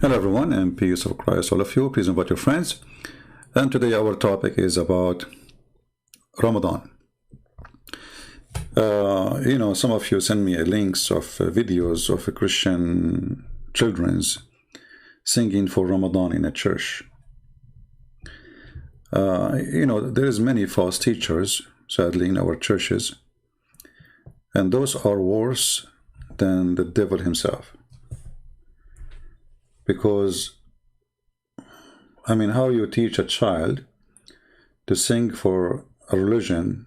Hello everyone, and peace of Christ all of you. Please invite your friends. And today our topic is about Ramadan. Some of you send me links of videos of Christian children's singing for Ramadan in a church. There is many false teachers, sadly, in our churches, and those are worse than the devil himself. Because, how you teach a child to sing for a religion,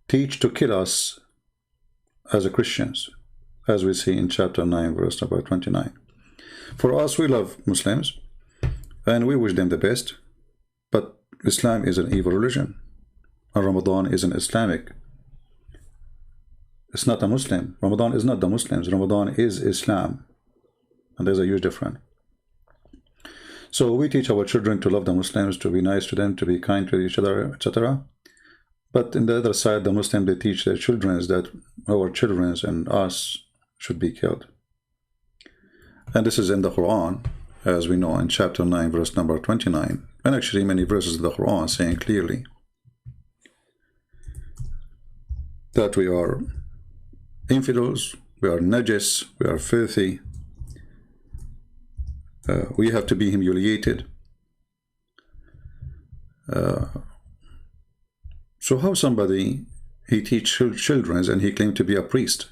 teach to kill us as a Christians, as we see in chapter 9, verse number 29. For us, we love Muslims, and we wish them the best, but Islam is an evil religion, and Ramadan is an Islamic. It's not a Muslim. Ramadan is not the Muslims. Ramadan is Islam. And there's a huge difference. So we teach our children to love the Muslims, to be nice to them, to be kind to each other, etc. But in the other side, the Muslims, they teach their children that our children and us should be killed. And this is in the Quran, as we know, in chapter 9, verse number 29. And actually many verses of the Quran saying clearly that we are infidels, we are najis, we are filthy. We have to be humiliated. So how somebody, he teach children and he claimed to be a priest.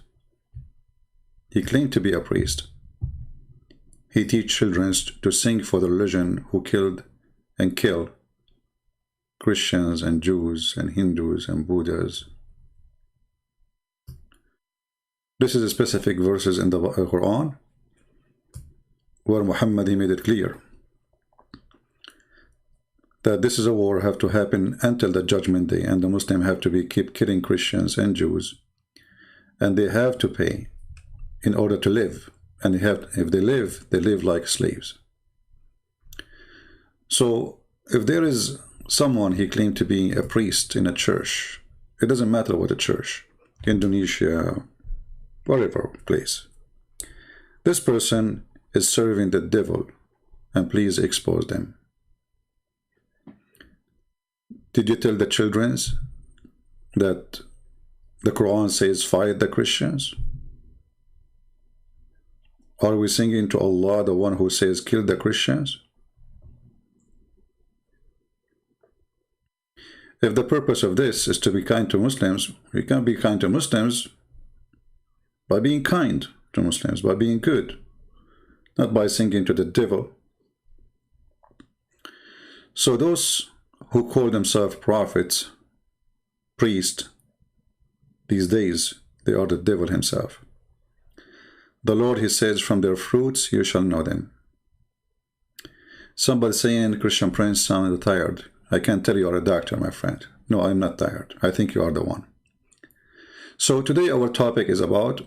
He claimed to be a priest. He teach children to sing for the religion who killed and kill Christians and Jews and Hindus and Buddhas. This is a specific verses in the Quran, where Muhammad, he made it clear that this is a war have to happen until the judgment day, and the Muslims have to keep killing Christians and Jews, and they have to pay in order to live, and if they live like slaves. So if there is someone he claimed to be a priest in a church, it doesn't matter what a church, Indonesia, whatever place, this person is serving the devil, and please expose them. Did you tell the children that the Quran says fight the Christians? Are we singing to Allah, the one who says kill the Christians? If the purpose of this is to be kind to Muslims, we can be kind to Muslims by being kind to Muslims, by being good, not by singing to the devil. So those who call themselves prophets, priests, these days, they are the devil himself. The Lord, he says, from their fruits you shall know them. Somebody saying, Christian Prince, sounded tired. I can't tell you are a doctor, my friend. No, I'm not tired. I think you are the one. So today our topic is about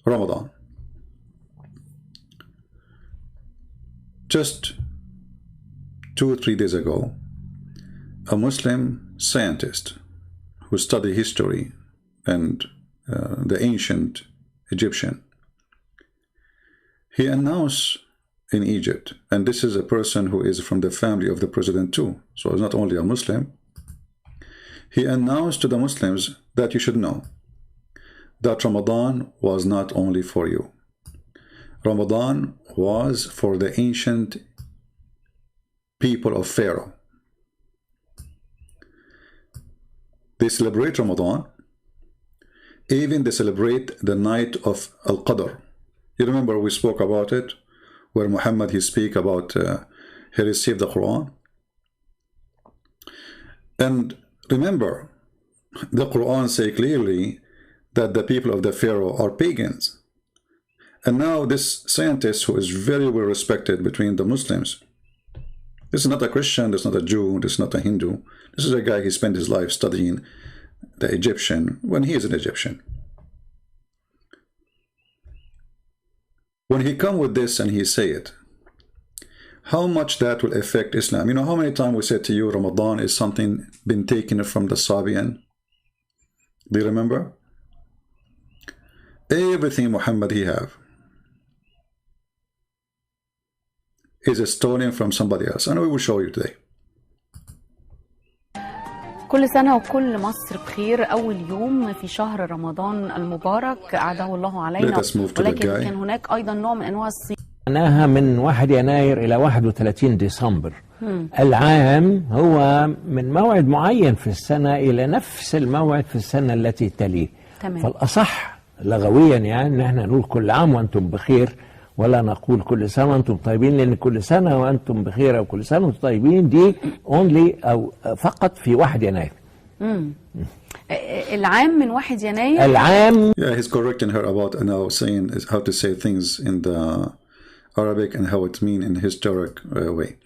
Ramadan. Just 2 or 3 days ago, a Muslim scientist who studied history and the ancient Egyptian, he announced in Egypt, and this is a person who is from the family of the president too, so it's not only a Muslim, he announced to the Muslims that you should know that Ramadan was not only for you. Ramadan was for the ancient people of Pharaoh. They celebrate Ramadan. Even they celebrate the night of Al-Qadr. You remember we spoke about it, where Muhammad, he speak about he received the Quran. And remember, the Quran say clearly that the people of the Pharaoh are pagans. And now this scientist, who is very well respected between the Muslims, this is not a Christian, this is not a Jew, this is not a Hindu. This is a guy, he spent his life studying the Egyptian when he is an Egyptian. When he come with this and he say it, how much that will affect Islam? You know how many times we said to you Ramadan is something been taken from the Sabian? Do you remember? Everything Muhammad he have. is stolen from somebody else, and we will show you today. كل سنة وكل مصر بخير. أول يوم في شهر رمضان المبارك أعاده الله علينا، ولكن كان هناك أيضا نوع من أنواع الصيام. معناها من 1 يناير إلى 31 ديسمبر. العام هو من موعد معين في السنة إلى نفس الموعد في السنة التي تليه. فالأصح لغويا يعني ان احنا نقول كل عام وانتم بخير، ولا نقول كل سنه وانتم طيبين، لان كل سنه وانتم بخير او كل سنه وانتم طيبين دي اونلي او فقط في 1 يناير. العام من 1 يناير. العام. Yeah, he's correcting her about now saying how to say things in the Arabic and how it mean in historic way.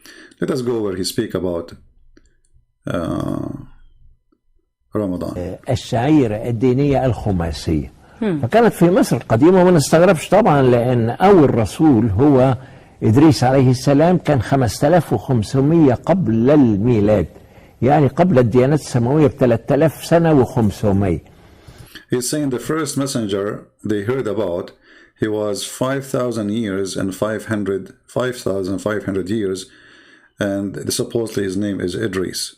Let us go where he speak about رمضان. الشعيرة الدينية الخماسية. فكانت في مصر القديمة، وما نستغربش طبعا لأن أول رسول هو إدريس عليه السلام، كان 5500 قبل الميلاد، يعني قبل الديانات السماوية ب3000 سنة و500. He's saying the first messenger they heard about, he was 5,000 years and 5,500 years, and supposedly his name is Idris.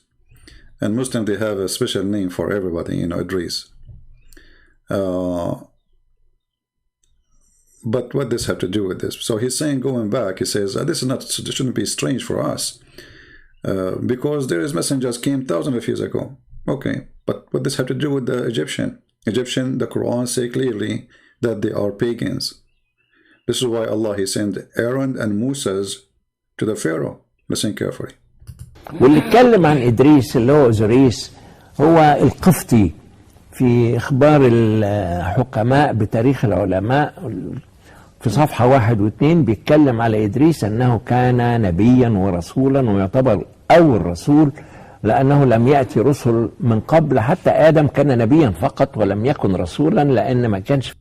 And Muslim, they have a special name for everybody, you know, Idris. But what does this have to do with this? So he's saying, going back, he says, this shouldn't be strange for us, because there is messengers came thousands of years ago. Okay, but what does have to do with the Egyptian? The Quran say clearly that they are pagans. This is why Allah, he sent Aaron and Moses to the Pharaoh. Listen carefully. واللي اتكلم عن إدريس اللي هو أوزوريس هو القفتي في إخبار الحكماء بتاريخ العلماء في صفحة 1 و2 بيتكلم على إدريس أنه كان نبيا ورسولا، ويعتبر أول رسول لأنه لم يأتي رسل من قبل، حتى آدم كان نبيا فقط ولم يكن رسولا لأن ما كانش.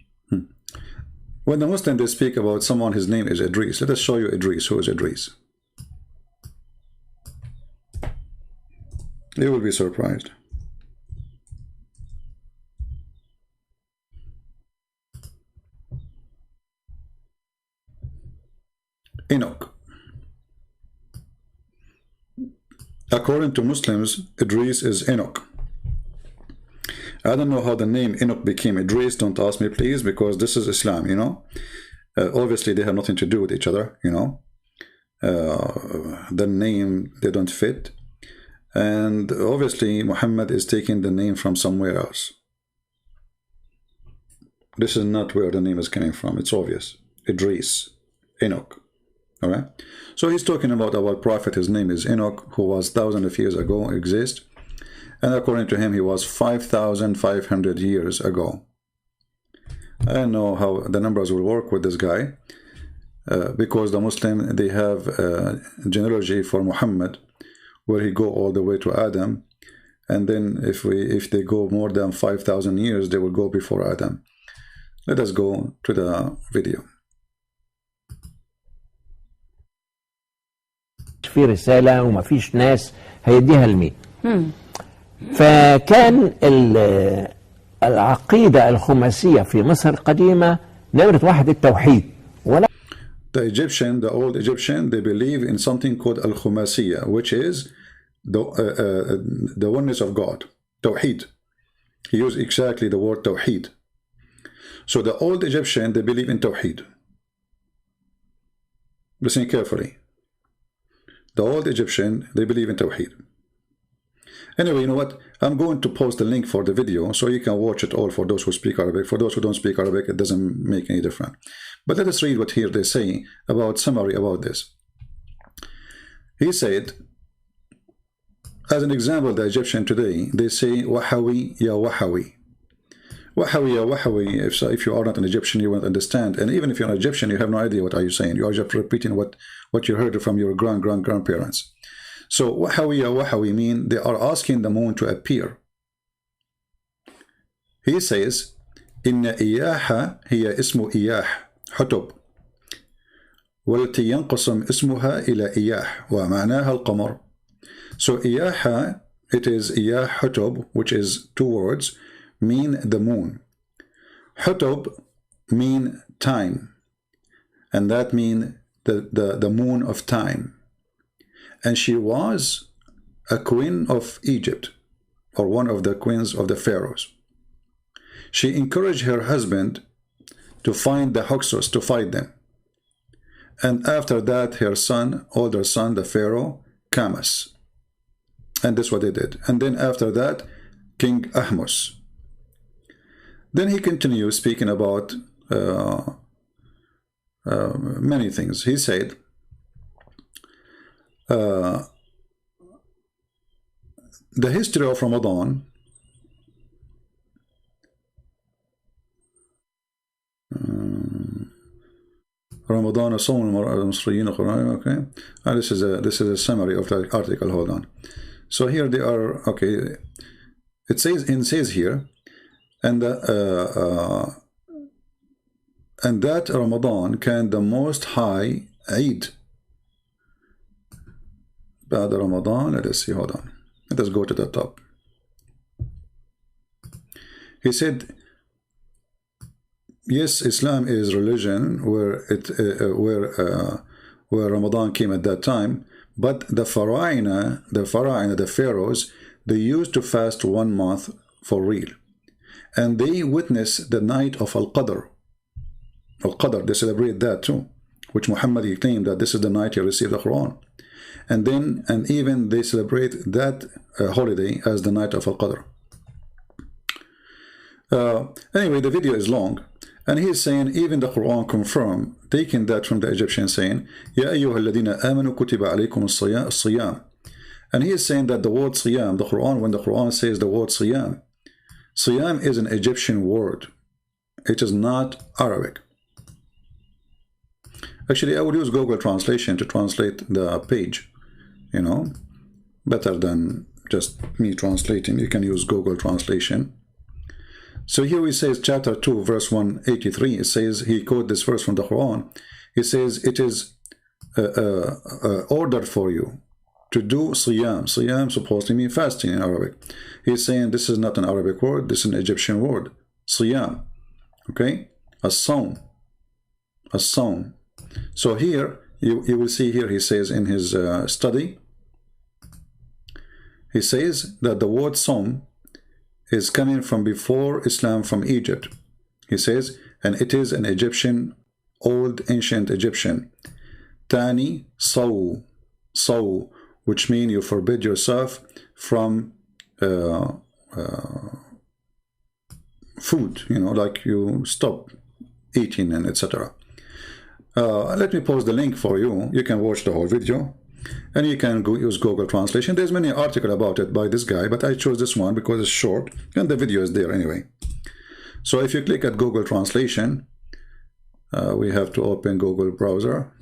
When the Muslims they speak about someone, his name is Idris. Let us show you Idris. Who is Idris? You will be surprised. Enoch. According to Muslims, Idris is Enoch. I don't know how the name Enoch became Idris. Don't ask me, please, because this is Islam, you know. Obviously, they have nothing to do with each other, you know. The name, they don't fit. And obviously, Muhammad is taking the name from somewhere else. This is not where the name is coming from. It's obvious. Idris, Enoch. All right. So he's talking about our prophet. His name is Enoch, who was thousands of years ago exist. And according to him, he was 5,500 years ago. I don't know how the numbers will work with this guy, because the Muslim, they have a genealogy for Muhammad, where he go all the way to Adam, and then if they go more than 5,000 years, they will go before Adam. Let us go to the video. في رسالة وما فيش ناس هيديها لمين. فكان العقيدة الخماسية في مصر القديمة نمرة 1 التوحيد. The Egyptian, the old Egyptian, they believe in something called al-Khumasiya, which is the oneness of God, Tawheed. He used exactly the word Tawheed. So the old Egyptian, they believe in Tawheed. Listen carefully. The old Egyptian, they believe in Tawheed. Anyway, you know what? I'm going to post the link for the video so you can watch it all for those who speak Arabic. For those who don't speak Arabic, it doesn't make any difference. But let us read what here they say about summary about this. He said, as an example, the Egyptian today, they say, Wahawi ya Wahawi. Wahawi ya Wahawi, if you are not an Egyptian, you won't understand. And even if you're an Egyptian, you have no idea what are you saying. You are just repeating what you heard from your grandparents. So Wahawi ya Wahawi mean they are asking the moon to appear. He says, Inna iyaha hiya ismu iyah, hutub. والتي ينقسم اسمها إلى إياح ومعناها القمر. So إياها, it is إياح hutub, which is 2 words, mean the moon. Hutub mean time, and that mean the moon of time. And she was a queen of Egypt, or one of the queens of the pharaohs. She encouraged her husband to find the Hyksos, to fight them. And after that, her son, older son, the pharaoh, Kamas. And this is what they did. And then after that, King Ahmos. Then he continues speaking about many things. He said, the history of Ramadan Ramadan okay. This is a summary of the article. Hold on. So here they are. Okay, it says here, and that Ramadan can the most high Eid. بعد Ramadan. Let us see. Hold on. Let us go to the top. He said, yes, Islam is religion where Ramadan came at that time, but the pharaohs, they used to fast 1 month for real, and they witnessed the night of Al-Qadr. Al-Qadr, they celebrate that too, which Muhammad claimed that this is the night he received the Quran, and even they celebrate that holiday as the night of Al-Qadr. Anyway, the video is long. And he is saying, even the Quran confirmed, taking that from the Egyptian, saying, Ya ayyuha alladhina amanu kutiba alaykum as-siyam. And he is saying that the word siyam, the Quran, when the Quran says the word siyam, siyam is an Egyptian word. It is not Arabic. Actually, I would use Google Translation to translate the page, you know, better than just me translating. You can use Google Translation. So here he says, chapter 2, verse 183, it says, he quoted this verse from the Quran. He says, it is ordered for you to do siyam. Siyam supposedly means fasting in Arabic. He's saying this is not an Arabic word, this is an Egyptian word. Siyam. Okay? As-sawm. As-sawm. So here, you will see here, he says in his study, he says that the word sawm is coming from before Islam, from Egypt. He says, and it is an Egyptian, old ancient Egyptian. Tani saw, which means you forbid yourself from food, you know, like you stop eating and etc. Let me post the link for you. You can watch the whole video. And you can use Google Translation. There's many articles about it by this guy, but I chose this one because it's short and the video is there anyway. So if you click at Google Translation, we have to open Google browser.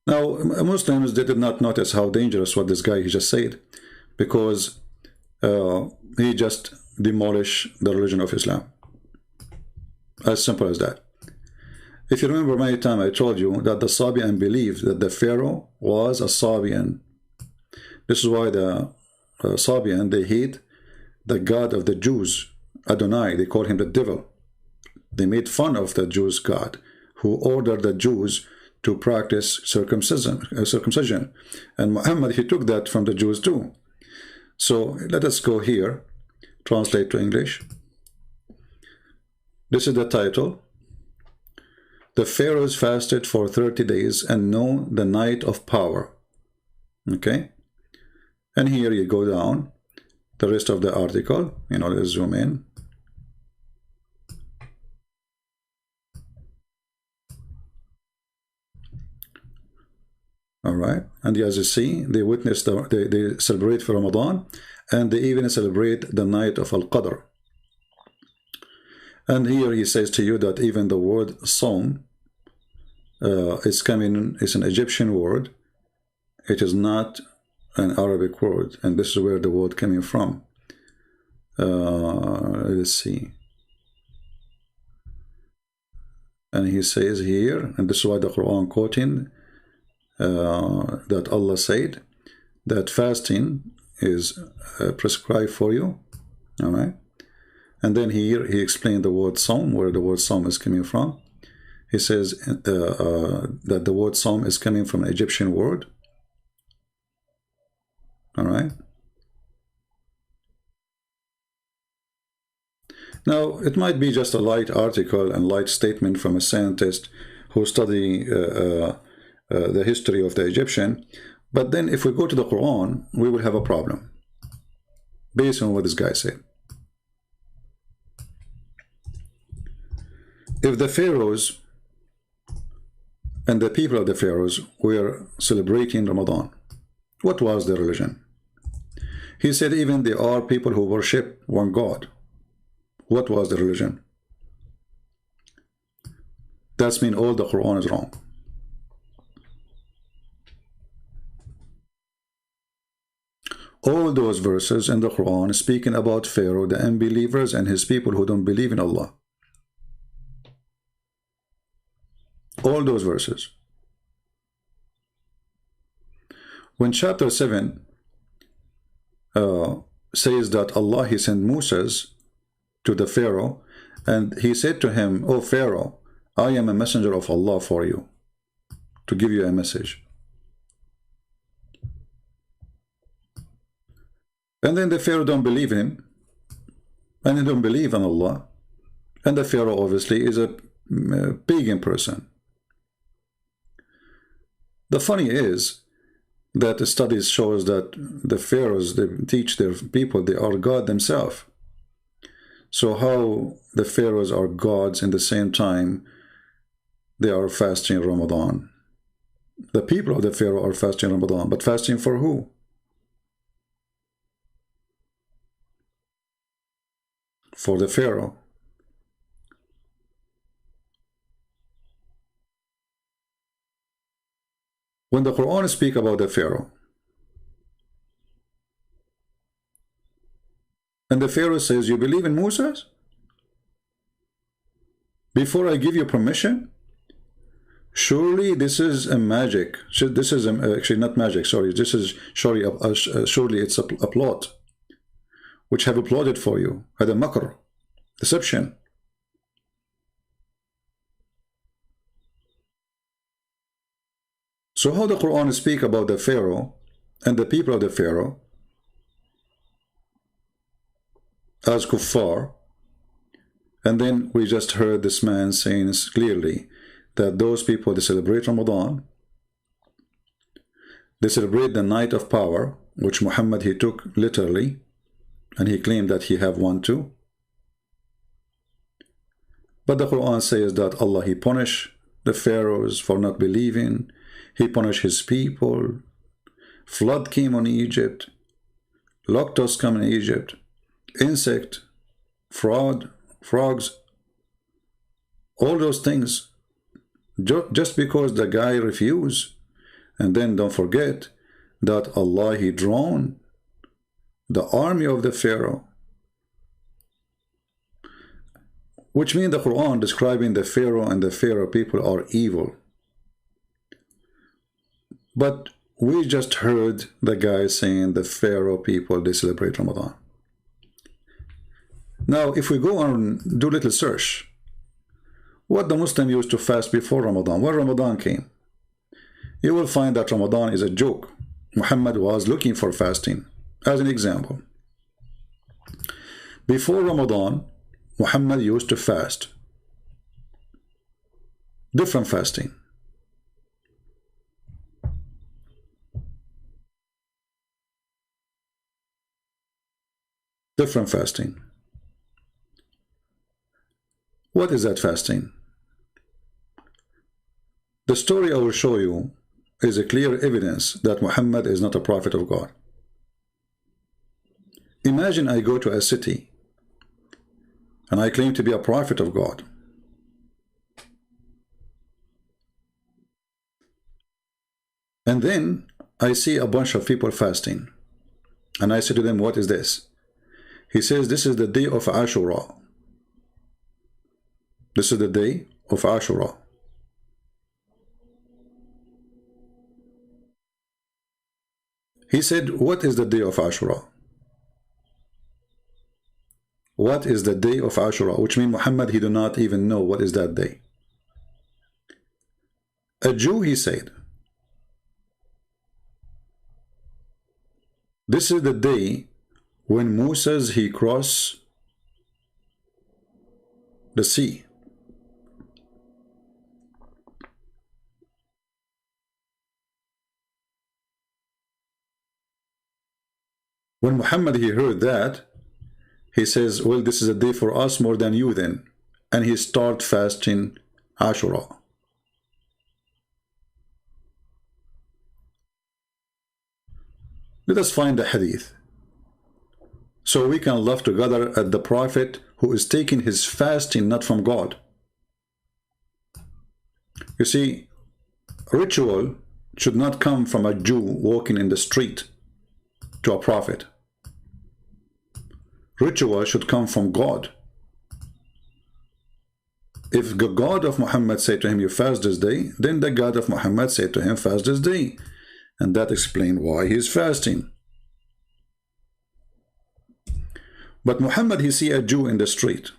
Now, Muslims, they did not notice how dangerous what this guy he just said, because he just demolished the religion of Islam. As simple as that. If you remember many times I told you that the Sabian believed that the Pharaoh was a Sabian. This is why the Sabian, they hate the God of the Jews, Adonai. They call him the devil. They made fun of the Jews' God, who ordered the Jews to practice circumcision. And Muhammad, he took that from the Jews too. So let us go here, translate to English. This is the title. The pharaohs fasted for 30 days and know the night of power. Okay? And here you go down. The rest of the article, you know, let's zoom in. All right. And as you see, they witness, they celebrate for Ramadan, and they even celebrate the night of Al-Qadr. And here he says to you that even the word Sawm is an Egyptian word. It is not an Arabic word, and this is where the word coming from. Let's see. And he says here, and this is why the Quran quoting that Allah said that fasting is prescribed for you. All right. And then here he explained the word Sawm, where the word Sawm is coming from. he says that the word Psalm is coming from an Egyptian word. All right. Now, it might be just a light article and light statement from a scientist who study the history of the Egyptian, but then if we go to the Quran, we will have a problem based on what this guy said. If the pharaohs and the people of the pharaohs were celebrating Ramadan, what was their religion? He said even there are people who worship one God. What was the religion? That means all the Quran is wrong. All those verses in the Quran speaking about Pharaoh, the unbelievers, and his people who don't believe in Allah. All those verses. When chapter 7 says that Allah, he sent Moses to the Pharaoh, and he said to him, "O Pharaoh, I am a messenger of Allah for you, to give you a message." And then the Pharaoh don't believe in him, and he don't believe in Allah, and the Pharaoh obviously is a pagan person. The funny is that the studies shows that the pharaohs, they teach their people they are God themselves. So how the pharaohs are gods in the same time they are fasting Ramadan? The people of the pharaoh are fasting Ramadan, but fasting for who? For the pharaoh. When the Quran speaks about the Pharaoh, and the Pharaoh says, "You believe in Moses? Before I give you permission? Surely this is a magic. This is actually not magic, sorry. This is surely it's a plot, which have applauded for you. Had a makr, deception." So how the Quran speak about the Pharaoh and the people of the Pharaoh as kuffar, and then we just heard this man saying clearly that those people, they celebrate Ramadan, they celebrate the night of power, which Muhammad, he took literally, and he claimed that he have one too. But the Quran says that Allah, he punished the pharaohs for not believing. He punished his people. Flood came on Egypt. Locusts come in Egypt. Insect, frogs, all those things. Just because the guy refused. And then don't forget that Allah, he drawn the army of the Pharaoh. Which means the Quran describing the Pharaoh and the Pharaoh people are evil. But we just heard the guy saying the Pharaoh people, they celebrate Ramadan. Now, if we go on, do a little search, what the Muslim used to fast before Ramadan, when Ramadan came, you will find that Ramadan is a joke. Muhammad was looking for fasting. As an example, before Ramadan, Muhammad used to fast. Different fasting. Different fasting. What is that fasting? The story I will show you is a clear evidence that Muhammad is not a prophet of God. Imagine I go to a city and I claim to be a prophet of God. And then I see a bunch of people fasting. And I say to them, "What is this?" He says, "This is the day of Ashura." This is the day of Ashura. He said, "What is the day of Ashura?" What is the day of Ashura? Which means Muhammad, he do not even know what is that day. A Jew, he said, this is the day when Moses he crossed the sea. When Muhammad he heard that, he says, well, this is a day for us more than you then. And he started fasting Ashura. Let us find the hadith, so we can laugh together at the Prophet who is taking his fasting not from God. You see, ritual should not come from a Jew walking in the street to a prophet. Ritual should come from God. If the God of Muhammad said to him, you fast this day, then the God of Muhammad said to him, fast this day. And that explains why he is fasting. But Muhammad, he see a Jew in the street.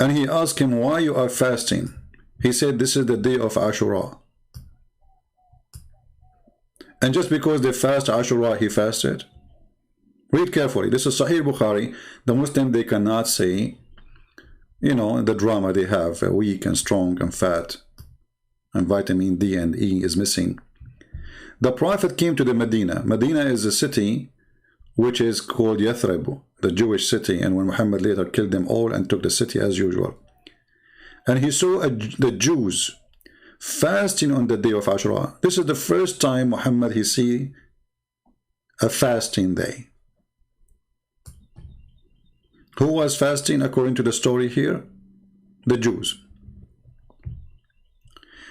And he asked him, why you are fasting? He said, this is the day of Ashura. And just because they fast Ashura, he fasted? Read carefully. This is Sahih Bukhari. The Muslim, they cannot say, you know, the drama they have, weak and strong and fat, and vitamin D and E is missing. The Prophet came to the Medina. Medina is a city which is called Yathrib, the Jewish city, and when Muhammad later killed them all and took the city as usual. And he saw the Jews fasting on the day of Ashura. This is the first time Muhammad he see a fasting day. Who was fasting according to the story here? The Jews.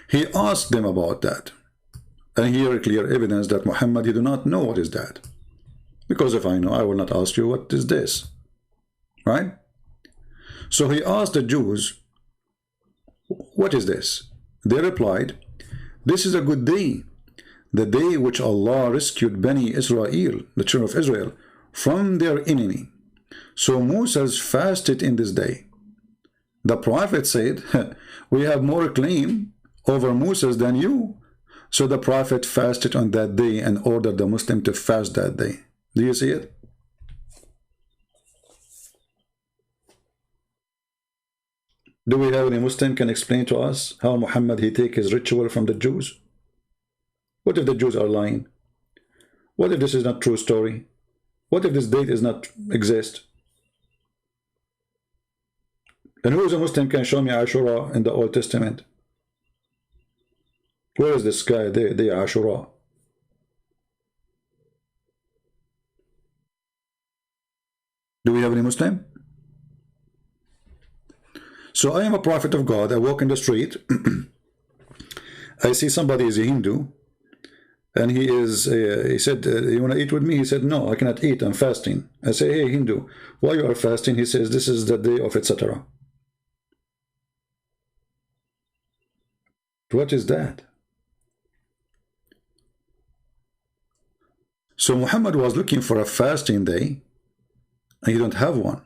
He asked them about that. And here clear evidence that Muhammad, he do not know what is that. Because if I know, I will not ask you what is this. Right? So he asked the Jews, what is this? They replied, this is a good day. The day which Allah rescued Bani Israel, the children of Israel, from their enemy. So Moses fasted in this day. The Prophet said, we have more claim over Moses than you. So the Prophet fasted on that day and ordered the Muslim to fast that day. Do you see it? Do we have any Muslim can explain to us how Muhammad he take his ritual from the Jews? What if the Jews are lying? What if this is not true story? What if this date does not exist? And who is a Muslim can show me Ashura in the Old Testament? Where is this guy? They Ashura. Do we have any Muslim? So I am a prophet of God. I walk in the street. I see somebody is a Hindu. And he said, you want to eat with me? He said, no, I cannot eat. I'm fasting. I say, hey, Hindu, why you are fasting? He says, this is the day of etc. What is that? So Muhammad was looking for a fasting day, and he don't have one.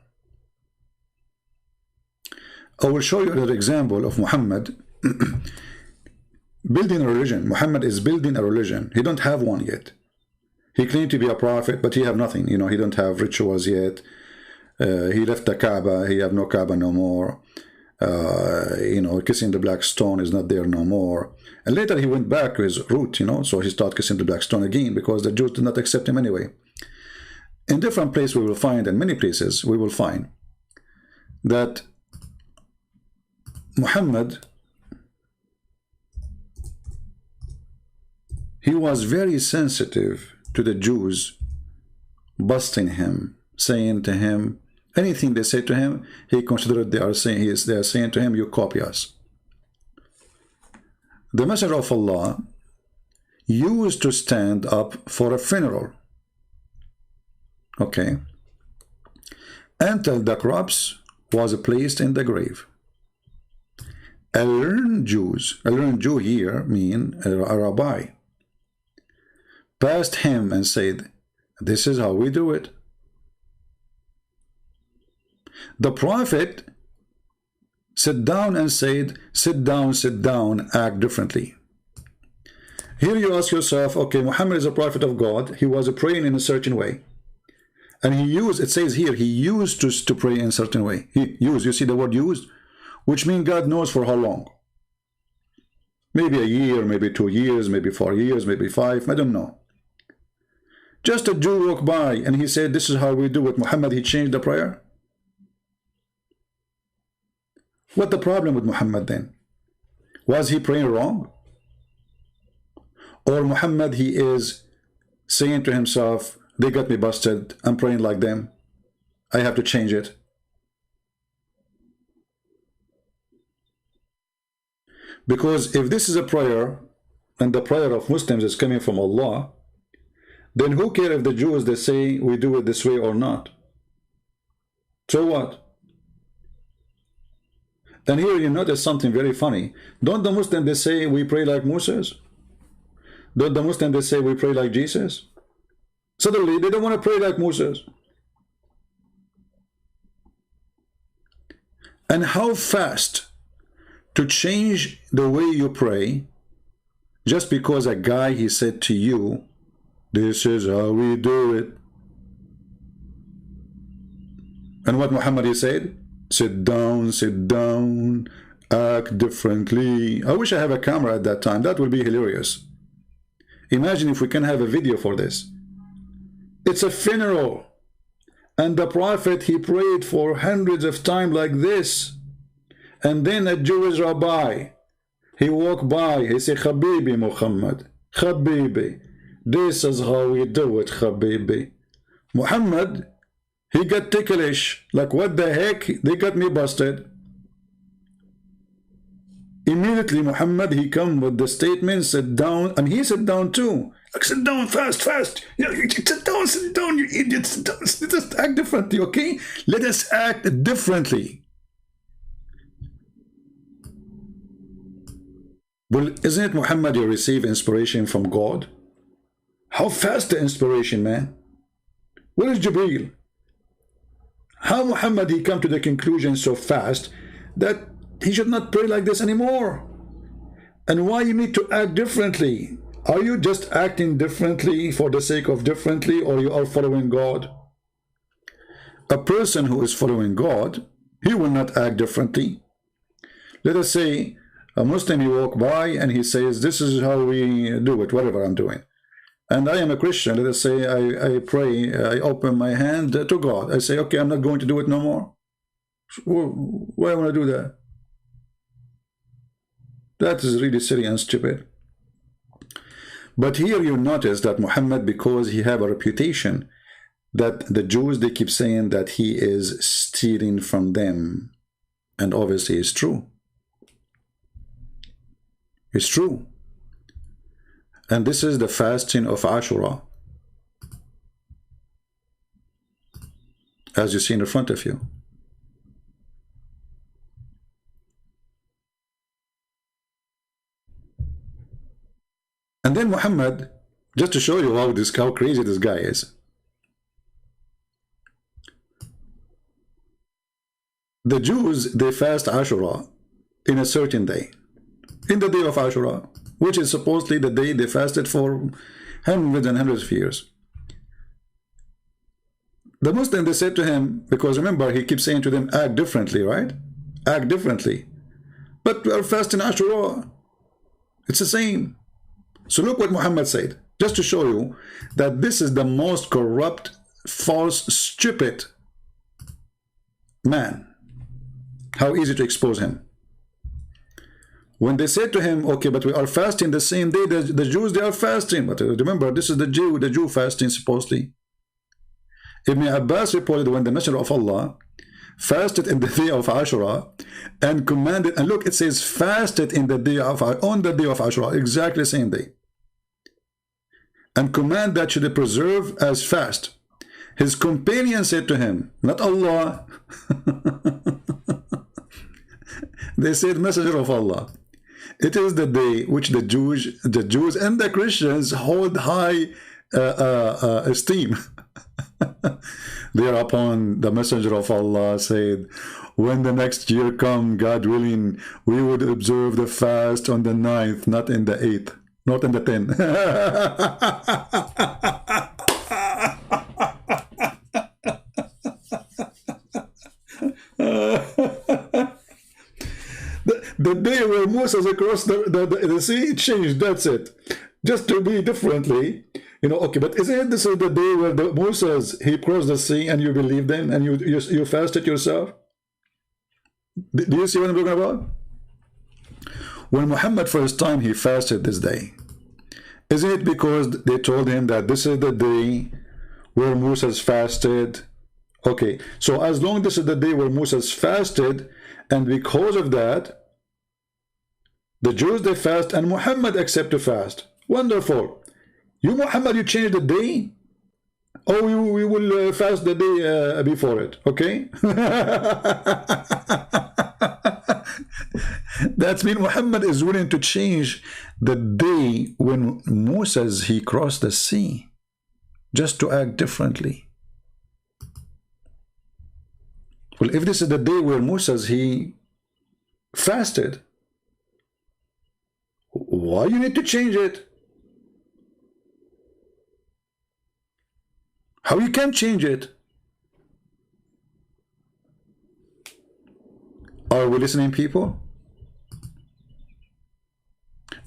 I will show you another example of Muhammad building a religion. Muhammad is building a religion. He don't have one yet. He claimed to be a prophet, but he have nothing. You know, he don't have rituals yet. He left the Kaaba. He have no Kaaba no more. You know, kissing the black stone is not there no more. And later he went back to his root, you know, so he started kissing the black stone again because the Jews did not accept him anyway. In different places we will find, in many places we will find, that Muhammad, he was very sensitive to the Jews busting him, saying to him, anything they say to him, he considered they are saying to him, you copy us. The Messenger of Allah used to stand up for a funeral, okay, until the corpse was placed in the grave. A learned Jew here mean a rabbi, passed him and said, this is how we do it. The Prophet sit down and said, sit down, act differently. Here you ask yourself, okay, Muhammad is a prophet of God. He was praying in a certain way. And he used, it says here, he used to pray in a certain way. He used, you see the word used? Which means God knows for how long. Maybe a year, maybe 2 years, maybe 4 years, maybe 5, I don't know. Just a Jew walked by and he said, this is how we do it. Muhammad, he changed the prayer. What the problem with Muhammad then? Was he praying wrong? Or Muhammad, he is saying to himself, they got me busted, I'm praying like them, I have to change it. Because if this is a prayer, and the prayer of Muslims is coming from Allah, then who cares if the Jews, they say we do it this way or not? So what? And here you notice something very funny. Don't the Muslims, they say we pray like Moses? Don't the Muslims, they say we pray like Jesus? Suddenly, they don't want to pray like Moses. And how fast to change the way you pray, just because a guy, he said to you, this is how we do it. And what Muhammad, he said? Sit down, act differently. I wish I have a camera at that time. That would be hilarious. Imagine if we can have a video for this. It's a funeral. And the Prophet, he prayed for hundreds of times like this. And then a Jewish rabbi, he walked by, he said, Habibi Muhammad, Habibi, this is how we do it, Habibi. Muhammad, he got ticklish, like what the heck, they got me busted. Immediately Muhammad, he come with the statement, sit down, and he sat down too. Like, sit down fast. Yeah, sit down, you idiots. Let us act differently, okay? Let us act differently. Well, isn't it Muhammad, you receive inspiration from God? How fast the inspiration, man? Where is Jibreel? How Muhammad, he come to the conclusion so fast that he should not pray like this anymore? And why you need to act differently? Are you just acting differently for the sake of differently, or you are following God? A person who is following God, he will not act differently. Let us say a Muslim, he walk by and he says, this is how we do it, whatever I'm doing. And I am a Christian. Let us say I pray, I open my hand to God. I say, okay, I'm not going to do it no more. Why do I want to do that? That is really silly and stupid. But here you notice that Muhammad, because he have a reputation, that the Jews, they keep saying that he is stealing from them. And obviously it's true. It's true. And this is the fasting of Ashura, as you see in front of you. And then Muhammad, just to show you how crazy this guy is. The Jews, they fast Ashura in a certain day, in the day of Ashura, which is supposedly the day they fasted for hundreds and hundreds of years. The Muslim, they said to him, because remember, he keeps saying to them, act differently, right? Act differently. But we are fasting Ashura. It's the same. So look what Muhammad said, just to show you that this is the most corrupt, false, stupid man. How easy to expose him. When they said to him, okay, but we are fasting the same day, the Jews, they are fasting. But remember, this is the Jew fasting, supposedly. Ibn Abbas reported when the Messenger of Allah fasted in the day of Ashura and commanded, and look, it says fasted in the day of, on the day of Ashura, exactly the same day, and command that should preserve as fast. His companion said to him, not Allah, they said, Messenger of Allah, it is the day which the Jews and the Christians hold high esteem. Thereupon the messenger of Allah said, when the next year come, God willing, we would observe the fast on the 9th, not in the 8th, not in the 10th. The day where Moses across the sea changed, that's it. Just to be differently, you know, okay, but isn't this the day where Moses, he crossed the sea and you believed him and you fasted yourself? Do you see what I'm talking about? When Muhammad first time he fasted this day, isn't it because they told him that this is the day where Moses fasted? Okay, so as long as this is the day where Moses fasted, and because of that, the Jews, they fast, and Muhammad accept to fast. Wonderful. You, Muhammad, you change the day? Oh, we will fast the day before it, okay? That means Muhammad is willing to change the day when Moses, he crossed the sea, just to act differently. Well, if this is the day where Moses, he fasted, why you need to change it? How you can change it? Are we listening, people?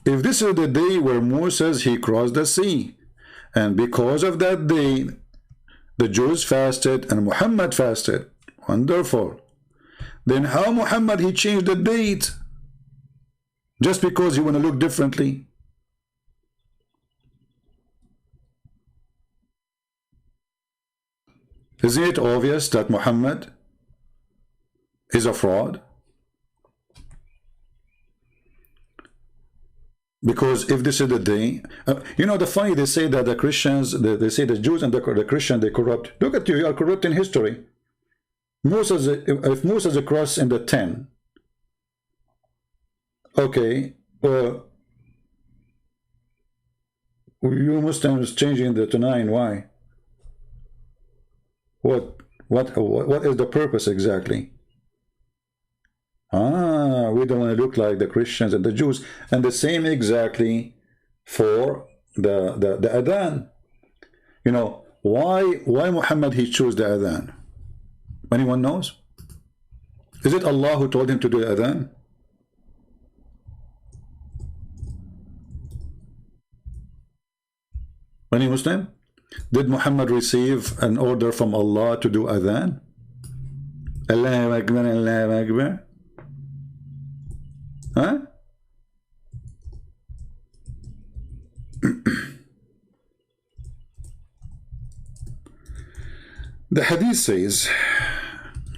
If this is the day where Moses, he crossed the sea, and because of that day, the Jews fasted and Muhammad fasted, wonderful. Then how Muhammad, he changed the date? Just because you want to look differently? Isn't it obvious that Muhammad is a fraud? Because if this is the day, you know, the funny, they say that the Christians, they say the Jews and the Christians, they corrupt. Look at you, you are corrupt in history. Moses, if Moses crossed in the 10, okay, you Muslims changing the to 9, why? What is the purpose exactly? We don't want to look like the Christians and the Jews. And the same exactly for the adhan. You know, why Muhammad he chose the adhan? Anyone knows? Is it Allah who told him to do the adhan? Any Muslim? Did Muhammad receive an order from Allah to do adhan? Allahu Akbar, Allahu Akbar. Huh? The hadith says,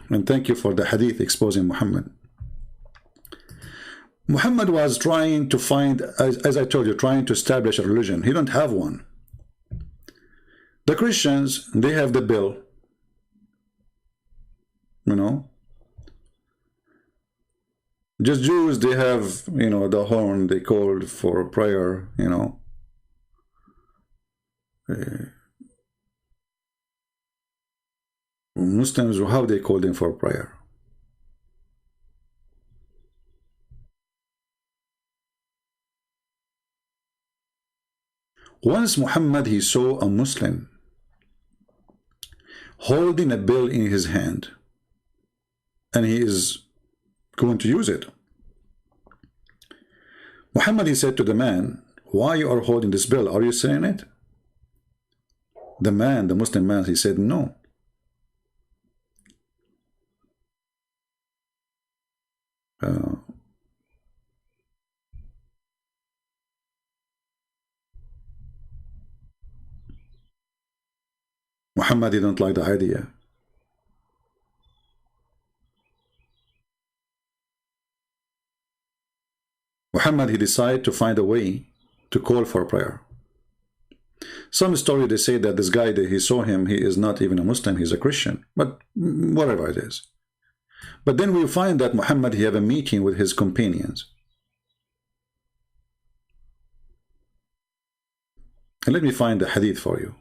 and thank you for the hadith exposing Muhammad. Muhammad was trying to find, as I told you, trying to establish a religion. He don't have one. The Christians, they have the bill, you know. Just Jews, they have, you know, the horn, they called for prayer, you know. Muslims, how they called them for prayer? Once Muhammad, he saw a Muslim holding a bill in his hand, and he is going to use it. Muhammad, he said to the man, why you are holding this bill? Are you saying it? The man, the Muslim man, he said, no. Muhammad didn't like the idea. Muhammad, he decided to find a way to call for prayer. Some story, they say that this guy, that he saw him, he is not even a Muslim, he's a Christian, but whatever it is. But then we find that Muhammad, he have a meeting with his companions. And let me find the hadith for you.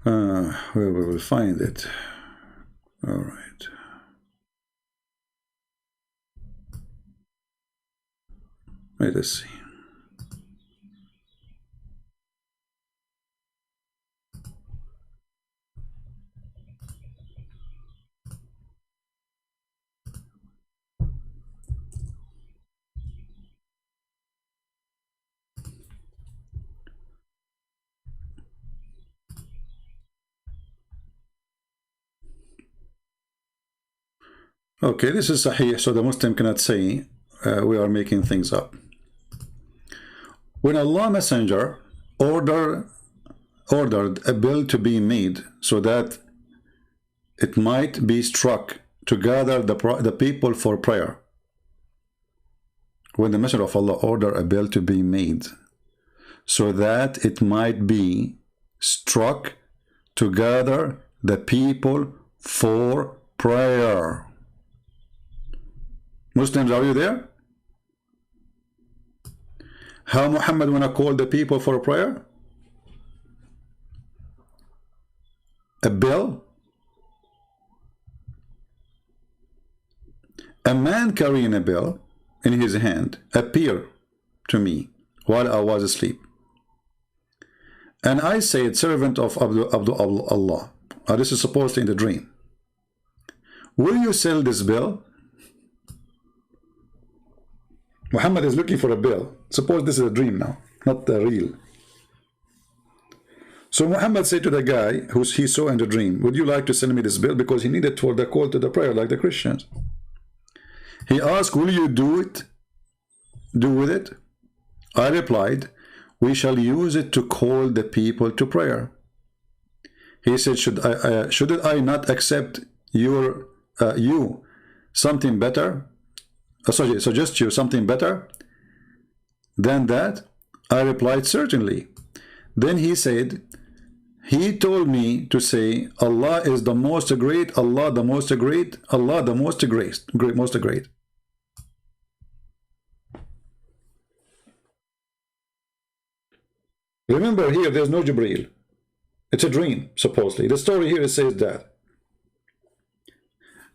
Where we will find it. All right. Let us see. Okay, this is Sahih, so the Muslim cannot say we are making things up. When Allah Messenger ordered a bill to be made so that it might be struck to gather the people for prayer. When the Messenger of Allah ordered a bill to be made so that it might be struck to gather the people for prayer. Muslims, are you there? How Muhammad wanna call the people for prayer? A bill? A man carrying a bill in his hand appeared to me while I was asleep. And I said, servant of Allah, this is supposedly in the dream, will you sell this bill? Muhammad is looking for a bill. Suppose this is a dream now, not the real. So Muhammad said to the guy who he saw in the dream, would you like to send me this bill? Because he needed for the call to the prayer like the Christians. He asked, will you do with it? I replied, we shall use it to call the people to prayer. He said, should I not accept you something better? Suggest you something better than that? I replied, certainly. Then he said, he told me to say, Allah is the most great, Allah the most great, Allah the most great, most great. Remember here, there's no Jibreel. It's a dream, supposedly. The story here says that.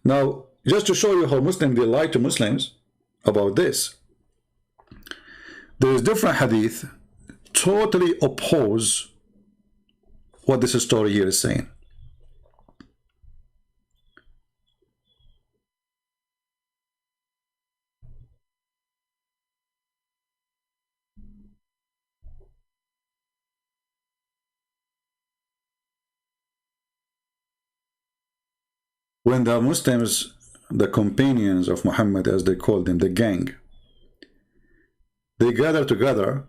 Now, just to show you how Muslims, they lie to Muslims about this, there is different hadith totally oppose what this story here is saying. When the Muslims, the companions of Muhammad, as they called them, the gang, they gathered together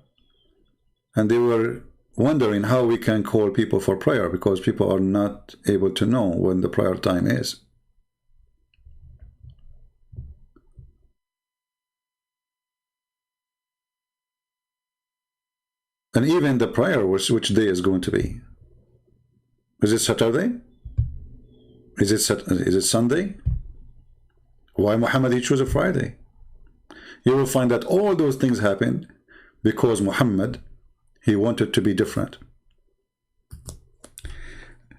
and they were wondering how we can call people for prayer, because people are not able to know when the prayer time is. And even the prayer, which day is going to be? Is it Saturday? Is it Sunday? Why Muhammad he chose a Friday? You will find that all those things happened because Muhammad, he wanted to be different.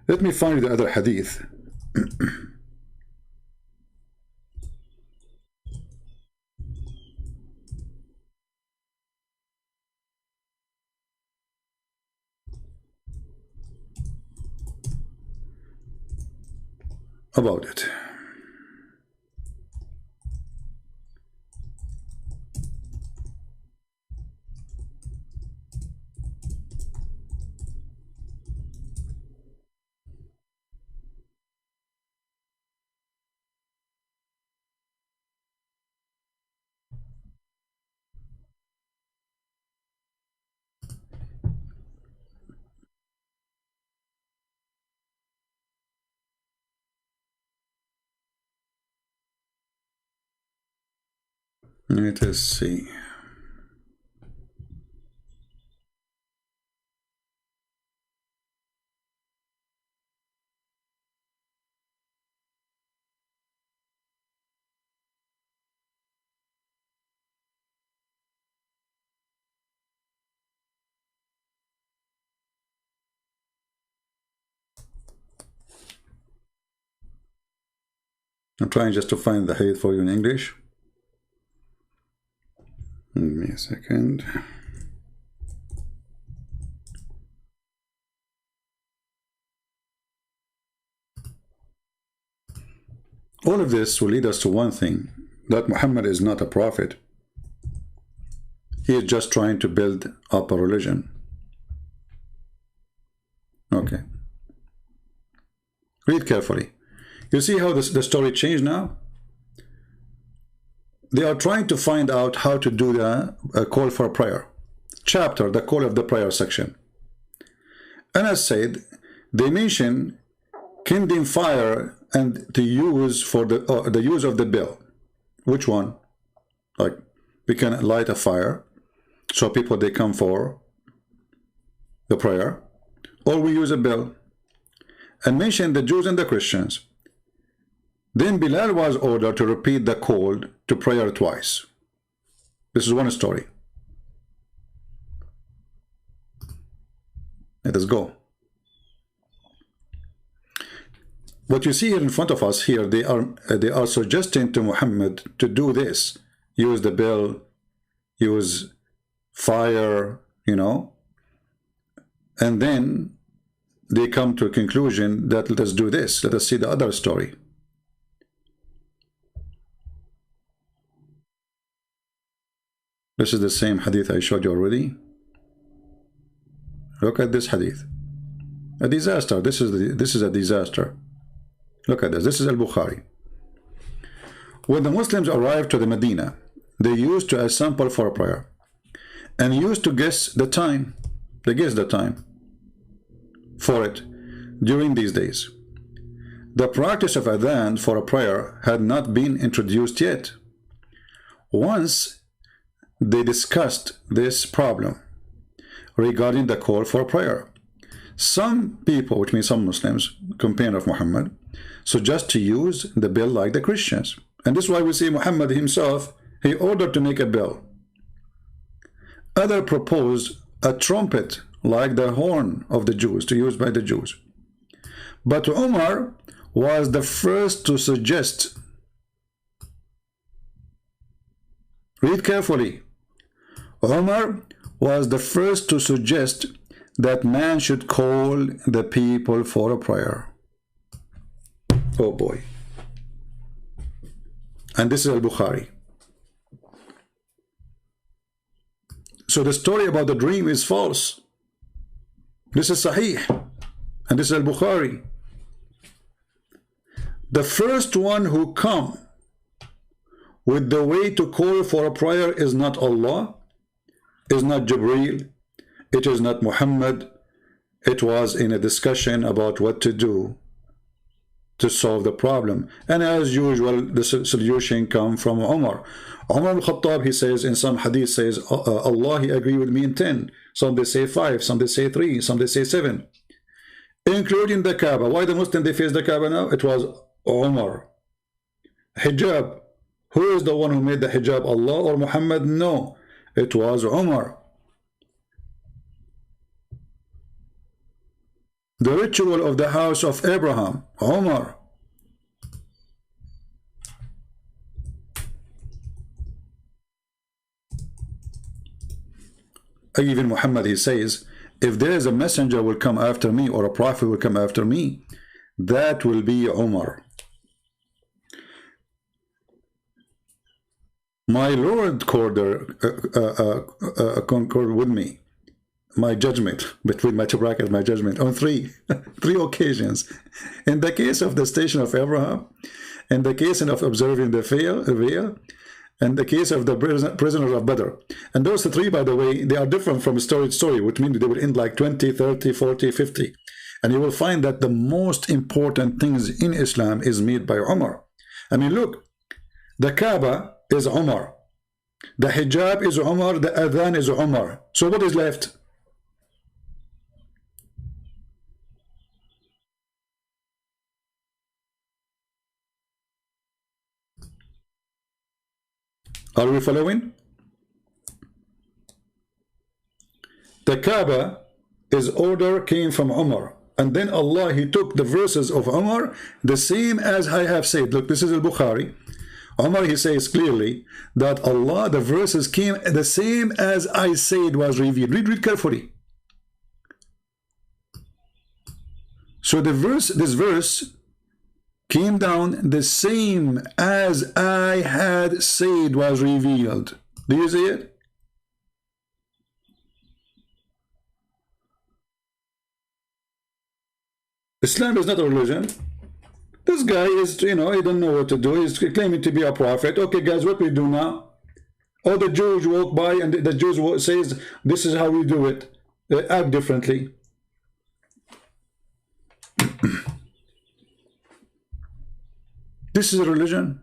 Let me find the other hadith. About it. Let us see. I'm trying just to find the hadith for you in English. Give me a second. All of this will lead us to one thing, that Muhammad is not a prophet. He is just trying to build up a religion. Okay. Read carefully. You see how the story changed now? They are trying to find out how to do the call for prayer. Chapter, the call of the prayer section. And as said, they mention kindling fire and the use for the use of the bell. Which one? Like, we can light a fire so people they come for the prayer, or we use a bell. And mention the Jews and the Christians. Then Bilal was ordered to repeat the call to prayer twice. This is one story. Let us go. What you see here in front of us here, they are suggesting to Muhammad to do this. Use the bell, use fire, you know. And then they come to a conclusion that let us do this. Let us see the other story. This is the same hadith I showed you already. Look at this hadith. A disaster. This is a disaster. Look at this. This is Al-Bukhari. When the Muslims arrived to the Medina, they used to assemble for prayer and used to guess the time. They guessed the time for it during these days. The practice of adhan for a prayer had not been introduced yet. Once they discussed this problem regarding the call for prayer. Some people, which means some Muslims, companions of Muhammad, suggest to use the bell like the Christians. And this is why we see Muhammad himself, he ordered to make a bell. Others proposed a trumpet like the horn of the Jews, to use by the Jews. But Umar was the first to suggest, read carefully, Umar was the first to suggest that man should call the people for a prayer. Oh boy. And this is Al-Bukhari. So the story about the dream is false. This is Sahih. And this is Al-Bukhari. The first one who come with the way to call for a prayer is not Allah, is not Jibreel, it is not Muhammad. It was in a discussion about what to do to solve the problem. And as usual, the solution come from Umar. Umar al-Khattab, he says in some hadith, says, Allah, he agreed with me in 10. Some they say 5, some they say 3, some they say 7. Including the Kaaba. Why the Muslim they face the Kaaba now? It was Umar. Hijab. Who is the one who made the hijab? Allah or Muhammad? No. It was Umar. The ritual of the house of Abraham, Umar. Even Muhammad, he says, if there is a messenger will come after me or a prophet will come after me, that will be Umar. My Lord concurred with me. My judgment, between my two brackets, my judgment, on three occasions. In the case of the station of Abraham, in the case of observing the veil, and the case of the prisoners of Badr. And those three, by the way, they are different from story to story, which means they will end like 20, 30, 40, 50. And you will find that the most important things in Islam is made by Umar. I mean, look, the Kaaba is Umar. The hijab is Umar. The adhan is Umar. So what is left? Are we following? The Kaaba, his order came from Umar. And then Allah, he took the verses of Umar, the same as I have said. Look, this is al-Bukhari. Umar, he says clearly that Allah, the verses came the same as I said was revealed. Read carefully. So this verse came down the same as I had said was revealed. Do you see it? Islam is not a religion. This guy is, you know, he don't know what to do. He's claiming to be a prophet. Okay, guys, what we do now? Oh, the Jews walk by and the Jews says, this is how we do it. They act differently. This is a religion.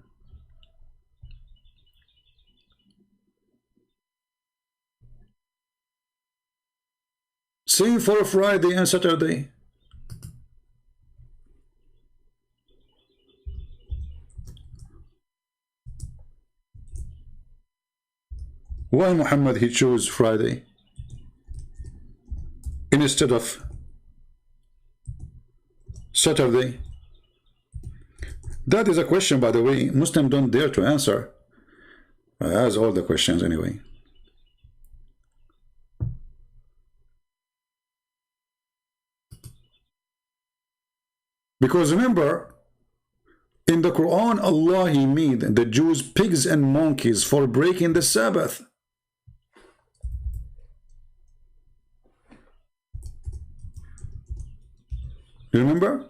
Same for Friday and Saturday. Why Muhammad he chose Friday instead of Saturday? That is a question, by the way, Muslims don't dare to answer. As all the questions anyway. Because remember, in the Quran, Allah, he made the Jews pigs and monkeys for breaking the Sabbath. You remember?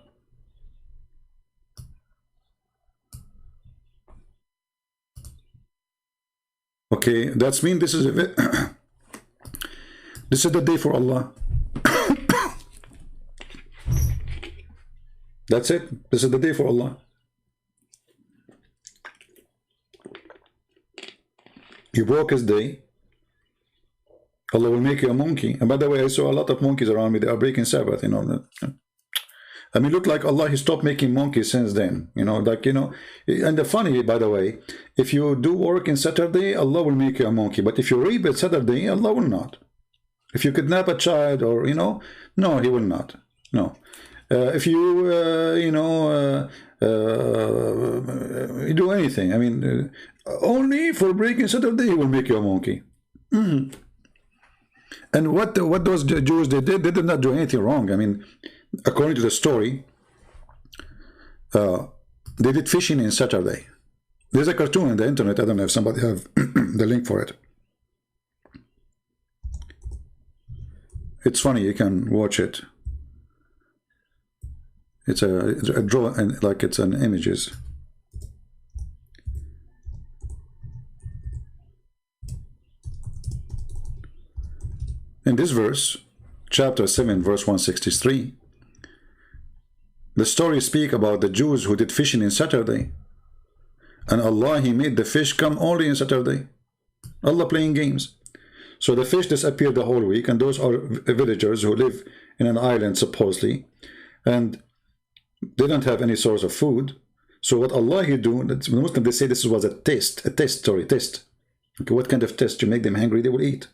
Okay, that's mean this is this is the day for Allah. That's it. This is the day for Allah. You broke his day, Allah will make you a monkey. And by the way, I saw a lot of monkeys around me. They are breaking Sabbath, you know. I mean, look like Allah, he stopped making monkeys since then, you know, like, you know. And the funny, by the way, if you do work in Saturday, Allah will make you a monkey. But if you rape at Saturday, Allah will not. If you kidnap a child or, you know, no, he will not. No. If you, you know, you do anything, I mean, only for breaking Saturday, he will make you a monkey. Mm-hmm. And what those Jews they did not do anything wrong. I mean, according to the story, they did fishing in Saturday. There's a cartoon on the internet. I don't know if somebody have the link for it. It's funny. You can watch it. It's a draw, and like it's an images. In this verse, chapter 7, verse 163, the story speak about the Jews who did fishing in Saturday. And Allah, he made the fish come only in Saturday. Allah playing games. So the fish disappeared the whole week, and those are villagers who live in an island supposedly, and they don't have any source of food. So what Allah he do, the Muslims, they say this was a test. Okay, what kind of test? You make them hungry, they will eat.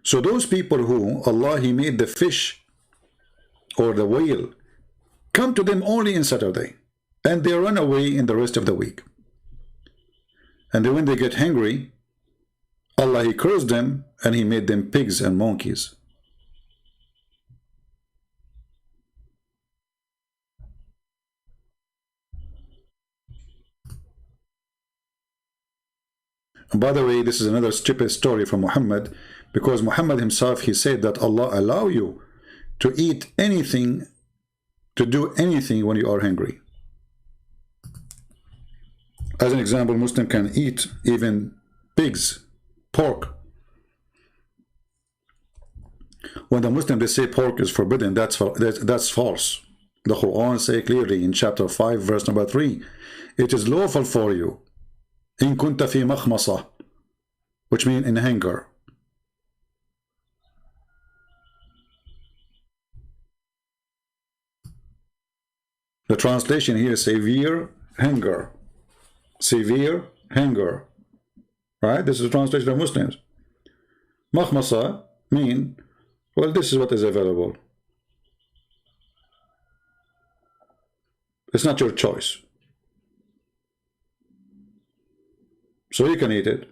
So those people who Allah he made the fish or the whale come to them only in Saturday, and they run away in the rest of the week. And then when they get hungry, Allah he cursed them and he made them pigs and monkeys. And by the way, this is another stupid story from Muhammad, because Muhammad himself, he said that Allah allow you to eat anything, to do anything when you are hungry. As an example, Muslim can eat even pigs, pork. When the Muslim they say pork is forbidden, that's false. The Quran say clearly in chapter 5, verse number 3, it is lawful for you, in kunta fi makhmasa, which means in hunger. The translation here is severe hunger. Severe hunger. Right? This is the translation of Muslims. Makhmasa mean Well, this is what is available. It's not your choice. So you can eat it.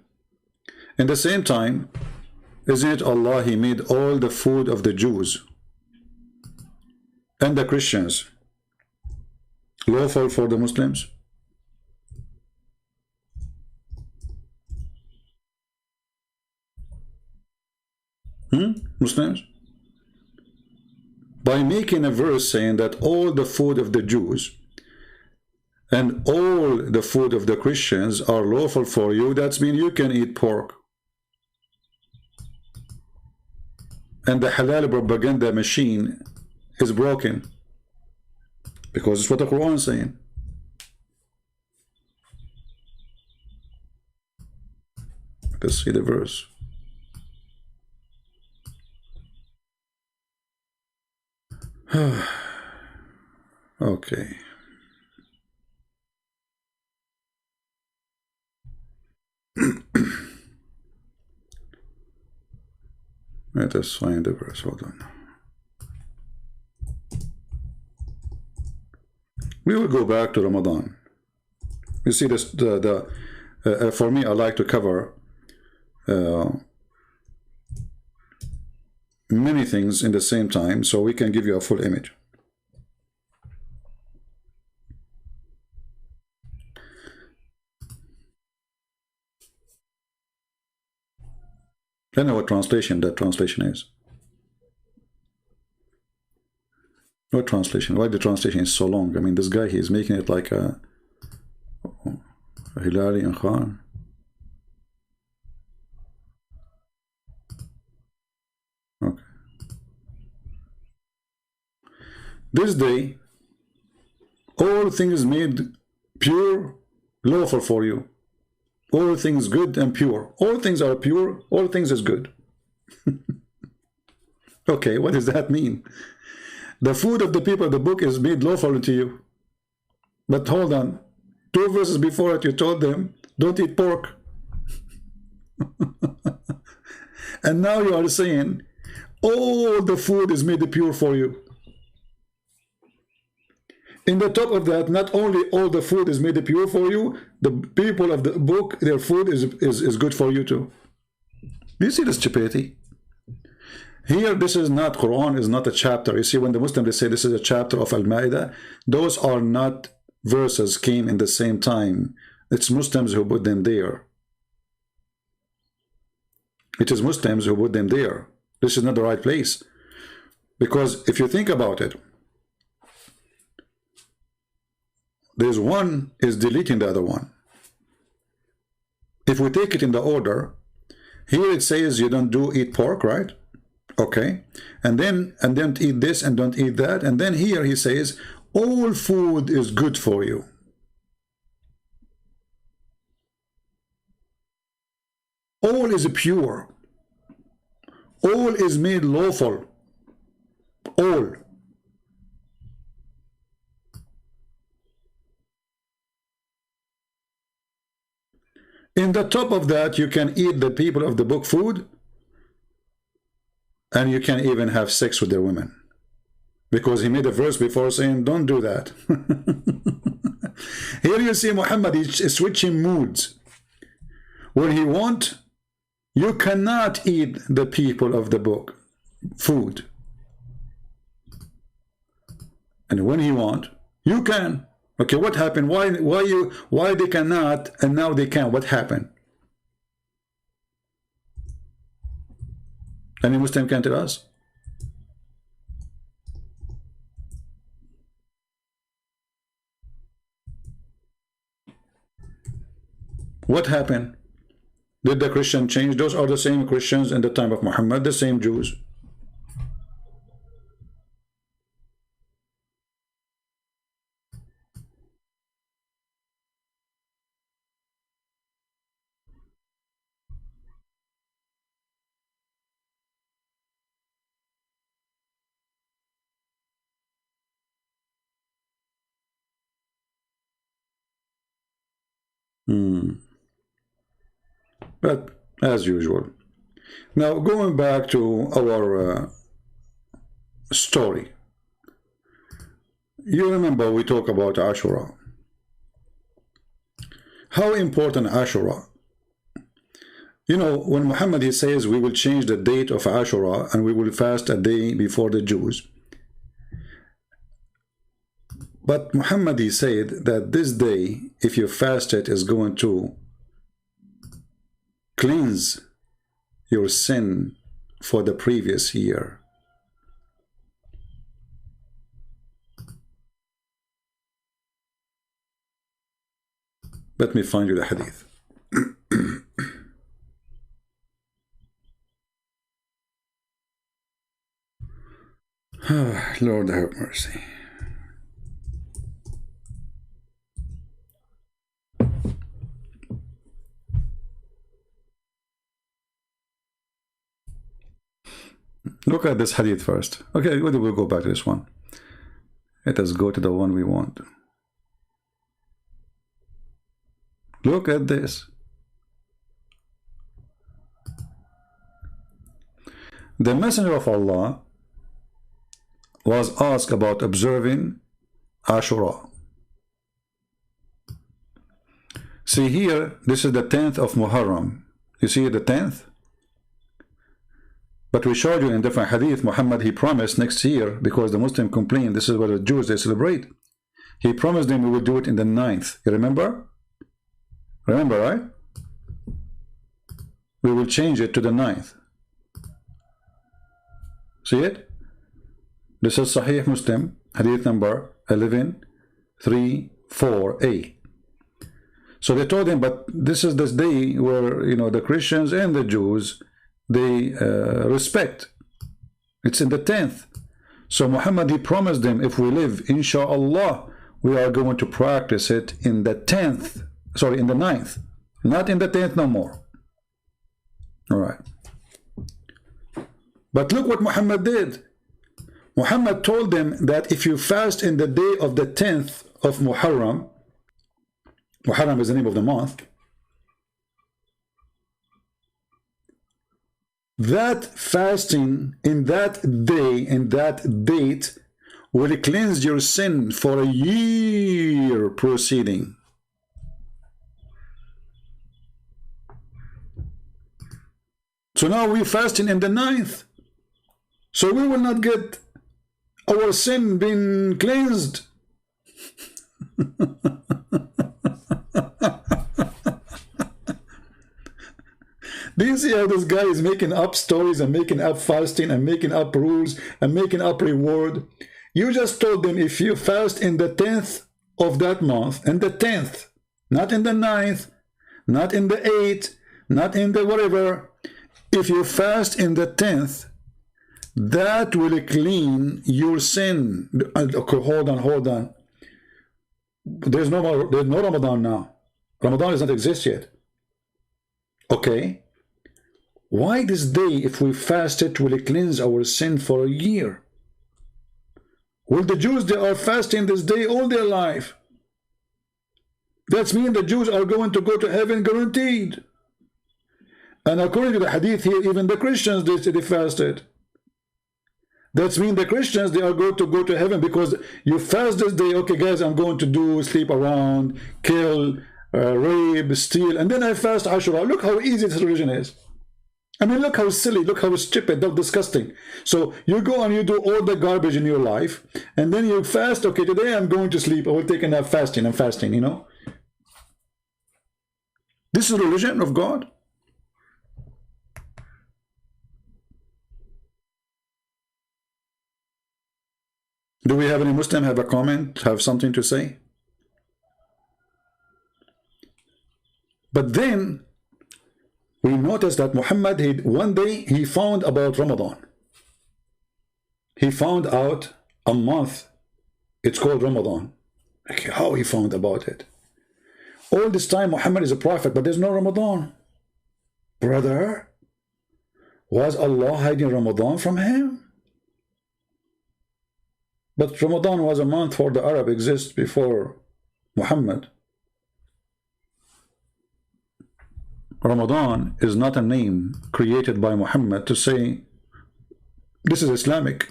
In the same time, isn't it Allah, He made all the food of the Jews and the Christians lawful for the Muslims? Muslims? By making a verse saying that all the food of the Jews and all the food of the Christians are lawful for you, that means you can eat pork. And the halal propaganda machine is broken, because it's what the Quran is saying. Let's see the verse. Okay. Let us find the verse. Hold on. We will go back to Ramadan. You see this. For me, I like to cover many things in the same time, so we can give you a full image. I know what translation that translation is. What translation? Why the translation is so long? I mean, this guy, he's making it like a Hilali and Khan. Okay. This day, all things made pure, lawful for you. All things good and pure. All things are pure. All things is good. Okay, what does that mean? The food of the people of the book is made lawful to you. But hold on. 2 verses before it, you told them, don't eat pork. And now you are saying, all the food is made pure for you. In the top of that, not only all the food is made pure for you, the people of the book, their food is good for you too. Do you see the stupidity? Here, this is not, Quran is not a chapter. You see, when the Muslims, they say this is a chapter of Al-Ma'idah, those are not verses came in the same time. It's Muslims who put them there. It is Muslims who put them there. This is not the right place. Because if you think about it, there's one is deleting the other one. If we take it in the order, here it says you don't eat pork, right? Okay. And don't eat this and don't eat that. And then here he says, all food is good for you. All is pure. All is made lawful. All. In the top of that, you can eat the people of the book food, and you can even have sex with their women. Because he made a verse before saying, don't do that. Here you see Muhammad is switching moods. When he wants, you cannot eat the people of the book food. And when he wants, you can. Okay, what happened? Why they cannot and now they can? What happened? Any Muslim can tell us? What happened? Did the Christian change? Those are the same Christians in the time of Muhammad, the same Jews. But as usual. Now going back to our story. You remember we talk about Ashura. How important Ashura. You know, when Muhammad he says we will change the date of Ashura and we will fast a day before the Jews. But Muhammad he said that this day, if you fast it, is going to cleanse your sin for the previous year. Let me find you the hadith. Lord have mercy. Look at this hadith first. Okay, we'll go back to this one. Let us go to the one we want. Look at this. The Messenger of Allah was asked about observing Ashura. See here, this is the 10th of Muharram. You see the 10th? But we showed you in different hadith, Muhammad, he promised next year, because the Muslim complained, this is what the Jews, they celebrate. He promised them we will do it in the 9th. You remember? Remember, right? We will change it to the 9th. See it? This is Sahih Muslim, hadith number 11344a. So they told him, but this is this day where, you know, the Christians and the Jews, they respect. It's in the 10th. So Muhammad, he promised them, if we live, inshallah, we are going to practice it in the 10th. Sorry, in the 9th. Not in the 10th no more. All right. But look what Muhammad did. Muhammad told them that if you fast in the day of the 10th of Muharram, Muharram is the name of the month, that fasting in that day, in that date, will cleanse your sin for a year proceeding. So now we're fasting in the 9th. So we will not get our sin being cleansed. Do you see how this guy is making up stories and making up fasting and making up rules and making up reward? You just told them if you fast in the 10th of that month, in the 10th, not in the 9th, not in the 8th, not in the whatever, if you fast in the 10th, that will clean your sin. Okay, hold on. There's no Ramadan now. Ramadan does not exist yet. Okay. Why this day, if we fast it, will cleanse our sin for a year? Well, the Jews, they are fasting this day all their life. That means the Jews are going to go to heaven guaranteed. And according to the hadith here, even the Christians, they fasted. That means the Christians, they are going to go to heaven because you fast this day. Okay, guys, I'm going to do sleep around, kill, rape, steal, and then I fast Ashura. Look how easy this religion is. I mean, look how silly, look how stupid, how disgusting. So you go and you do all the garbage in your life, and then you fast. Okay, today I'm going to sleep. I will take a nap fasting. I'm fasting, you know. This is the religion of God. Do we have any Muslim have a comment, have something to say? But then we noticed that Muhammad, one day he found about Ramadan. He found out a month. It's called Ramadan. Okay, how he found about it? All this time Muhammad is a prophet, but there's no Ramadan. Brother, was Allah hiding Ramadan from him? But Ramadan was a month for the Arab exists before Muhammad. Ramadan is not a name created by Muhammad to say this is Islamic.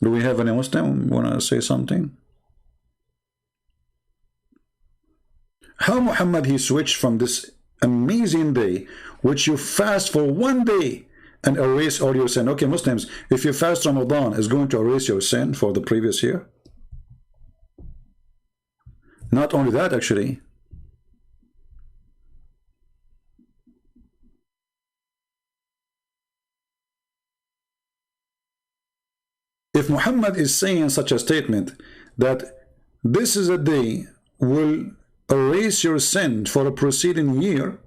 Do we have any Muslim want to say something? How Muhammad he switched from this amazing day, which you fast for one day and erase all your sin. Okay, Muslims, if you fast Ramadan, is going to erase your sin for the previous year? Not only that, actually. If Muhammad is saying such a statement that this is a day will erase your sin for a preceding year,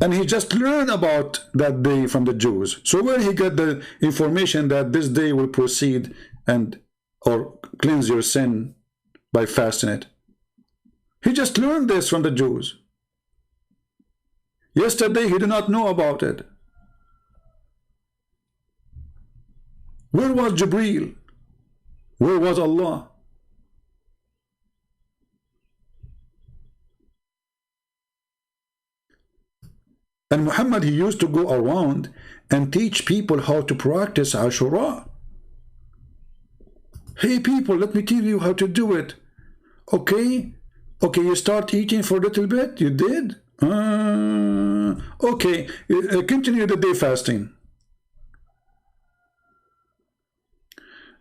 and he just learned about that day from the Jews, so where he get the information that this day will proceed and or cleanse your sin by fasting it? He just learned this from the Jews. Yesterday he did not know about it. Where was Jibreel? Where was Allah? And Muhammad, he used to go around and teach people how to practice Ashura. Hey people, let me tell you how to do it. Okay, you start eating for a little bit. You did? Okay, continue the day fasting.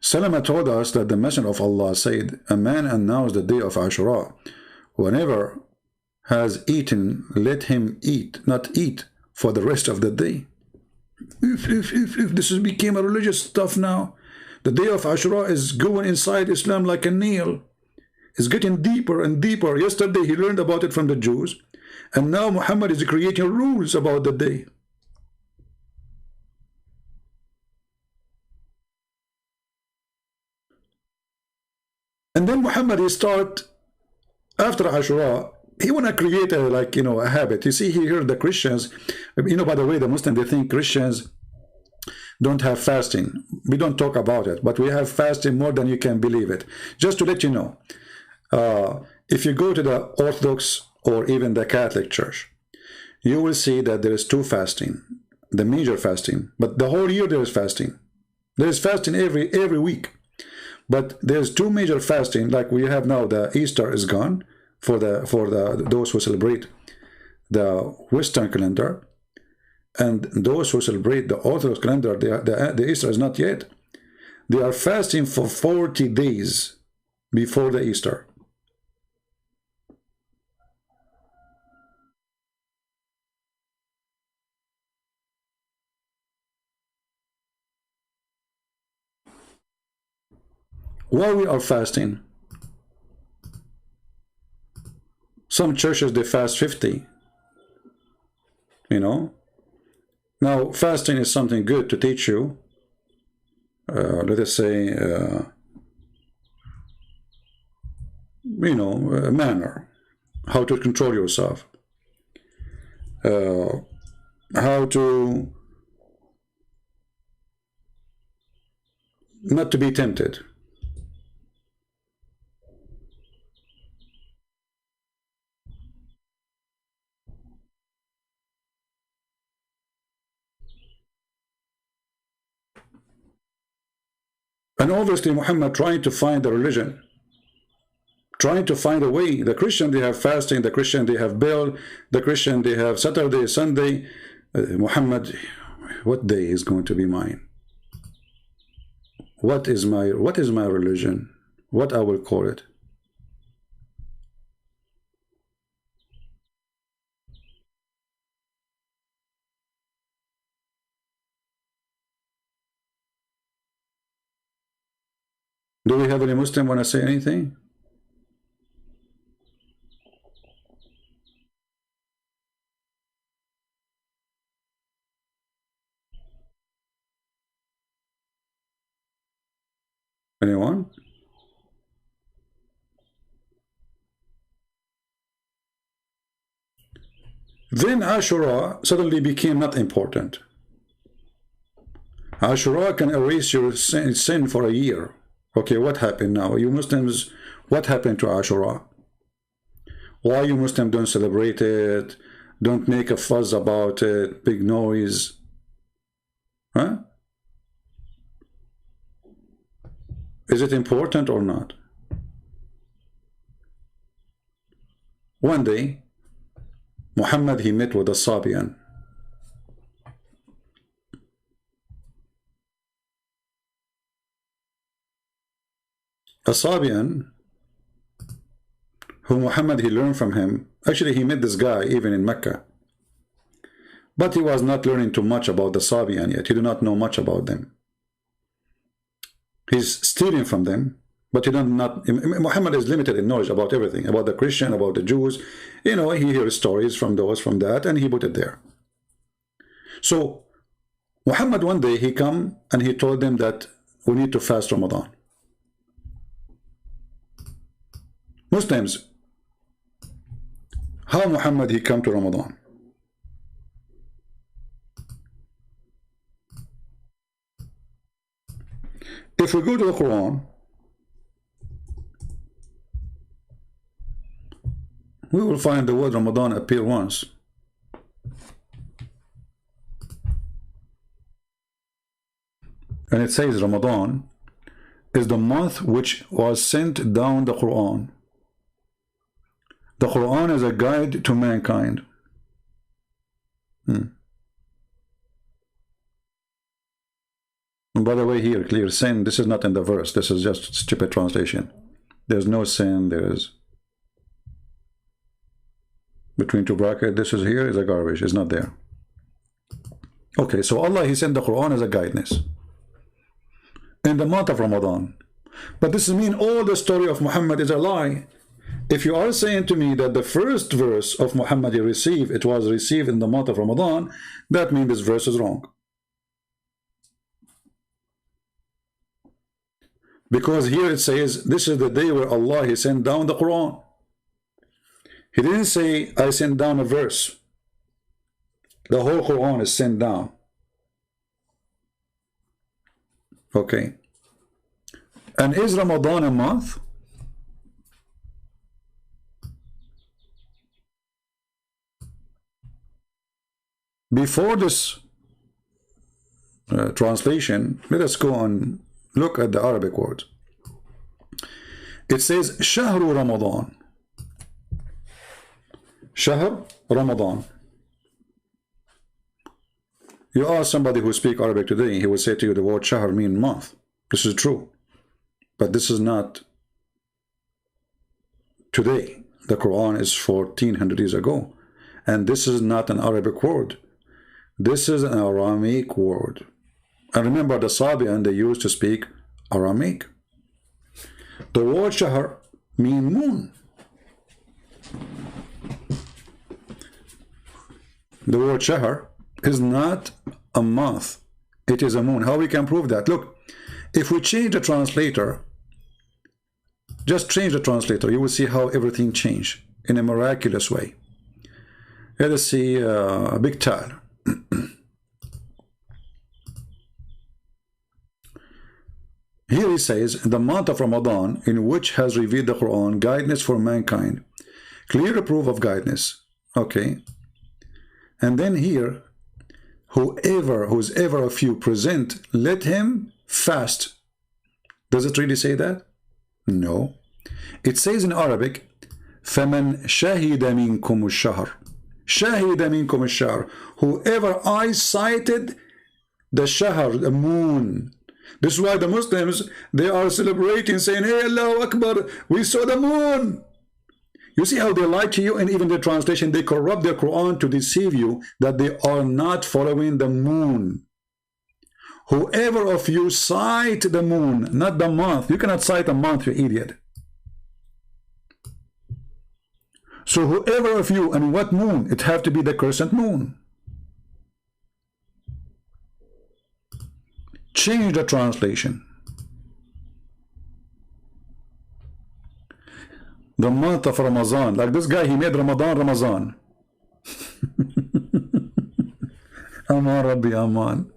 Salama told us that the Messenger of Allah said, a man announced the day of Ashura. Whenever has eaten, let him eat, not eat for the rest of the day. If this has become a religious stuff now, the day of Ashura is going inside Islam like a nail. It's getting deeper and deeper. Yesterday he learned about it from the Jews, and now Muhammad is creating rules about the day. And then Muhammad, he start after Ashura, he want to create a, like, you know, a habit. You see here the Christians, you know, by the way, the Muslims, they think Christians don't have fasting. We don't talk about it, but we have fasting more than you can believe it. Just to let you know, if you go to the Orthodox or even the Catholic Church, you will see that there is two fasting, the major fasting, but the whole year there is fasting. There is fasting every week, but there's two major fasting. Like we have now, the Easter is gone for those who celebrate the Western calendar, and those who celebrate the Orthodox calendar, the Easter is not yet. They are fasting for 40 days before the Easter. Why we are fasting? Some churches, they fast 50. You know? Now, fasting is something good to teach you, let us say, you know, a manner, how to control yourself, how to not to be tempted. And obviously Muhammad trying to find a religion, trying to find a way. The Christian, they have fasting, the Christian, they have Bill, the Christian, they have Saturday, Sunday. Muhammad, what day is going to be mine? What is my religion? What I will call it? Do we have any Muslim want to say anything? Anyone? Then Ashura suddenly became not important. Ashura can erase your sin for a year. Okay, what happened now? You Muslims, what happened to Ashura? Why you Muslims don't celebrate it? Don't make a fuss about it, big noise. Huh? Is it important or not? One day, Muhammad, he met with a Sabian. A Sabian, who Muhammad, he learned from him. Actually, he met this guy even in Mecca. But he was not learning too much about the Sabian yet. He did not know much about them. He's stealing from them, but he not. Muhammad is limited in knowledge about everything, about the Christian, about the Jews. You know, he hears stories from those, from that, and he put it there. So Muhammad one day he come and he told them that we need to fast Ramadan. Muslims, how Muhammad he come to Ramadan? If we go to the Quran, we will find the word Ramadan appear once. And it says Ramadan is the month which was sent down the Quran. The Quran is a guide to mankind. And by the way, here, clear sin, this is not in the verse. This is just stupid translation. There's no sin. There's between two brackets. This is here is a garbage. It's not there. Okay, so Allah, he sent the Quran as a guidance in the month of Ramadan. But this means all the story of Muhammad is a lie. If you are saying to me that the first verse of Muhammad he received, it was received in the month of Ramadan, that means this verse is wrong. Because here it says, this is the day where Allah, he sent down the Quran. He didn't say, I sent down a verse. The whole Quran is sent down. Okay. And is Ramadan a month? Before this translation, let us go and look at the Arabic word. It says Shahru Ramadan. Shahr Ramadan. You ask somebody who speaks Arabic today, he will say to you the word Shahr means month. This is true. But this is not today. The Quran is 1400 years ago. And this is not an Arabic word. This is an Aramaic word. And remember, the Sabian, they used to speak Aramaic. The word Shahr means moon. The word Shahr is not a month. It is a moon. How we can prove that? Look, if we change the translator, just change the translator, you will see how everything changed in a miraculous way. Let us see a big tal. Here he says, the month of Ramadan, in which has revealed the Quran, guidance for mankind. Clear proof of guidance. Okay. And then here, who's ever of you present, let him fast. Does it really say that? No. It says in Arabic, فَمَنْ شَهِدَ مِنْكُمُ الشَّهْرِ شَهِدَ مِنْكُمُ الشَّهْرِ. Whoever eyesighted the shahr, the moon. This is why the Muslims, they are celebrating, saying, hey, Allahu Akbar, we saw the moon. You see how they lie to you, and even the translation, they corrupt their Quran to deceive you that they are not following the moon. Whoever of you sight the moon, not the month. You cannot sight a month, you idiot. So whoever of you, and what moon? It have to be the crescent moon. Change the translation. The month of Ramadan. Like this guy, he made Ramadan. Aman Rabbi Aman.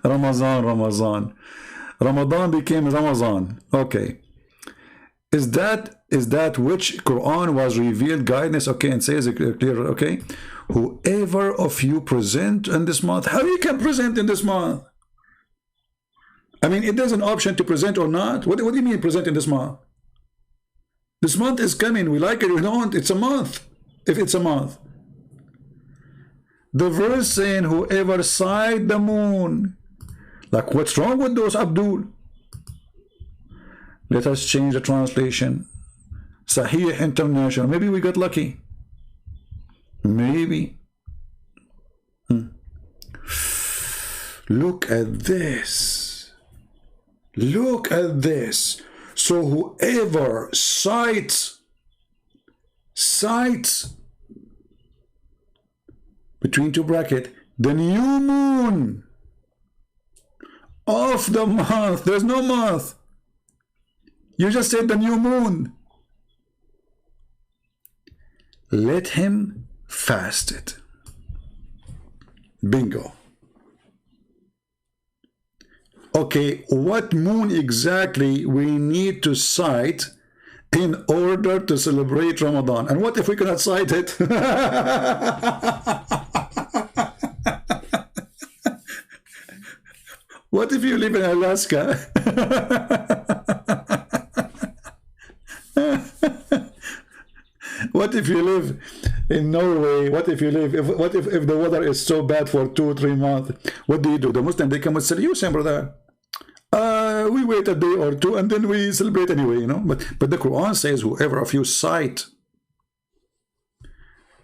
Ramazan. Ramadan became Ramazan. Okay. Is that which Quran was revealed guidance? Okay, and says it clear. Okay. Whoever of you present in this month. How you can present in this month? I mean, it is an option to present or not. What do you mean present in this month? This month is coming. We like it or we don't. It's a month. If it's a month. The verse saying, whoever sight the moon. Like, what's wrong with those, Abdul? Let us change the translation. Sahih International. Maybe we got lucky. Maybe. Look at this. Look at this. So whoever sights between two brackets the new moon of the month. There's no month. You just said the new moon. Let him fast it. Bingo. Okay, what moon exactly we need to sight in order to celebrate Ramadan? And what if we cannot sight it? What if you live in Alaska? What if you live in Norway? What if you live, if the weather is so bad for 2 or 3 months? What do? The Muslim, they come with solution, brother. We wait a day or two and then we celebrate anyway, you know. But the Quran says, whoever of you sight.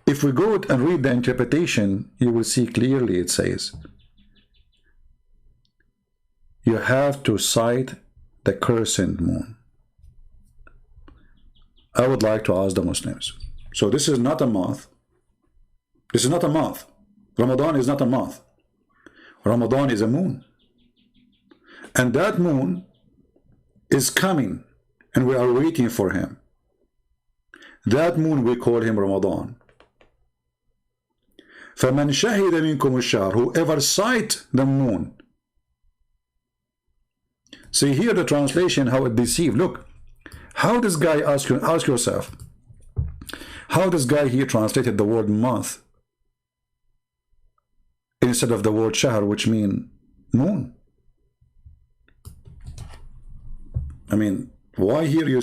If we go and read the interpretation, you will see clearly it says, you have to sight the crescent moon. I would like to ask the Muslims. So this is not a month. This is not a month. Ramadan is not a month. Ramadan is a moon. And that moon is coming, and we are waiting for him. That moon, we call him Ramadan. فَمَنْ شَهِدَ مِنْكُمُ الشَّهْرَ. Whoever sight the moon. See here the translation, how it deceived. Look, how this guy, ask yourself, how this guy here translated the word month instead of the word shahr, which mean moon. I mean, why here you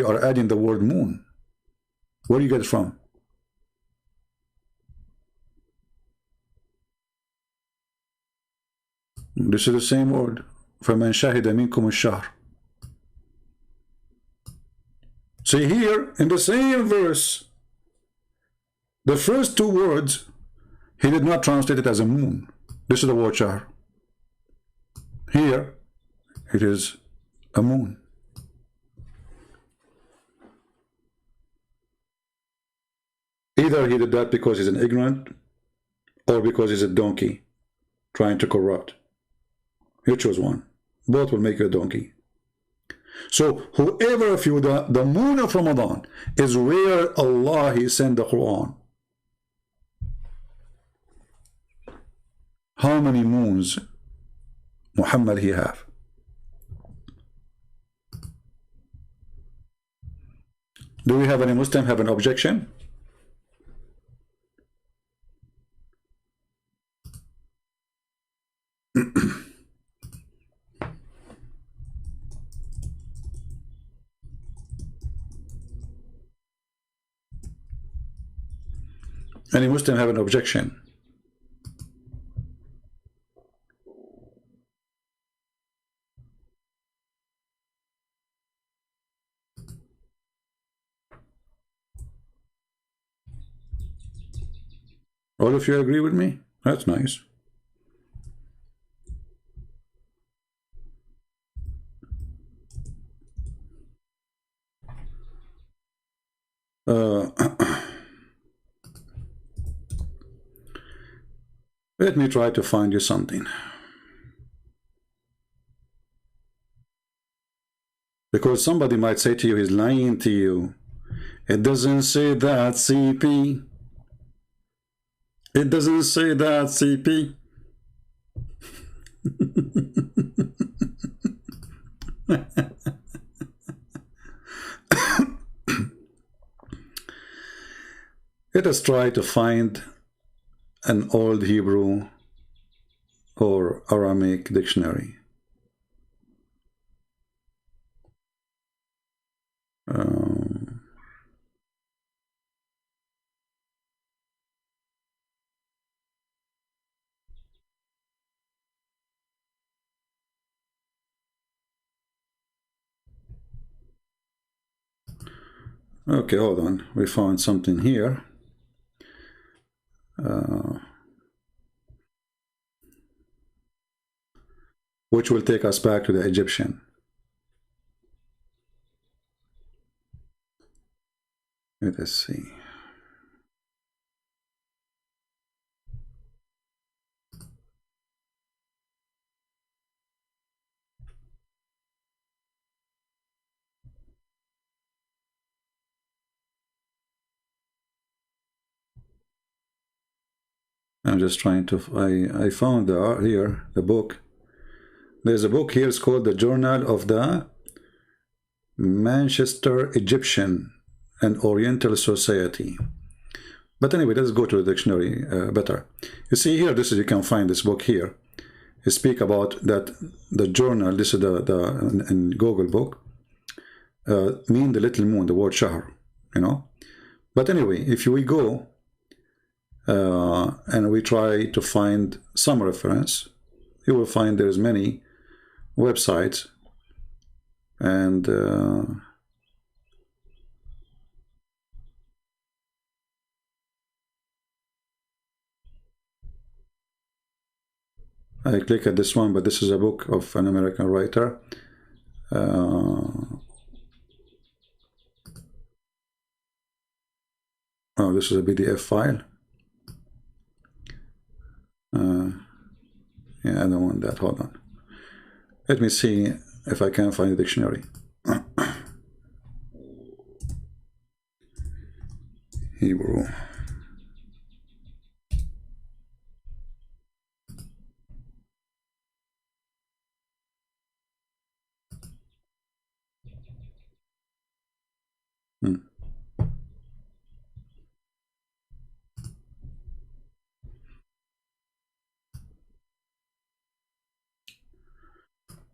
are adding the word moon? Where do you get it from? This is the same word. فَمَنْ شَهِدَ مِنْكُمُ الشَّهْرَ. See here, in the same verse, the first 2 words, he did not translate it as a moon. This is the word shahr. Here, it is a moon. Either he did that because he's an ignorant, or because he's a donkey trying to corrupt. You choose one. Both will make you a donkey. So whoever of you, the moon of Ramadan is where Allah He sent the Quran. How many moons Muhammad he have? Do we have any Muslim have an objection? Any Muslim have an objection? All of you agree with me? That's nice. Let me try to find you something. Because somebody might say to you, he's lying to you. It doesn't say that, CP. It doesn't say that, CP. Let us try to find an old Hebrew or Aramaic dictionary. Okay, hold on. We found something here. Which will take us back to the Egyptian. Let us see. I'm just trying to, I found here the book. There's a book here, it's called the Journal of the Manchester Egyptian and Oriental Society. But anyway, let's go to the dictionary better. You see here, this is, you can find this book here. You speak about that the journal, this is the in Google book, mean the little moon, the word shahr, you know. But anyway, if we go and we try to find some reference, you will find there's many websites, and I click at this one, but this is a book of an American writer. Oh, this is a PDF file. Yeah, I don't want that. Hold on. Let me see if I can find a dictionary. Hebrew.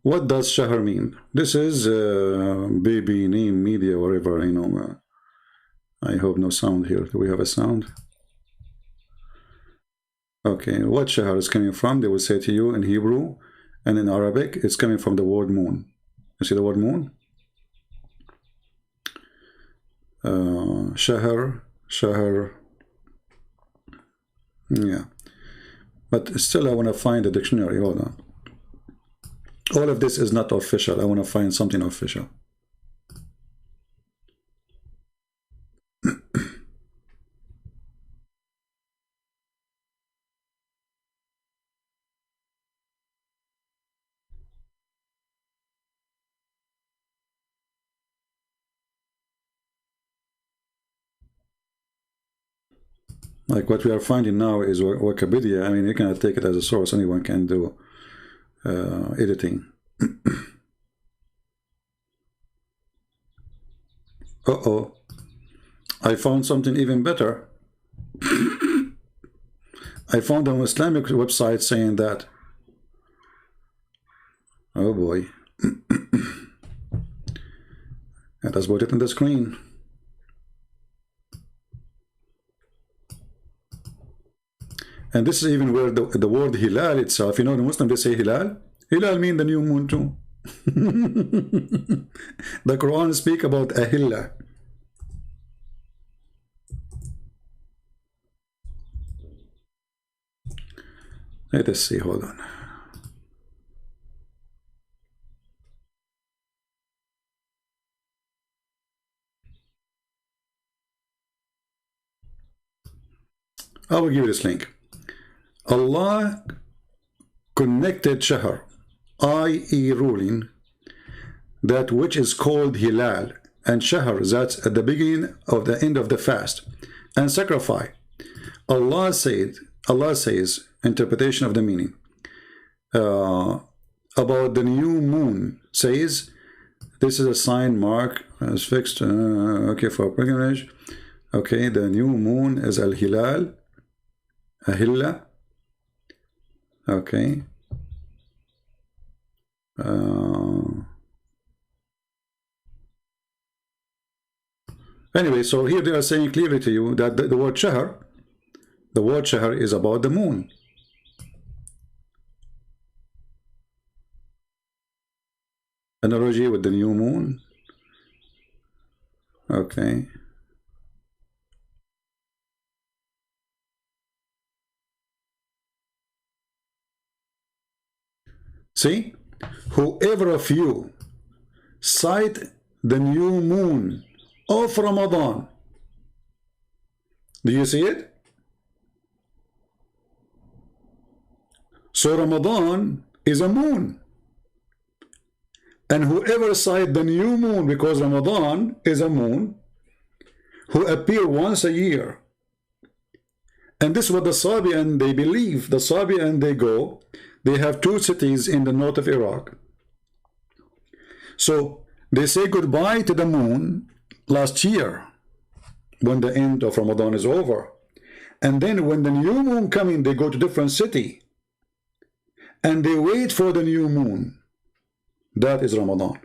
What does shahr mean? This is baby name media, whatever, you know. I hope no sound here. Do we have a sound? Okay, what shahr is coming from? They will say to you in Hebrew and in Arabic, it's coming from the word moon. You see the word moon? Shahr. Yeah. But still I want to find a dictionary. Hold on. All of this is not official. I want to find something official. Like what we are finding now is Wikipedia. I mean, you cannot take it as a source. Anyone can do editing. Uh-oh. I found something even better. I found an Islamic website saying that. Oh boy. And let's put it on the screen. And this is even where the word hilal itself, you know, the Muslim, they say hilal. Hilal means the new moon too. The Quran speak about ahilla. Let us see, hold on. I will give you this link. Allah connected shahr, i.e. ruling, that which is called hilal, and shahr, that's at the beginning of the end of the fast, and sacrifice. Allah says, interpretation of the meaning, about the new moon, says, this is a sign mark as fixed, okay, for pilgrimage. Okay, the new moon is al-hilal, ahilla. Okay, Anyway, so here they are saying clearly to you that the word shahr is about the moon. Analogy with the new moon. Okay. See, whoever of you sight the new moon of Ramadan, do you see it? So Ramadan is a moon. And whoever sight the new moon, because Ramadan is a moon, who appear once a year. And this is what the Sabian, they believe. The Sabian, they go, they have 2 cities in the north of Iraq. So they say goodbye to the moon last year, when the end of Ramadan is over. And then when the new moon coming, they go to different city. And they wait for the new moon. That is Ramadan.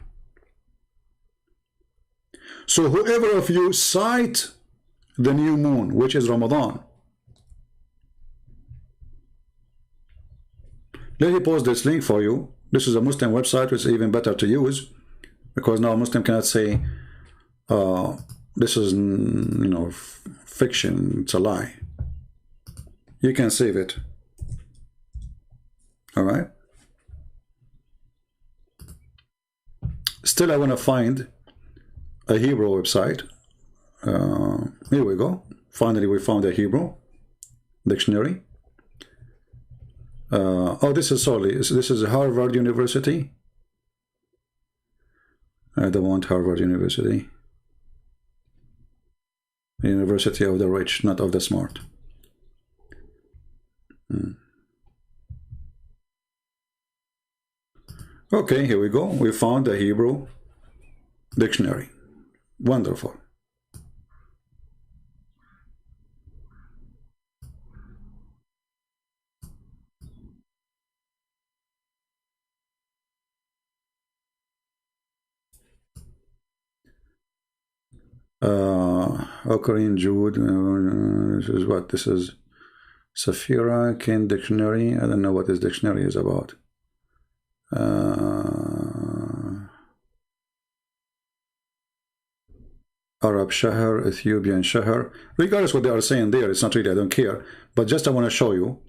So whoever of you sight the new moon, which is Ramadan. Let me post this link for you. This is a Muslim website, which is even better to use, because now a Muslim cannot say, this is, you know, fiction, it's a lie. You can save it. All right. Still, I want to find a Hebrew website. Here we go. Finally, we found a Hebrew dictionary. Oh, this is solely. This is Harvard University. I don't want Harvard University. The University of the rich, not of the smart. Okay, here we go. We found a Hebrew dictionary. Wonderful. Ocarine Jude. This is what? This is Safira Ken Dictionary. I don't know what this dictionary is about. Arab Shahr, Ethiopian Shahr. Regardless what they are saying there, it's not really, I don't care. But just I want to show you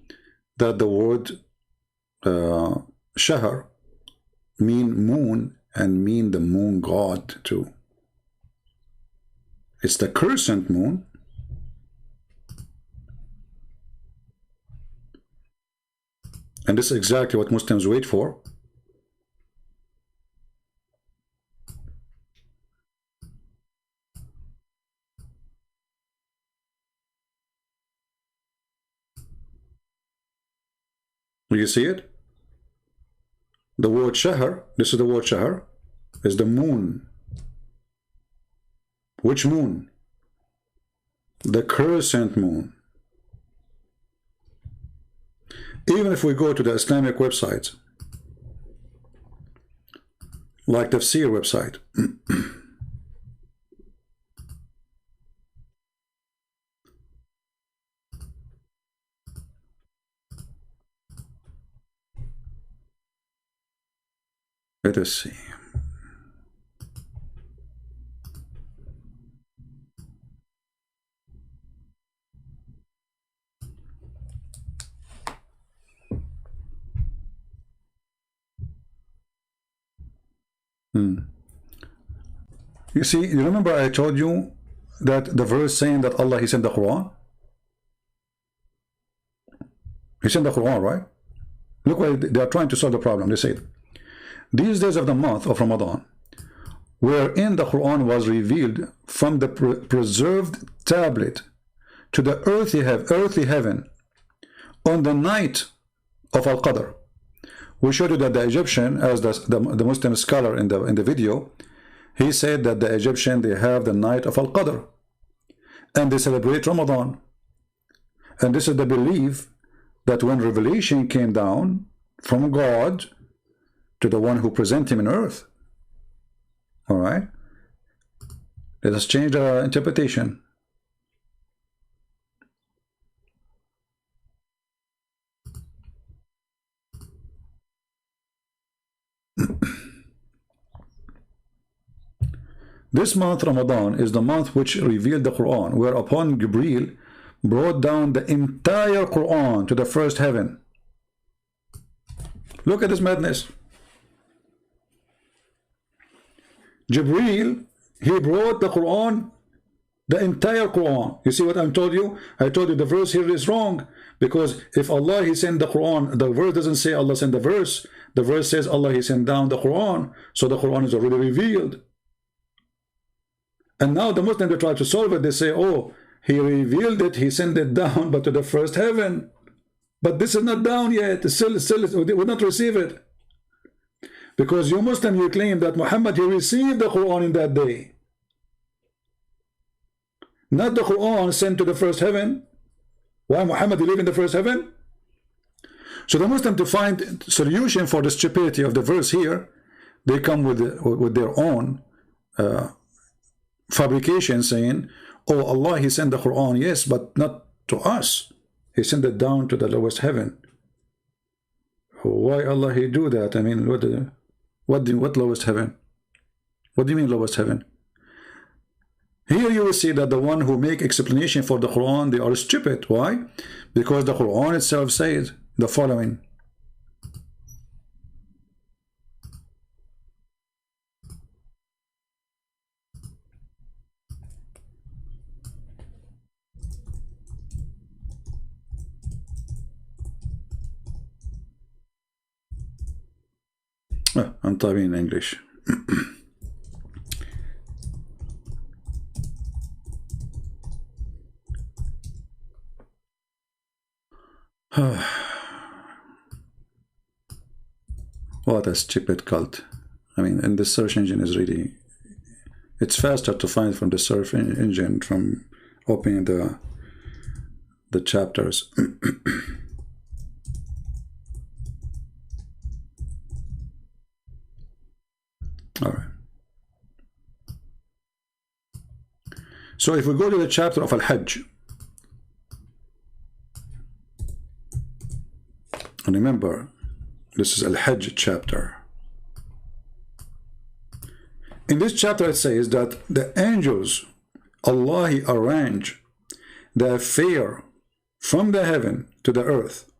that the word Shahr mean moon and mean the moon god too. It's the crescent moon. And this is exactly what Muslims wait for. You see it? The word Shahr, this is the word Shahr, is the moon. Which moon? The crescent moon. Even if we go to the Islamic websites, like the Tafsir website, let us see. You see, you remember I told you that the verse saying that Allah, He sent the Quran? He sent the Quran, right? Look why they are trying to solve the problem. They say, these days of the month of Ramadan, wherein the Quran was revealed from the preserved tablet to the earthly heaven on the night of Al-Qadr. We showed you that the Egyptian, as the Muslim scholar in the video, he said that the Egyptian, they have the night of Al-Qadr and they celebrate Ramadan. And this is the belief that when revelation came down from God, to the one who present him in earth. All right? Let us change the interpretation. This month, Ramadan, is the month which revealed the Quran, whereupon Jibreel brought down the entire Quran to the first heaven. Look at this madness. Jibreel, he brought the Quran, the entire Quran. You see what I told you? I told you the verse here is wrong, because if Allah, he sent the Quran, the verse doesn't say Allah sent the verse. The verse says Allah, he sent down the Quran. So the Quran is already revealed. And now the Muslims, they try to solve it. They say, oh, he revealed it, he sent it down, but to the first heaven. But this is not down yet. Still, we will not receive it. Because you Muslim, you claim that Muhammad, he received the Quran in that day. Not the Quran sent to the first heaven. Why Muhammad live in the first heaven? So the Muslim, to find solution for the stupidity of the verse here, they come with their own fabrication, saying, oh, Allah, he sent the Quran, yes, but not to us. He sent it down to the lowest heaven. Why Allah he do that? I mean, what lowest heaven? What do you mean lowest heaven? Here you will see that the one who make explanation for the Quran, they are stupid. Why? Because the Quran itself says the following. I'm typing in English. What a stupid cult. I mean, and the search engine is really, it's faster to find from the search engine from opening the chapters. All right. So if we go to the chapter of Al-Hajj, and remember, this is Al-Hajj chapter. In this chapter it says that the angels, Allah, he arranged the affair from the heaven to the earth,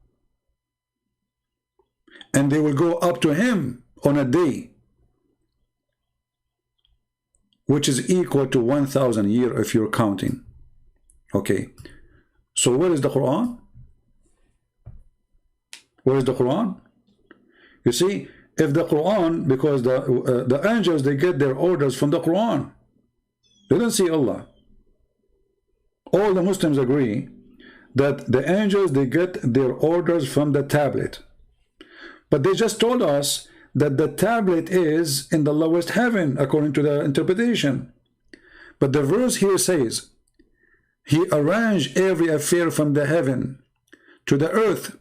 and they will go up to him on a day which is equal to 1,000 years if you're counting. Okay, so where is the Quran? Where is the Quran? You see, if the Quran, because the angels, they get their orders from the Quran. They don't see Allah. All the Muslims agree that the angels, they get their orders from the tablet. But they just told us that the tablet is in the lowest heaven, according to the interpretation. But the verse here says, he arranged every affair from the heaven to the earth,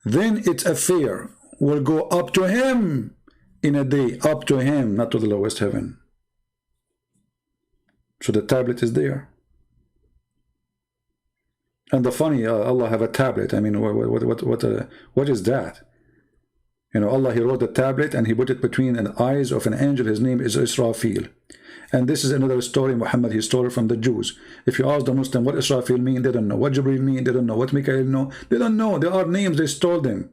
then its affair will go up to him in a day, up to him, not to the lowest heaven. So the tablet is there. And the funny, Allah have a tablet. I mean, what is that? You know, Allah, he wrote the tablet and he put it between the eyes of an angel. His name is Israfil. And this is another story Muhammad, he stole from the Jews. If you ask the Muslim what Israfil mean, they don't know. What Jibreel mean, they don't know. What Mikael know, they don't know. There are names, they stole them.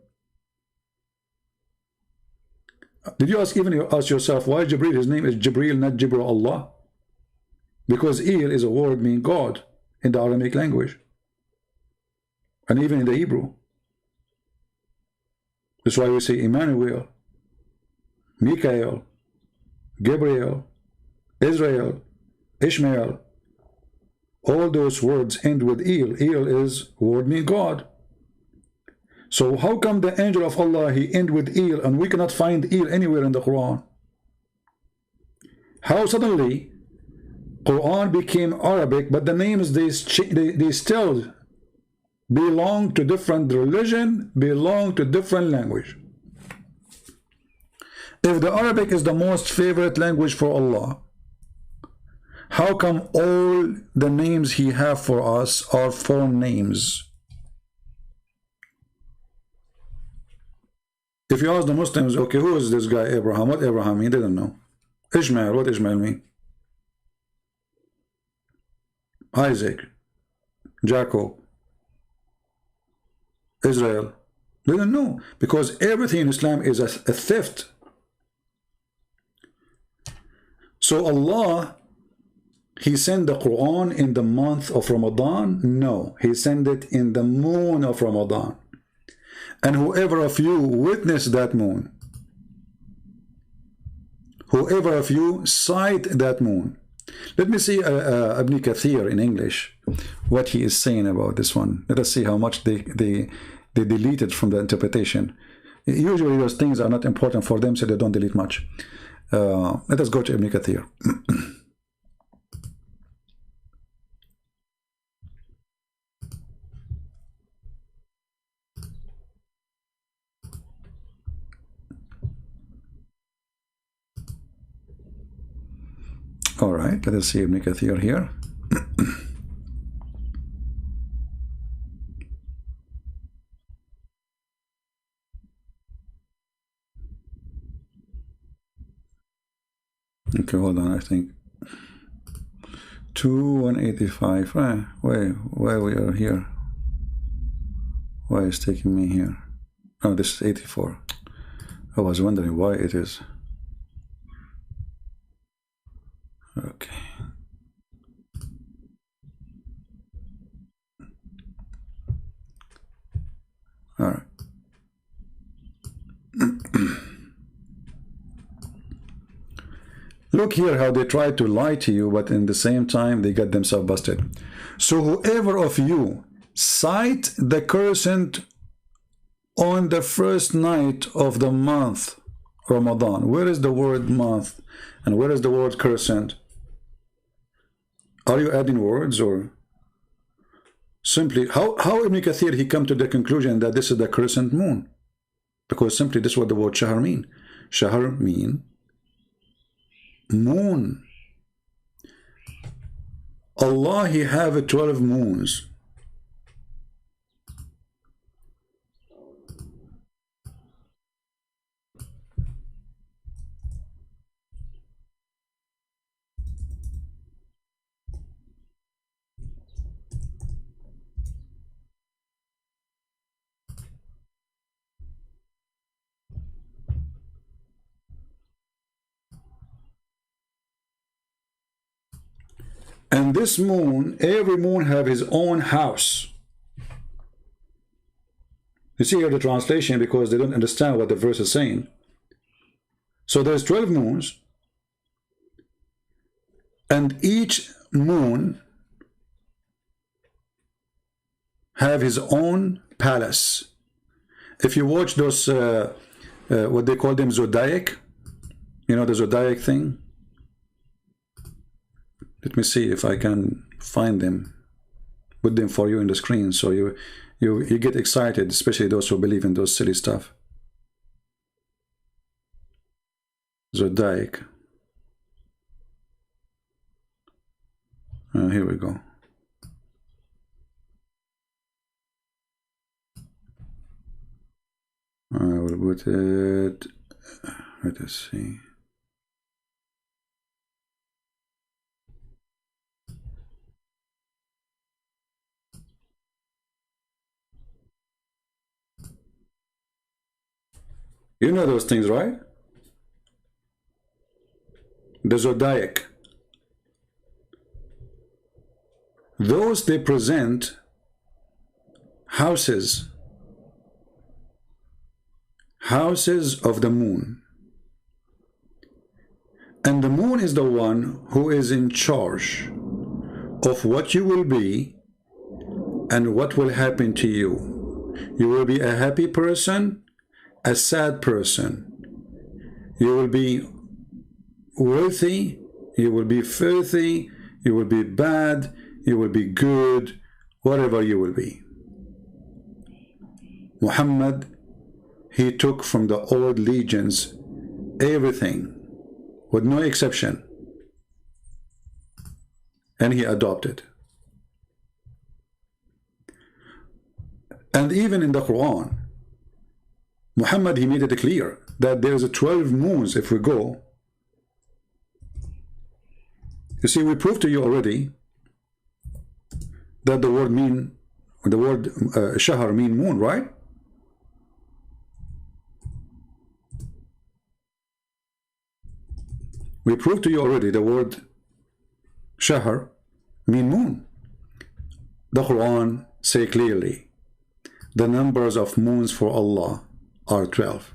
Did you ask yourself why Jibreel, his name is Jibreel, not Jibreel Allah? Because Il is a word meaning God in the Aramaic language. And even in the Hebrew. That's why we say Emmanuel, Mikael, Gabriel, Israel, Ishmael. All those words end with Il. Il is word meaning God. So how come the angel of Allah, he end with Il, and we cannot find Il anywhere in the Quran? How suddenly Quran became Arabic, but the names, they still belong to different religion, belong to different language. If the Arabic is the most favorite language for Allah, how come all the names He have for us are foreign names? If you ask the Muslims, okay, who is this guy Abraham? What Abraham mean? They don't know. Ishmael, what Ishmael mean? Isaac, Jacob, Israel. They don't know, because everything in Islam is a theft. So Allah, He sent the Quran in the month of Ramadan? No, He sent it in the moon of Ramadan. And whoever of you witnessed that moon, whoever of you sight that moon. Let me see Ibn Kathir in English, what he is saying about this one. Let us see how much they deleted from the interpretation. Usually those things are not important for them, so they don't delete much. Let us go to Ibn Kathir. All right, let us see Ibn Kathir here. Okay, hold on, I think 185. Why we are here? Why is taking me here? Oh, this is 84. I was wondering why it is. Okay. All right. Look here how they try to lie to you, but in the same time they got themselves busted. So whoever of you sight the crescent on the first night of the month Ramadan. Where is the word month and where is the word crescent? Are you adding words, or simply how Ibn Kathir he come to the conclusion that this is the crescent moon? Because simply this is what the word shahr mean. Shahr mean moon. Allah, He have 12 moons. And this moon, every moon have his own house. You see here the translation, because they don't understand what the verse is saying. So there's 12 moons, and each moon have his own palace. If you watch those, what they call them, zodiac, you know the zodiac thing? Let me see if I can find them, put them for you in the screen, so you get excited, especially those who believe in those silly stuff. Zodiac. Here we go. I will put it. Let us see. You know those things, right? The zodiac. Those they present houses of the moon. And the moon is the one who is in charge of what you will be and what will happen to you. You will be a happy person, a sad person. You will be worthy, you will be filthy, you will be bad, you will be good, whatever you will be. Muhammad, he took from the old legions everything with no exception, and he adopted. And even in the Quran, Muhammad, he made it clear that there's a 12 moons. If we go, you see, we proved to you already that the word shahar mean moon, right? We proved to you already the word shahar mean moon. The Quran say clearly the numbers of moons for Allah are 12.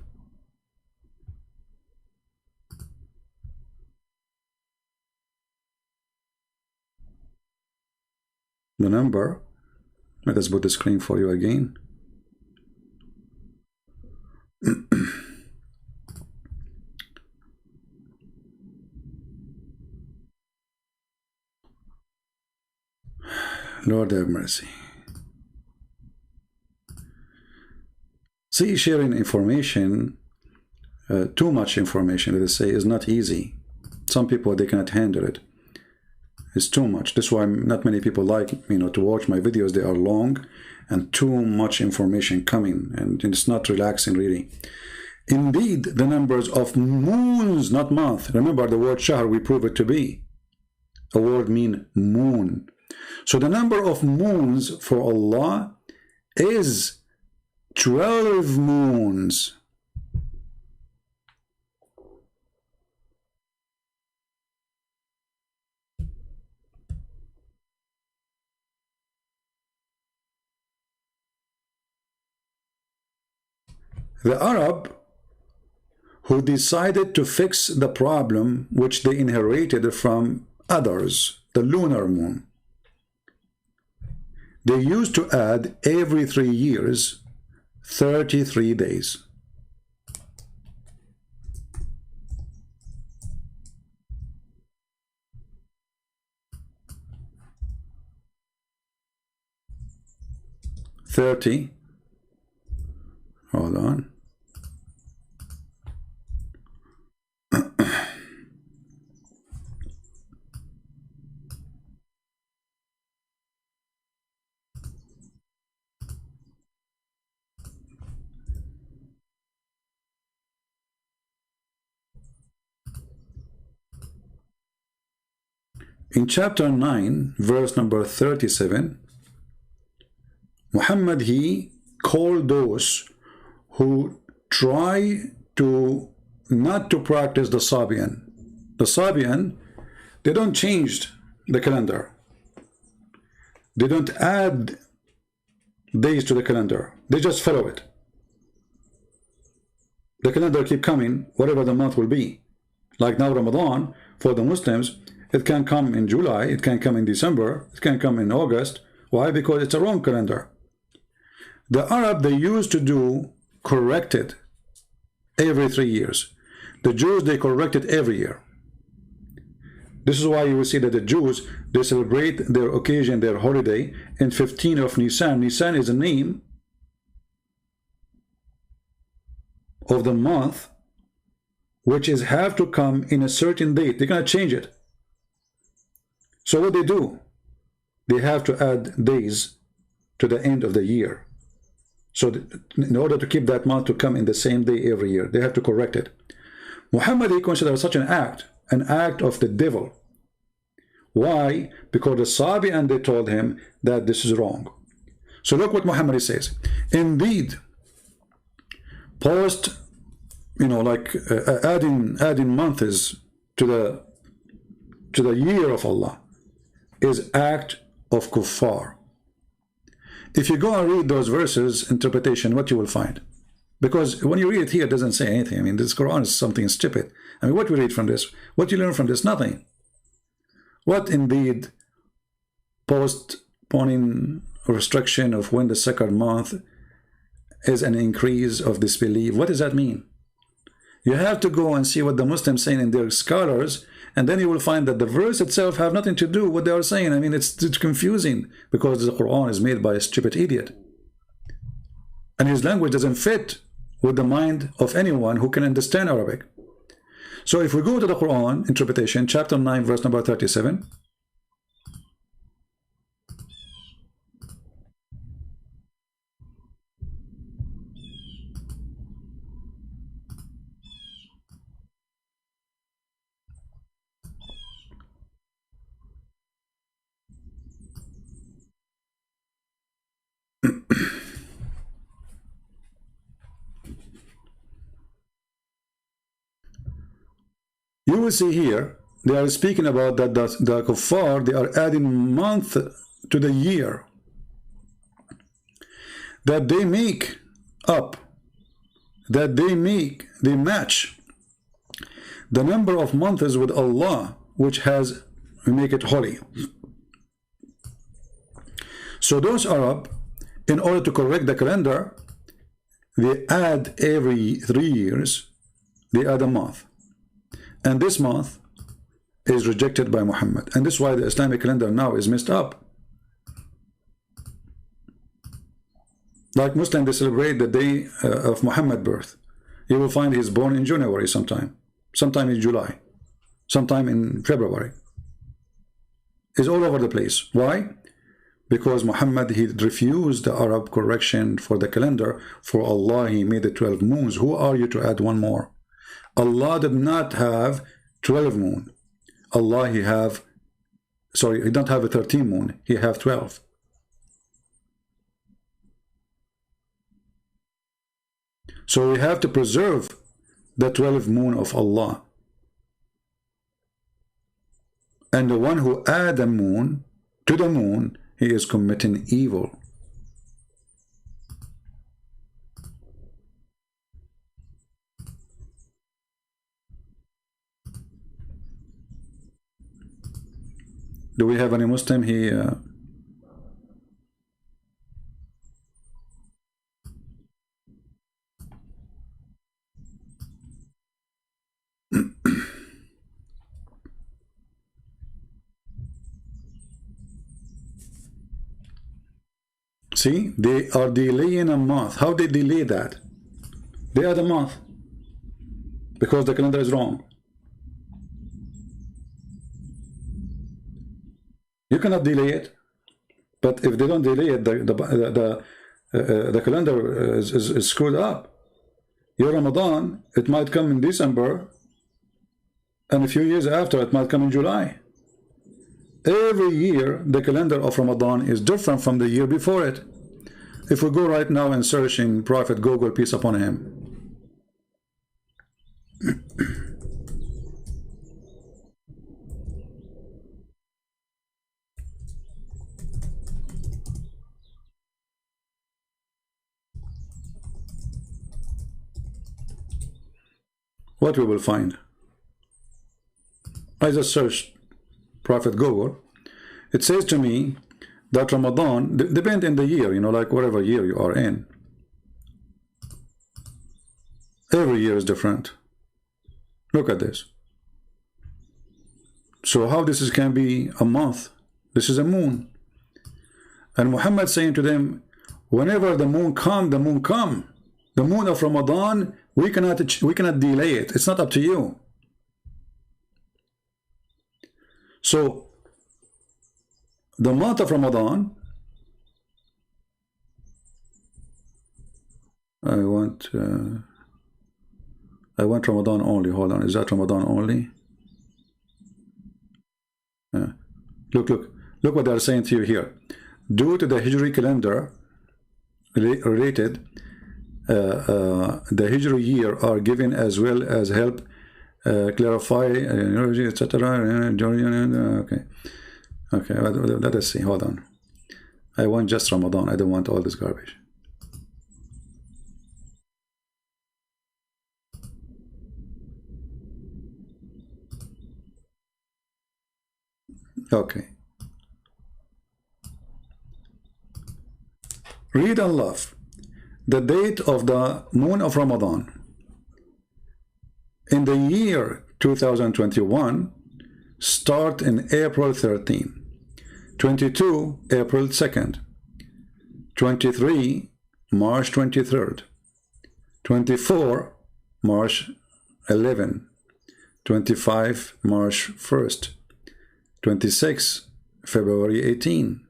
The number, let us put the screen for you again. Lord have mercy. See, sharing information, too much information, let us say, is not easy. Some people, they cannot handle it. It's too much. That's why not many people like, to watch my videos. They are long and too much information coming, and it's not relaxing really. Indeed, the numbers of moons, not month. Remember the word shahr, we prove it to be a word mean moon. So the number of moons for Allah is 12 moons. The Arab who decided to fix the problem which they inherited from others, the lunar moon, they used to add every 3 years 33 days. Hold on. In chapter 9, verse number 37, Muhammad, he called those who try to not to practice the Sabian. The Sabian, they don't change the calendar. They don't add days to the calendar. They just follow it. The calendar keep coming, whatever the month will be. Like now Ramadan, for the Muslims, it can come in July, it can come in December, it can come in August. Why? Because it's a wrong calendar. The Arab, they used to do corrected every 3 years. The Jews, they correct it every year. This is why you will see that the Jews, they celebrate their occasion, their holiday, in 15 of Nisan. Nisan is a name of the month which is have to come in a certain date. They're going to change it. So what they do? They have to add days to the end of the year. So in order to keep that month to come in the same day every year, they have to correct it. Muhammad, he considered such an act of the devil. Why? Because the Sabian, they told him that this is wrong. So look what Muhammad says. Indeed, post, adding months to the year of Allah is act of kuffar. If you go and read those verses, interpretation, what you will find. Because when you read it here, it doesn't say anything. I mean, this Quran is something stupid. I mean, what we read from this? What you learn from this? Nothing. What indeed postponing restriction of when the second month is an increase of disbelief? What does that mean? You have to go and see what the Muslims saying in their scholars, and then you will find that the verse itself have nothing to do with what they are saying. I mean, it's confusing because the Quran is made by a stupid idiot. And his language doesn't fit with the mind of anyone who can understand Arabic. So if we go to the Quran interpretation, chapter 9, verse number 37. You will see here, they are speaking about that the kuffar, they are adding month to the year. That they make up, that they match the number of months with Allah, which has, we make it holy. So those Arab, in order to correct the calendar, they add every 3 years, they add a month. And this month is rejected by Muhammad. And this is why the Islamic calendar now is messed up. Like Muslims, they celebrate the day of Muhammad's birth. You will find he's born in January sometime in July, sometime in February. It's all over the place. Why? Because Muhammad, he refused the Arab correction for the calendar. For Allah, he made the 12 moons. Who are you to add one more? Allah did not have 12 moon. Allah, he don't have a 13 moon. He have 12. So we have to preserve the 12 moon of Allah. And the one who add a moon to the moon, he is committing evil. Do we have any Muslim here? See, they are delaying a month. How they delay that? They add a month because the calendar is wrong. You cannot delay it, but if they don't delay it, the calendar is screwed up. Your Ramadan, it might come in December, and a few years after, it might come in July. Every year, the calendar of Ramadan is different from the year before it. If we go right now and search in Prophet Google, peace upon him. What we will find? I just searched Prophet Google. It says to me that Ramadan, depend in the year, you know, like whatever year you are in. Every year is different. Look at this. So how this can be a month? This is a moon. And Muhammad saying to them, whenever the moon come, the moon come. The moon of Ramadan, we cannot delay it. It's not up to you. So the month of Ramadan, I want Ramadan only. Hold on, is that Ramadan only? Look what they're saying to you here. Due to the Hijri calendar related, the Hijri year are given as well as help clarify, etc. Okay, let us see. Hold on. I want just Ramadan. I don't want all this garbage. Okay. Read and love. The date of the moon of Ramadan in the year 2021 start in April 13, 22 April 2nd, 23 March 23rd, 24 March 11, 25, March 1st. 26, February 18.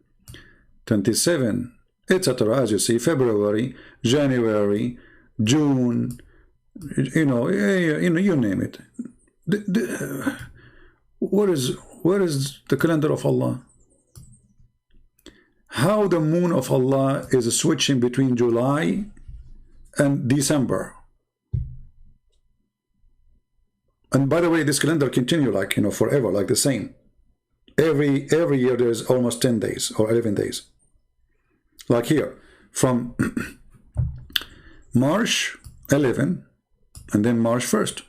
27, etc. As you see, February, January, June, you name it. Where is the calendar of Allah? How the moon of Allah is switching between July and December. And by the way, this calendar continue like, forever, like the same. Every year there's almost 10 days or 11 days. Like here, from March 11 and then March 1st.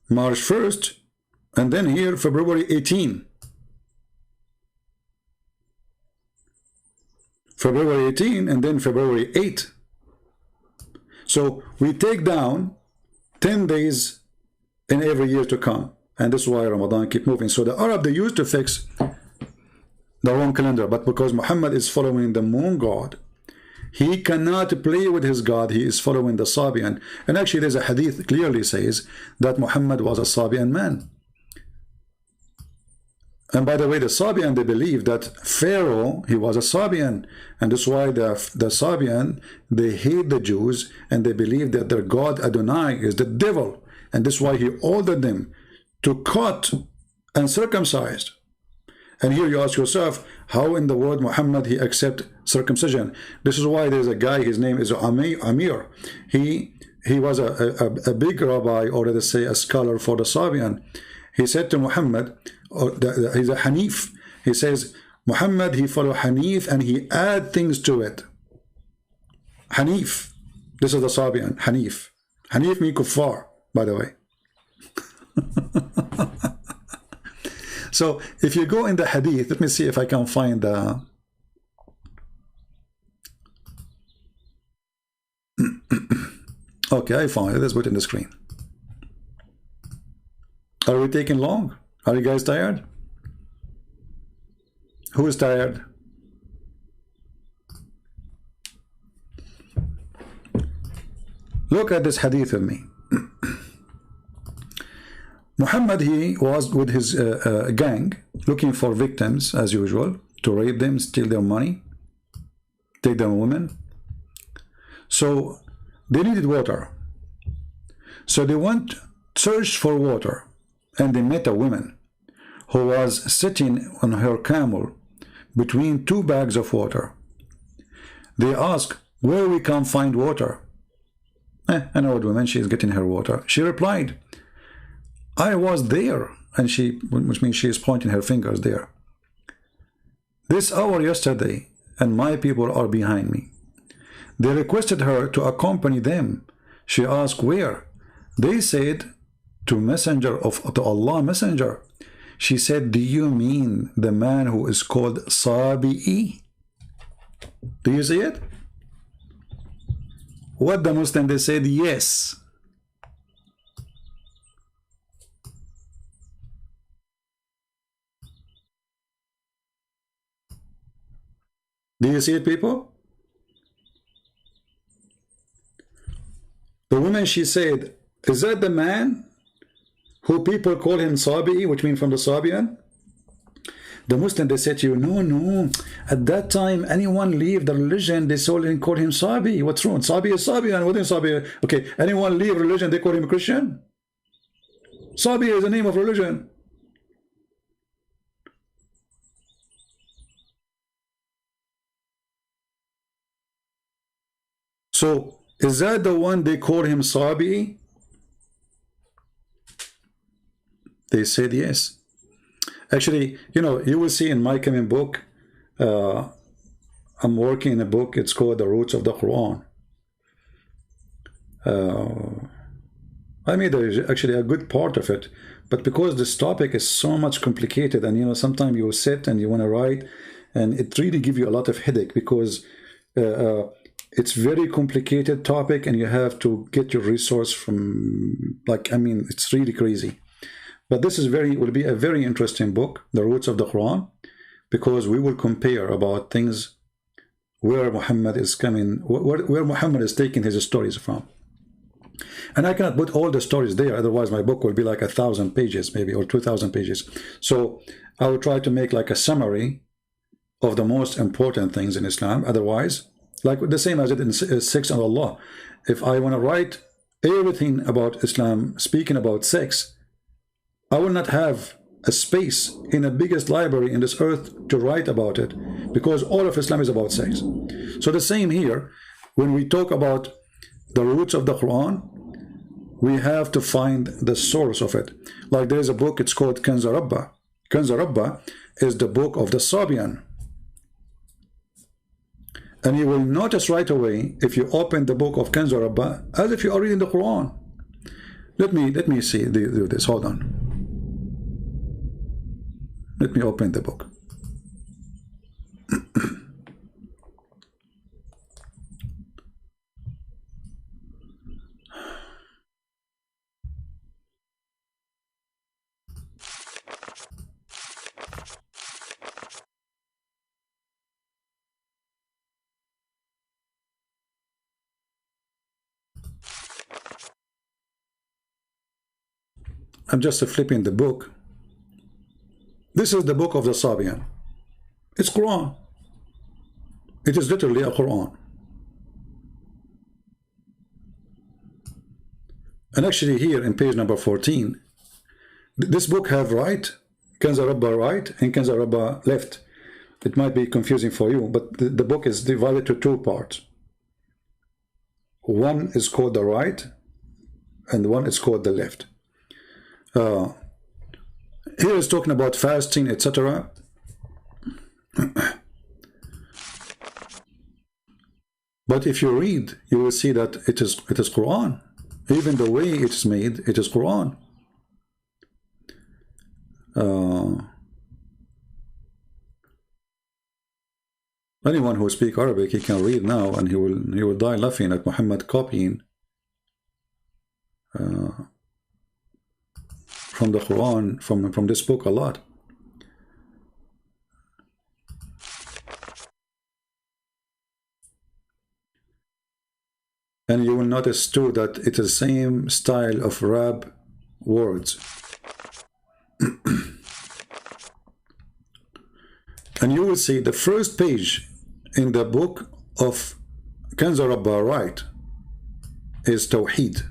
March 1st and then here February 18. February 18 and then February 8. So we take down 10 days in every year to come. And this is why Ramadan keep moving. So the Arab, they used to fix the wrong calendar. But because Muhammad is following the moon god, he cannot play with his God. He is following the Sabian. And actually there's a hadith clearly says that Muhammad was a Sabian man. And by the way, the Sabian, they believe that Pharaoh, he was a Sabian. And that's why the Sabian, they hate the Jews and they believe that their God Adonai is the devil. And that's why he ordered them to cut and circumcised. And here you ask yourself, how in the world Muhammad he accept circumcision? This is why there's a guy, his name is Amir. He was a big rabbi, or let us say a scholar for the Sabian. He said to Muhammad, he's a Hanif. He says, Muhammad, he follow Hanif and he add things to it. Hanif. This is the Sabian, Hanif. Hanif means kuffar, by the way. So if you go in the hadith, let me see if I can find the okay, I found it. Let's put it in the screen. Are we taking long? Are you guys tired? Who is tired? Look at this hadith with me. Muhammad, he was with his gang looking for victims as usual, to rape them, steal their money, take their women. So they needed water. So they went, searched for water, and they met a woman who was sitting on her camel between two bags of water. They asked, where we can find water? An old woman, she is getting her water. She replied, I was there, and which means she is pointing her fingers there. This hour yesterday, and my people are behind me. They requested her to accompany them. She asked where? They said to Allah messenger. She said, do you mean the man who is called Sabi'i? Do you see it? What the Muslim, they said yes. Do you see it, people? The woman, she said, is that the man who people call him Sabi'i, which means from the Sabian? The Muslim, they said to you, no. At that time, anyone leave the religion, they call him Sabi. What's wrong? Sabi is Sabian. What is Sabi? Okay, anyone leave religion, they call him a Christian? Sabi is the name of religion. So, is that the one they call him Sabi? They said yes. Actually, you will see in my coming book, I'm working in a book, it's called The Roots of the Quran. I made actually a good part of it, but because this topic is so much complicated, and sometimes you sit and you want to write, and it really gives you a lot of headache, because it's very complicated topic, and you have to get your resource from, it's really crazy. But this is will be a very interesting book, The Roots of the Quran, because we will compare about things where Muhammad is coming, where Muhammad is taking his stories from. And I cannot put all the stories there, otherwise my book will be like 1,000 pages maybe, or 2,000 pages. So I will try to make like a summary of the most important things in Islam. Otherwise, like the same as it in 6 on Allah, if I want to write everything about Islam, speaking about sex, I will not have a space in the biggest library in this earth to write about it, because all of Islam is about sex. So the same here, when we talk about the roots of the Quran, we have to find the source of it. Like there is a book, it's called Kanz Rabba. Kanz Rabba is the book of the Sabian. And you will notice right away, if you open the book of Kanz Rabba, as if you are reading the Quran. Let me see, do this, hold on. Let me open the book. I'm just flipping the book. This is the book of the Sabian. It's Quran. It is literally a Quran. And actually here in page number 14, this book have right, Kanz Rabba right, and Kanz Rabba left. It might be confusing for you, but the book is divided to 2 parts. One is called the right, and one is called the left. Here is talking about fasting, etc. But if you read, you will see that it is Quran. Even the way it is made, it is Quran. Anyone who speaks Arabic, he can read now, and he will die laughing at Muhammad copying from the Quran, from this book a lot. And you will notice too that it is the same style of Arab words. And you will see the first page in the book of Kanz Rabba right is Tawheed.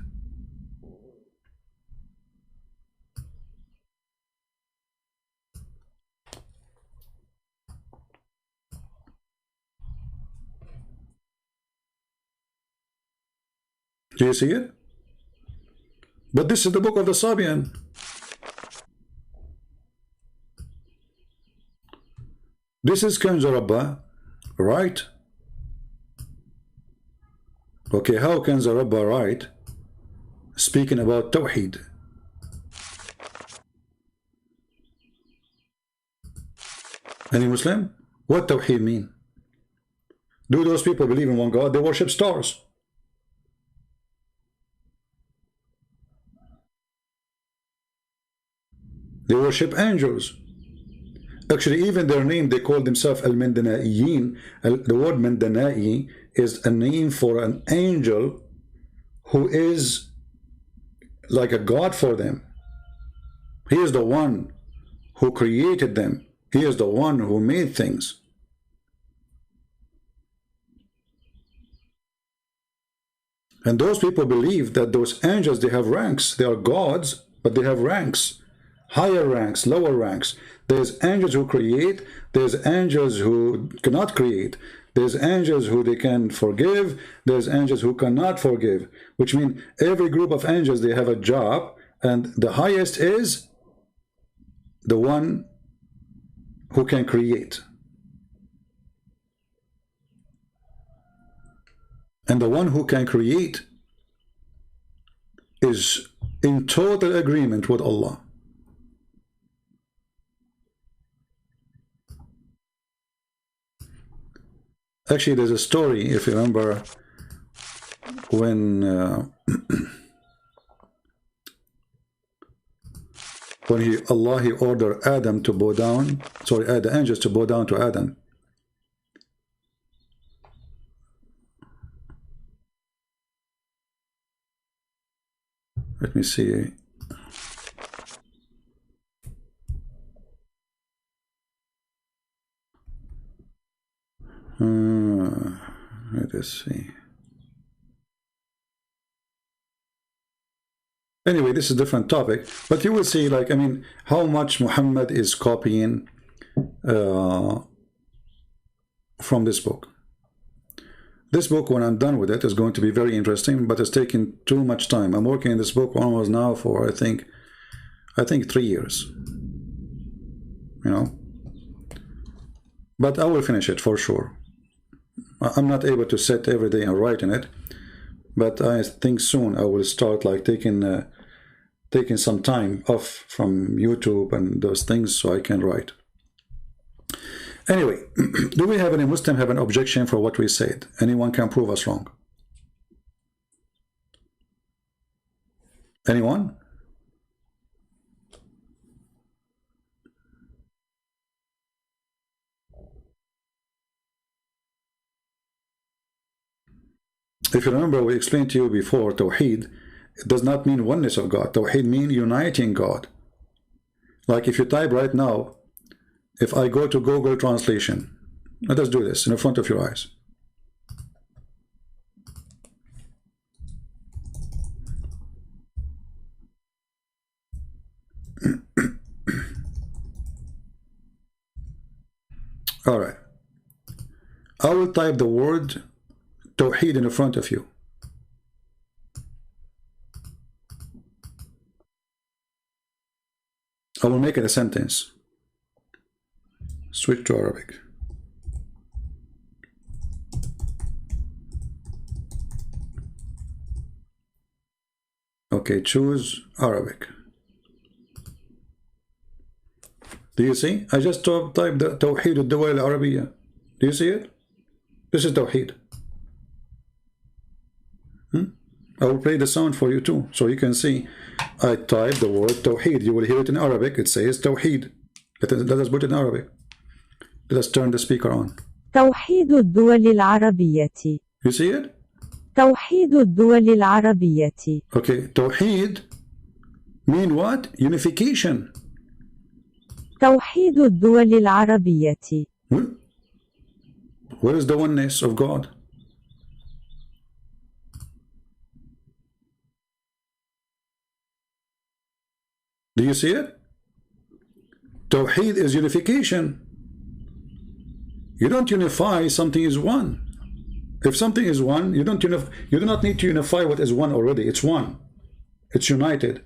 Do you see it? But this is the book of the Sabian. This is Kanz Rabba, right? Okay, how Kanz Rabba right? Speaking about Tawheed. Any Muslim? What Tawheed mean? Do those people believe in one God? They worship stars. They worship angels. Actually, even their name, they call themselves Al-Mandanaiyin. The word Mandanai is a name for an angel who is like a god for them. He is the one who created them. He is the one who made things. And those people believe that those angels, they have ranks. They are gods, but they have ranks. Higher ranks, lower ranks. There's angels who create. There's angels who cannot create. There's angels who they can forgive. There's angels who cannot forgive. Which means every group of angels, they have a job. And the highest is the one who can create. And the one who can create is in total agreement with Allah. Actually, there's a story, if you remember, when Allah ordered Adam to bow down, the angels to bow down to Adam. Let me see. Let us see. Anyway, this is a different topic, but you will see, like, I mean, how much Muhammad is copying from this book. This book, when I'm done with it, is going to be very interesting, but it's taking too much time. I'm working in this book almost now for, I think 3 years. You know? But I will finish it for sure. I'm not able to sit every day and write in it, but I think soon I will start like taking some time off from YouTube and those things so I can write. Anyway, do we have any Muslim have an objection for what we said? Anyone can prove us wrong? Anyone? If you remember, we explained to you before, Tawheed, it does not mean oneness of God. Tawheed means uniting God. Like if you type right now, if I go to Google Translation, let us do this in front of your eyes. All right. I will type the word Tawheed in front of you. I will make it a sentence. Switch to Arabic. Okay, choose Arabic. Do you see? I just typed the Tawheed al-Dawal al-Arabiya. Do you see it? This is Tawheed. I will play the sound for you too, so you can see. I type the word Tawheed. You will hear it in Arabic. It says Tawheed. Let us put it in Arabic. Let us turn the speaker on. توحيد الدول العربية. You see it? توحيد الدول العربية. Okay, Tawheed mean what? Unification. توحيد الدول العربية. Where is the oneness of God? Do you see it? Tawheed is unification. You don't unify something is one. If something is one, you do not need to unify what is one already. It's one. It's united.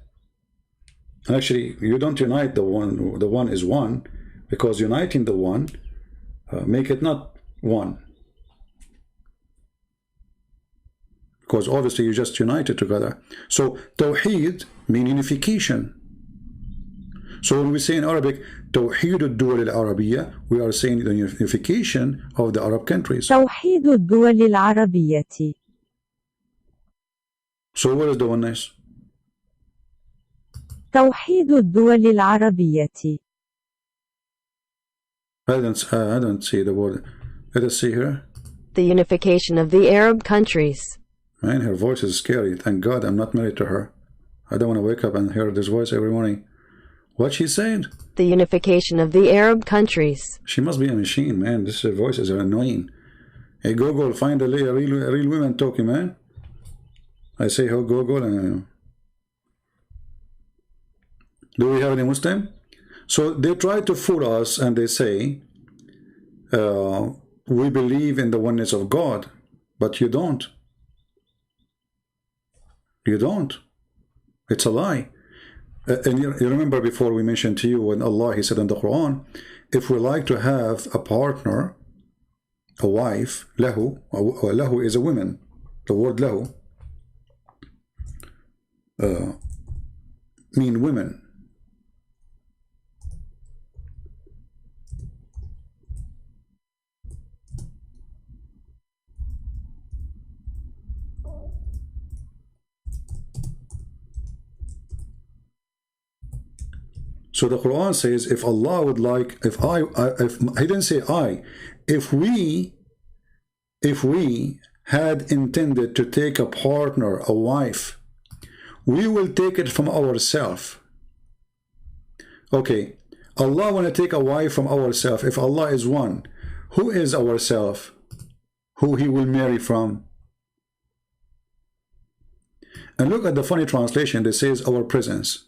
And actually, you don't unite the one is one, because uniting the one make it not one. Because obviously you just united together. So Tawheed means unification. So when we say in Arabic, توحيد الدول العربية, we are saying the unification of the Arab countries. توحيد الدول العربية. So where is the oneness? توحيد الدول العربية. I don't see the word. Let us see here. The unification of the Arab countries. Man, her voice is scary. Thank God I'm not married to her. I don't want to wake up and hear this voice every morning. What she said? The unification of the Arab countries. She must be a machine, man. This voice is annoying. Hey, Google, find a real woman talking, man. I say, oh, Google, and do we have any Muslim? So they try to fool us, and they say, we believe in the oneness of God, but you don't. You don't. It's a lie. And you remember before we mentioned to you when Allah, He said in the Quran, if we like to have a partner, a wife, lahu, lahu is a woman. The word lahu mean women. So the Quran says, if Allah would like, if He didn't say I, if we had intended to take a partner, a wife, we will take it from ourselves. Okay, Allah want to take a wife from ourselves. If Allah is one, who is ourselves? Who he will marry from? And look at the funny translation that says our presence.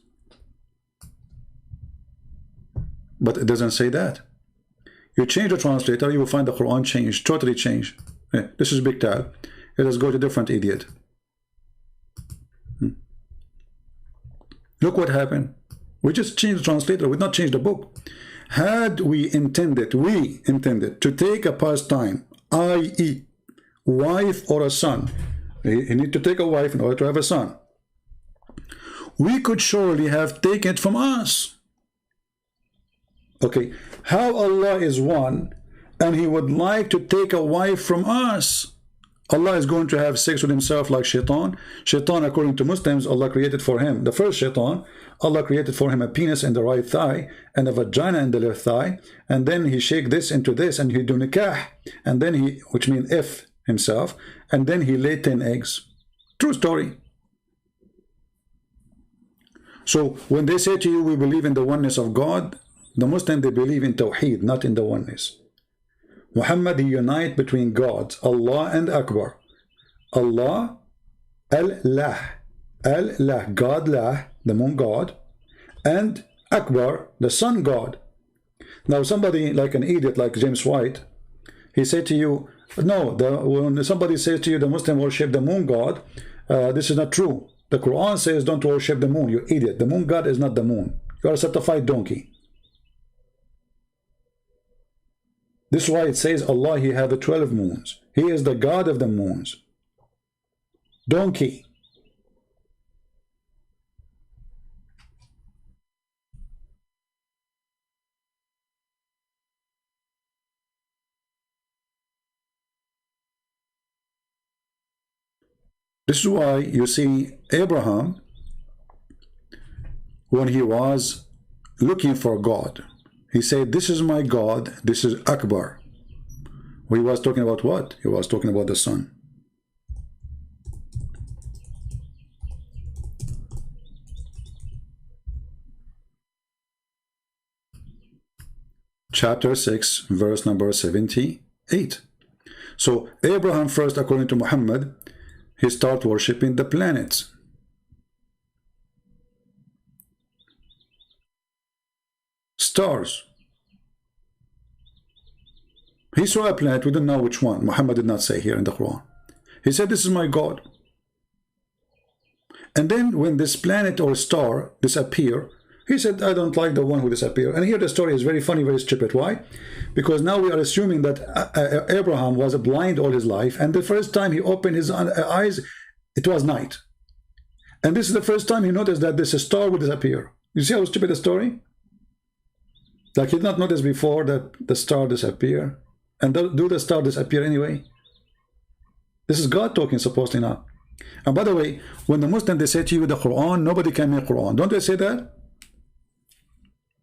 But it doesn't say that. You change the translator, you will find the Quran changed, totally changed. This is big tab. Let us go to different idiot. Look what happened. We just changed the translator, we did not change the book. Had we intended to take a pastime, i.e., wife or a son, he need to take a wife in order to have a son, we could surely have taken it from us. Okay, how Allah is one and he would like to take a wife from us? Allah is going to have sex with himself like shaitan. Shaitan, according to Muslims, Allah created for him, the first shaitan, Allah created for him a penis in the right thigh and a vagina in the left thigh, and then he shake this into this and he do nikah, and then he, which means if himself, and then he laid 10 eggs. True story. So when they say to you, we believe in the oneness of God, the Muslims, they believe in Tawheed, not in the oneness. Muhammad, he unite between gods, Allah and Akbar. Allah, Al-Lah, Al-Lah, God Lah, the moon god, and Akbar, the sun god. Now somebody like an idiot like James White, he said to you, no, when somebody says to you the Muslim worship the moon god, this is not true. The Quran says don't worship the moon, you idiot. The moon god is not the moon. You are a certified donkey. This is why it says Allah, he had the 12 moons. He is the God of the moons. Donkey. This is why you see Abraham, when he was looking for God, he said, this is my God, this is Akbar. He was talking about what? He was talking about the sun. Chapter 6, verse number 78. So Abraham first, according to Muhammad, he started worshipping the planets. Stars. He saw a planet, we don't know which one. Muhammad did not say here in the Quran. He said, this is my God. And then when this planet or star disappear, he said, I don't like the one who disappeared. And here the story is very funny, very stupid. Why? Because now we are assuming that Abraham was blind all his life, and the first time he opened his eyes, it was night. And this is the first time he noticed that this star would disappear. You see how stupid the story? Like he did not notice before that the star disappear. And do the star disappear anyway? This is God talking, supposedly now. And by the way, when the Muslims, they say to you the Quran, nobody can make Quran. Don't they say that?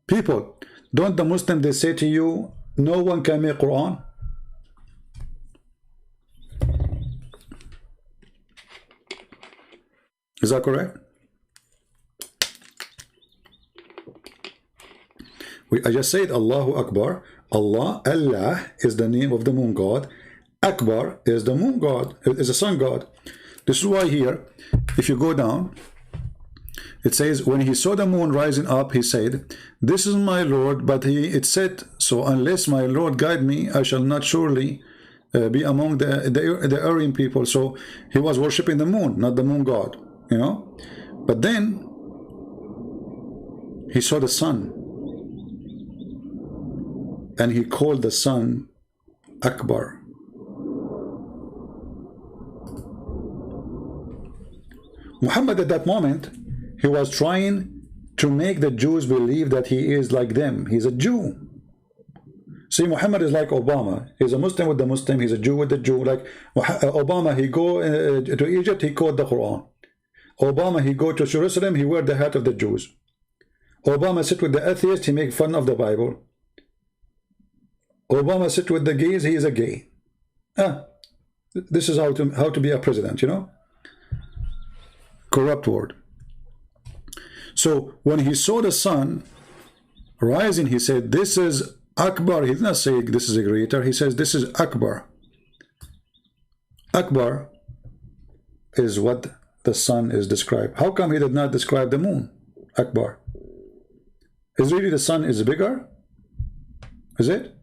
People, don't the Muslims, they say to you, no one can make Quran? Is that correct? I just said Allahu Akbar. Allah is the name of the moon god. Akbar is the moon god, is the sun god. This is why here, if you go down, it says, when he saw the moon rising up, he said, this is my Lord, but it said, so unless my Lord guide me, I shall not surely be among the Aryan people. So he was worshipping the moon, not the moon god, you know. But then he saw the sun, and he called the sun Akbar. Muhammad at that moment, he was trying to make the Jews believe that he is like them. He's a Jew. See, Muhammad is like Obama. He's a Muslim with the Muslim. He's a Jew with the Jew. Like Obama, he go to Egypt, he quote the Quran. Obama, he go to Jerusalem, he wear the hat of the Jews. Obama sit with the atheist, he make fun of the Bible. Obama sit with the gays, he is a gay. This is how to be a president, you know. Corrupt word. So when he saw the sun rising, he said, this is Akbar. He did not say this is a greater. He says this is Akbar. Akbar is what the sun is described. How come he did not describe the moon? Akbar. Is really the sun is bigger? Is it?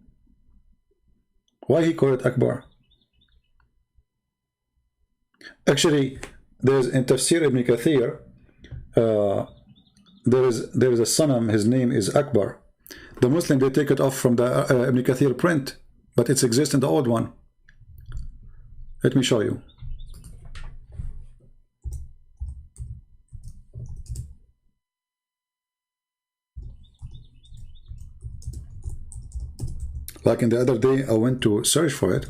Why he called it Akbar? Actually, there's in Tafsir Ibn Kathir, there is a sanam, his name is Akbar. The Muslim, they take it off from the Ibn Kathir print, but it exists in the old one. Let me show you. Like in the other day, I went to search for it.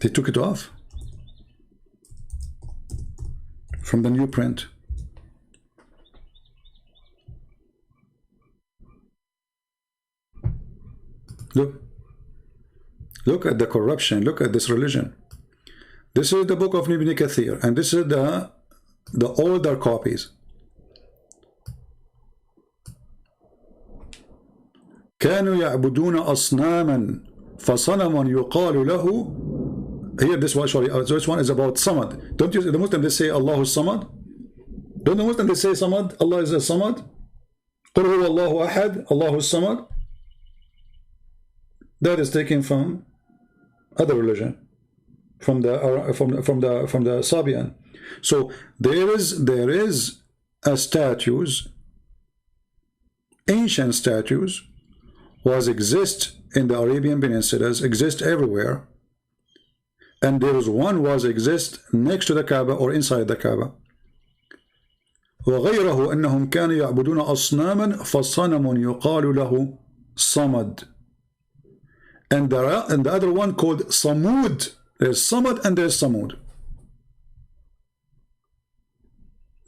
They took it off from the new print. Look at the corruption. Look at this religion. This is the book of Ibn Kathir, and this is the older copies. كانوا يعبدون أصناما فصنم يقال له. Here this one, sorry, this one is about Samad. Don't you, the Muslim, they say Allah is Samad? Don't the Muslim, they say Samad? Allah is a Samad? قل هو الله أحد, Allah is Samad. That is taken from other religion, from the Sabian. So there is a statues, ancient statues, was exist in the Arabian Peninsulas, exist everywhere, and there is one was exist next to the Kaaba or inside the Kaaba. وغيره أنهم كانوا يعبدون أصناما فصنم يقال له صمد. And the other one called Samud. There's Samad and there's Samud.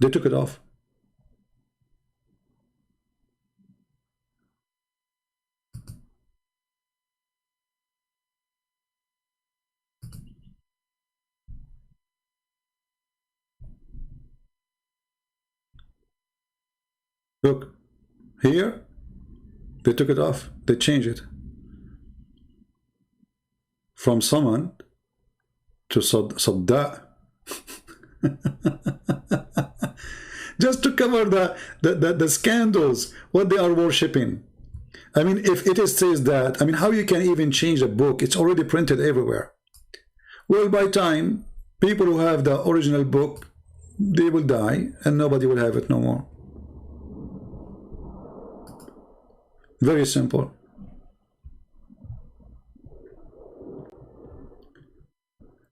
They took it off. Look, here, they took it off. They changed it. From Samad to Sadda. Just to cover the scandals, what they are worshipping. I mean, if it says that, I mean, how you can even change a book? It's already printed everywhere. Well, by time, people who have the original book, they will die and nobody will have it no more. Very simple.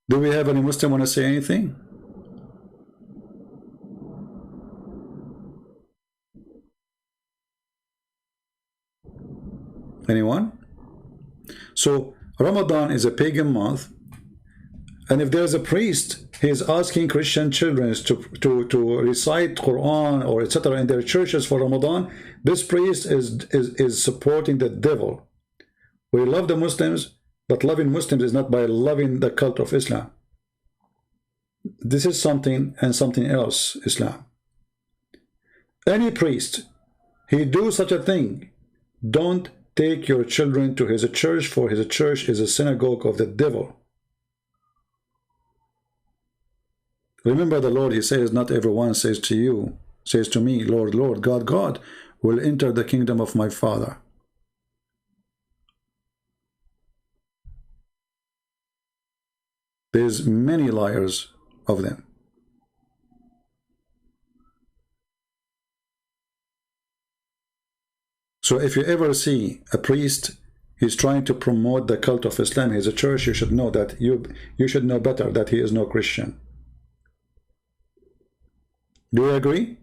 Do we have any Muslim want to say anything? Anyone? So Ramadan is a pagan month, and if there's a priest, he's asking Christian children to recite Quran or etc. in their churches for Ramadan, this priest is supporting the devil. We love the Muslims, but loving Muslims is not by loving the cult of Islam. This is something and something else, Islam. Any priest, he do such a thing, don't take your children to his church, for his church is a synagogue of the devil. Remember the Lord, he says, not everyone says to you, says to me, Lord, Lord, God, God, will enter the kingdom of my Father. There's many liars of them. So if you ever see a priest, he's trying to promote the cult of Islam, he's a church, you should know that you should know better that he is no Christian. Do you agree?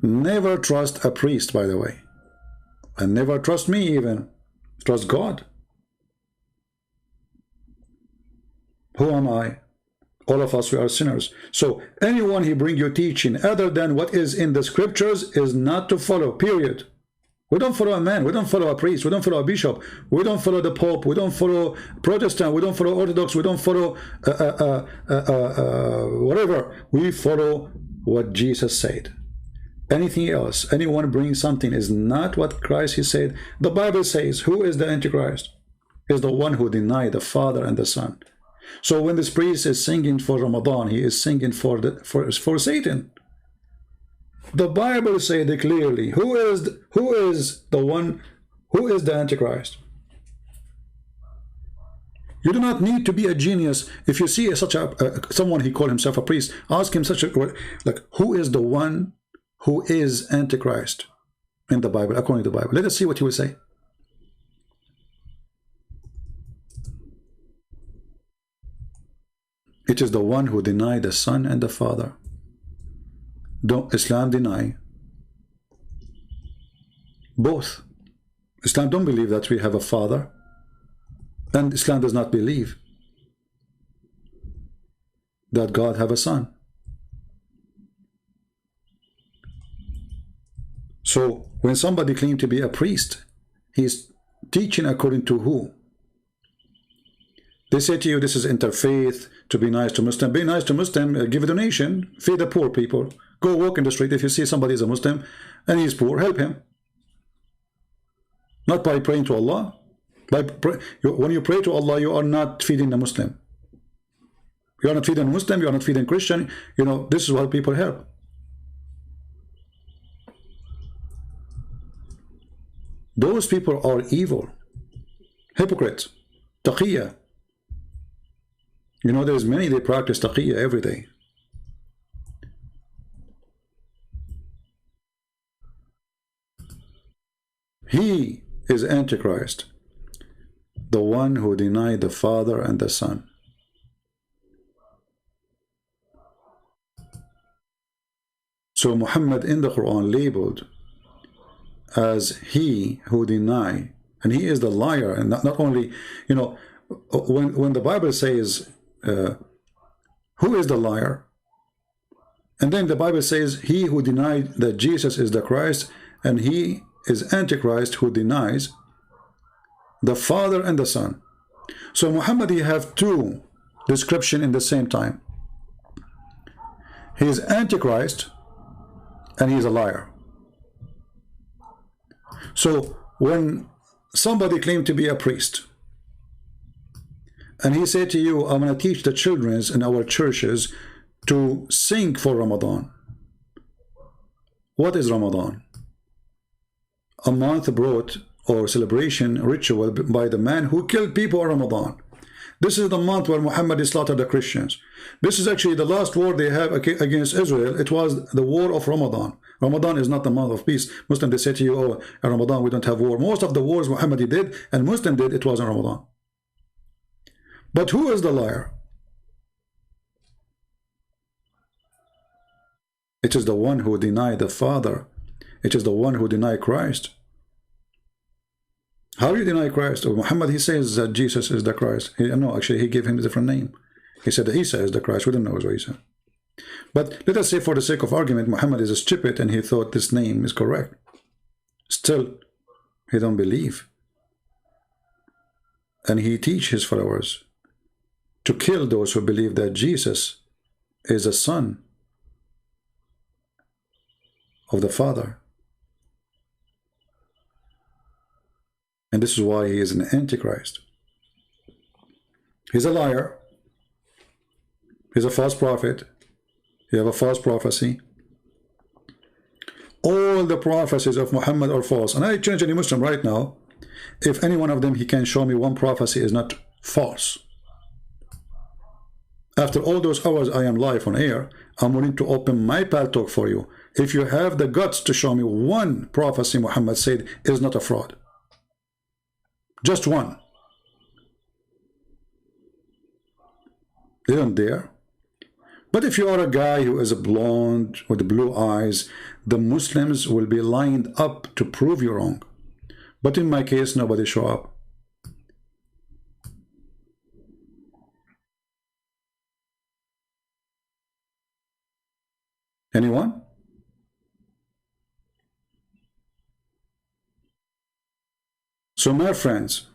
Never trust a priest, by the way. And never trust me even. Trust God. Who am I? All of us, we are sinners. So anyone he bring you teaching other than what is in the scriptures is not to follow, period. We don't follow a man. We don't follow a priest. We don't follow a bishop. We don't follow the Pope. We don't follow Protestant. We don't follow Orthodox. We don't follow whatever. We follow what Jesus said. Anything else, anyone brings something is not what Christ he said. The Bible says, who is the Antichrist? Is the one who denied the Father and the Son. So when this priest is singing for Ramadan, he is singing for Satan. The Bible said it clearly. Who is the one? Who is the Antichrist? You do not need to be a genius. If you see such someone, he called himself a priest, ask him like, who is the one who is Antichrist in the Bible, according to the Bible? Let us see what he will say. It is the one who denied the Son and the Father. Don't Islam deny both? Islam don't believe that we have a Father, and Islam does not believe that God have a Son. So when somebody claims to be a priest, he's teaching according to who? They say to you, this is interfaith, to be nice to Muslim. Be nice to Muslim, give a donation, feed the poor people. Go walk in the street. If you see somebody is a Muslim and he's poor, help him. Not by praying to Allah. When you pray to Allah, you are not feeding the Muslim. You are not feeding a Muslim, you are not feeding Christian. You know, this is what people help. Those people are evil, hypocrites, taqiyya. You know, there's many, they practice taqiyya every day. He is Antichrist, the one who denied the Father and the Son. So Muhammad in the Quran labeled as he who deny, and he is the liar. And not only, you know, when the Bible says who is the liar, and then the Bible says he who denied that Jesus is the Christ, and he is Antichrist who denies the Father and the Son. So Muhammad, he have two description in the same time. He is Antichrist and he is a liar. So when somebody claimed to be a priest and he said to you, I'm going to teach the children in our churches to sing for Ramadan. What is Ramadan? A month brought or celebration ritual by the man who killed people on Ramadan. This is the month where Muhammad slaughtered the Christians. This is actually the last war they have against Israel. It was the war of Ramadan. Ramadan is not the month of peace. Muslim, they say to you, oh, in Ramadan we don't have war. Most of the wars Muhammad did and Muslim did, it was in Ramadan. But who is the liar? It is the one who denied the Father. It is the one who denied Christ. How do you deny Christ? Or Muhammad, he says that Jesus is the Christ. No, actually, he gave him a different name. He said that Isa is the Christ. We don't know what he said. But let us say, for the sake of argument, Muhammad is stupid and he thought this name is correct. Still, he don't believe. And he teaches his followers to kill those who believe that Jesus is a son of the Father. And this is why he is an Antichrist. He's a liar. He's a false prophet. You have a false prophecy. All the prophecies of Muhammad are false. And I challenge any Muslim right now, if any one of them he can show me one prophecy is not false. After all those hours I am live on air, I'm willing to open my paltalk for you. If you have the guts to show me one prophecy Muhammad said is not a fraud. Just one. They don't dare. But if you are a guy who is a blonde with blue eyes, the Muslims will be lined up to prove you wrong. But in my case, nobody show up. Anyone? So my friends,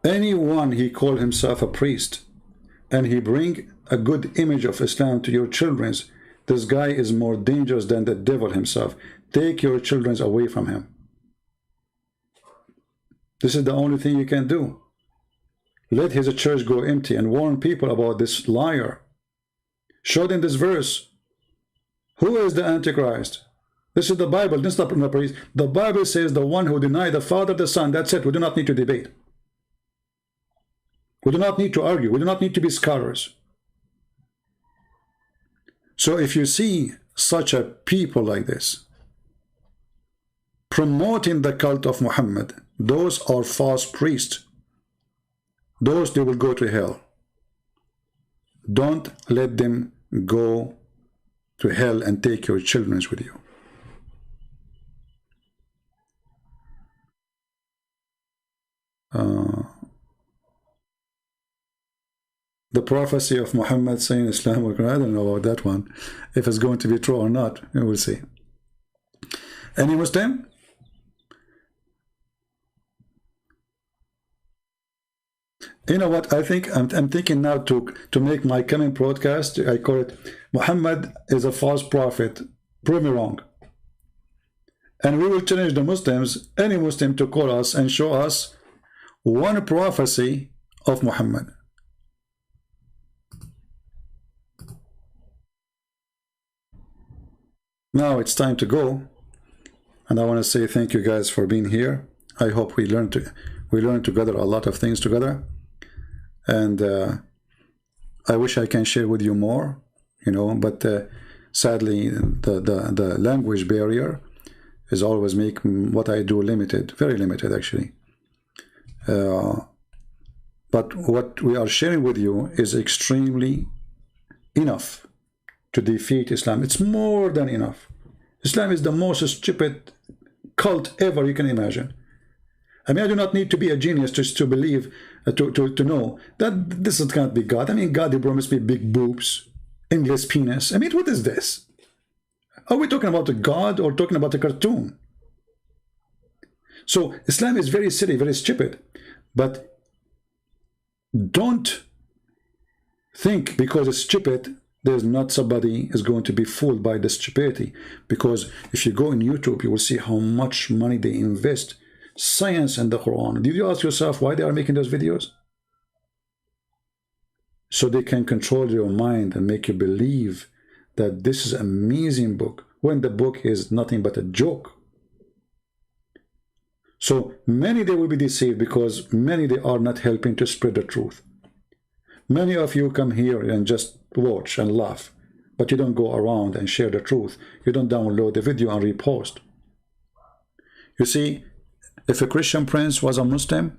anyone he call himself a priest and he bring a good image of Islam to your children, this guy is more dangerous than the devil himself. Take your children away from him. This is the only thing you can do. Let his church go empty and warn people about this liar. Show them this verse. Who is the Antichrist? This is the Bible. This is not the priest. The Bible says the one who denied the Father, the Son. That's it. We do not need to debate. We do not need to argue. We do not need to be scholars. So if you see such a people like this promoting the cult of Muhammad, those are false priests. Those, they will go to hell. Don't let them go to hell and take your children with you. The prophecy of Muhammad saying Islam will, I don't know about that one. If it's going to be true or not, we will see. Any Muslim? You know what? I think I'm thinking now to make my coming broadcast. I call it Muhammad is a false prophet. Prove me wrong. And we will challenge the Muslims, any Muslim, to call us and show us one prophecy of Muhammad. Now it's time to go, and I want to say thank you guys for being here. I hope we learned together a lot of things together, and I wish I can share with you more, you know. But sadly, the language barrier is always making what I do limited, very limited actually. But what we are sharing with you is extremely enough to defeat Islam. It's more than enough. Islam is the most stupid cult ever you can imagine. I mean, I do not need to be a genius just to believe, to know that this can't be God. I mean, God, he promised me big boobs, endless penis. I mean, what is this? Are we talking about a God or talking about a cartoon? So Islam is very silly, very stupid. But don't think because it's stupid, there's not somebody is going to be fooled by the stupidity. Because if you go on YouTube, you will see how much money they invest. Science and the Quran. Did you ask yourself why they are making those videos? So they can control your mind and make you believe that this is an amazing book, when the book is nothing but a joke. So many they will be deceived because many they are not helping to spread the truth. Many of you come here and just watch and laugh, but you don't go around and share the truth. You don't download the video and repost. You see, if a Christian prince was a Muslim,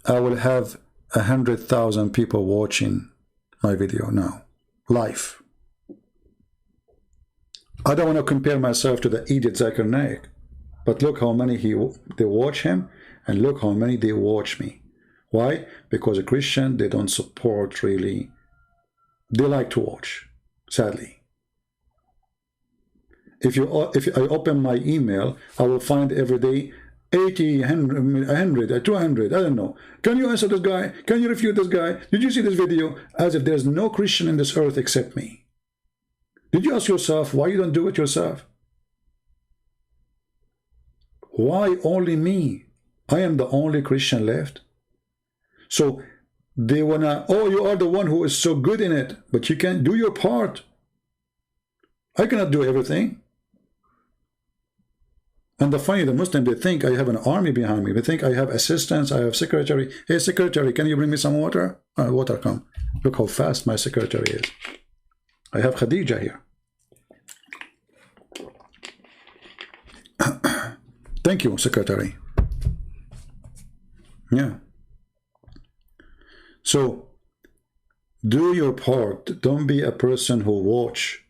I will have 100,000 people watching my video now, live. I don't want to compare myself to the idiot Zakir Naik, but look how many they watch him, and look how many they watch me. Why? Because a Christian, they don't support really. They like to watch, sadly. If I open my email, I will find every day 80, 100, 200, I don't know. Can you answer this guy? Can you refute this guy? Did you see this video? As if there's no Christian in this earth except me. Did you ask yourself why you don't do it yourself? Why only me? I am the only Christian left. So they wanna, oh, you are the one who is so good in it, but you can't do your part. I cannot do everything. And the funny, the Muslim, they think I have an army behind me. They think I have assistants, I have secretary. Hey, secretary, can you bring me some water? Water come. Look how fast my secretary is. I have Khadija here. Thank you, secretary. Yeah. So, do your part. Don't be a person who watch.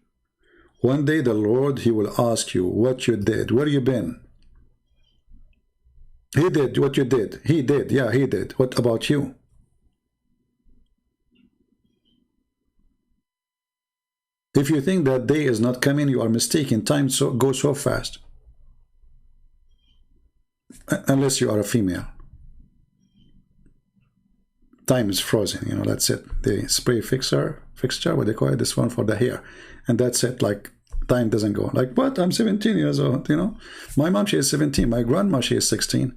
One day the Lord, he will ask you what you did. Where you been? He did what you did. He did. Yeah, he did. What about you? If you think that day is not coming, you are mistaken. Time goes so fast. unless you are a female. Time is frozen, you know, that's it. The spray fixture, what they call it, this one for the hair. And that's it, like, time doesn't go. Like, what? I'm 17 years old, you know? My mom, she is 17. My grandma, she is 16.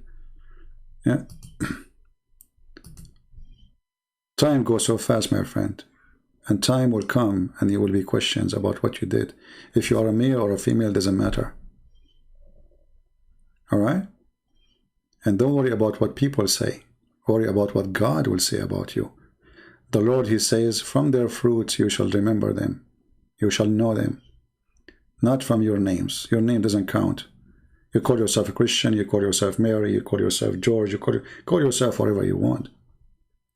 Yeah. Time goes so fast, my friend. And time will come and there will be questions about what you did. If you are a male or a female, doesn't matter. All right? And don't worry about what people say. Worry about what God will say about you. The Lord, he says, from their fruits you shall remember them. You shall know them. Not from your names. Your name doesn't count. You call yourself a Christian, you call yourself Mary, you call yourself George, you call yourself whatever you want.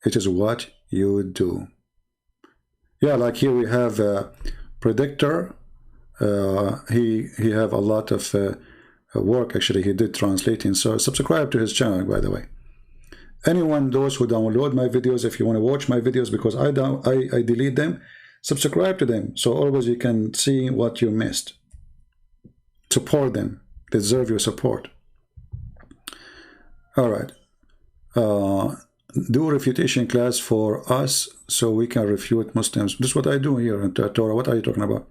It is what you do. Yeah, like here we have a predictor. He have a lot of work, actually, he did translating. So subscribe to his channel, by the way. Anyone, those who download my videos, if you want to watch my videos, because I delete them, subscribe to them, so always you can see what you missed. Support them. They deserve your support. All right. Do a refutation class for us so we can refute Muslims. This is what I do here in Torah. What are you talking about?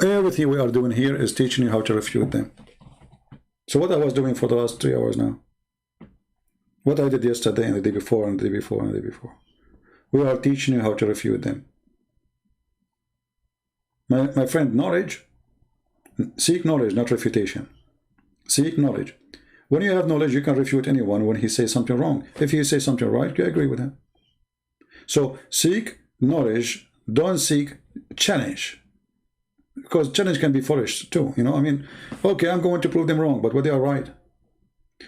Everything we are doing here is teaching you how to refute them. So what I was doing for the last 3 hours now, what I did yesterday and the day before and the day before and the day before, we are teaching you how to refute them. My friend, knowledge, seek knowledge, not refutation. Seek knowledge. When you have knowledge, you can refute anyone when he says something wrong. If he says something right, you agree with him. So seek knowledge, don't seek challenge. Because challenge can be foolish too, you know. I mean, okay, I'm going to prove them wrong, but they are right.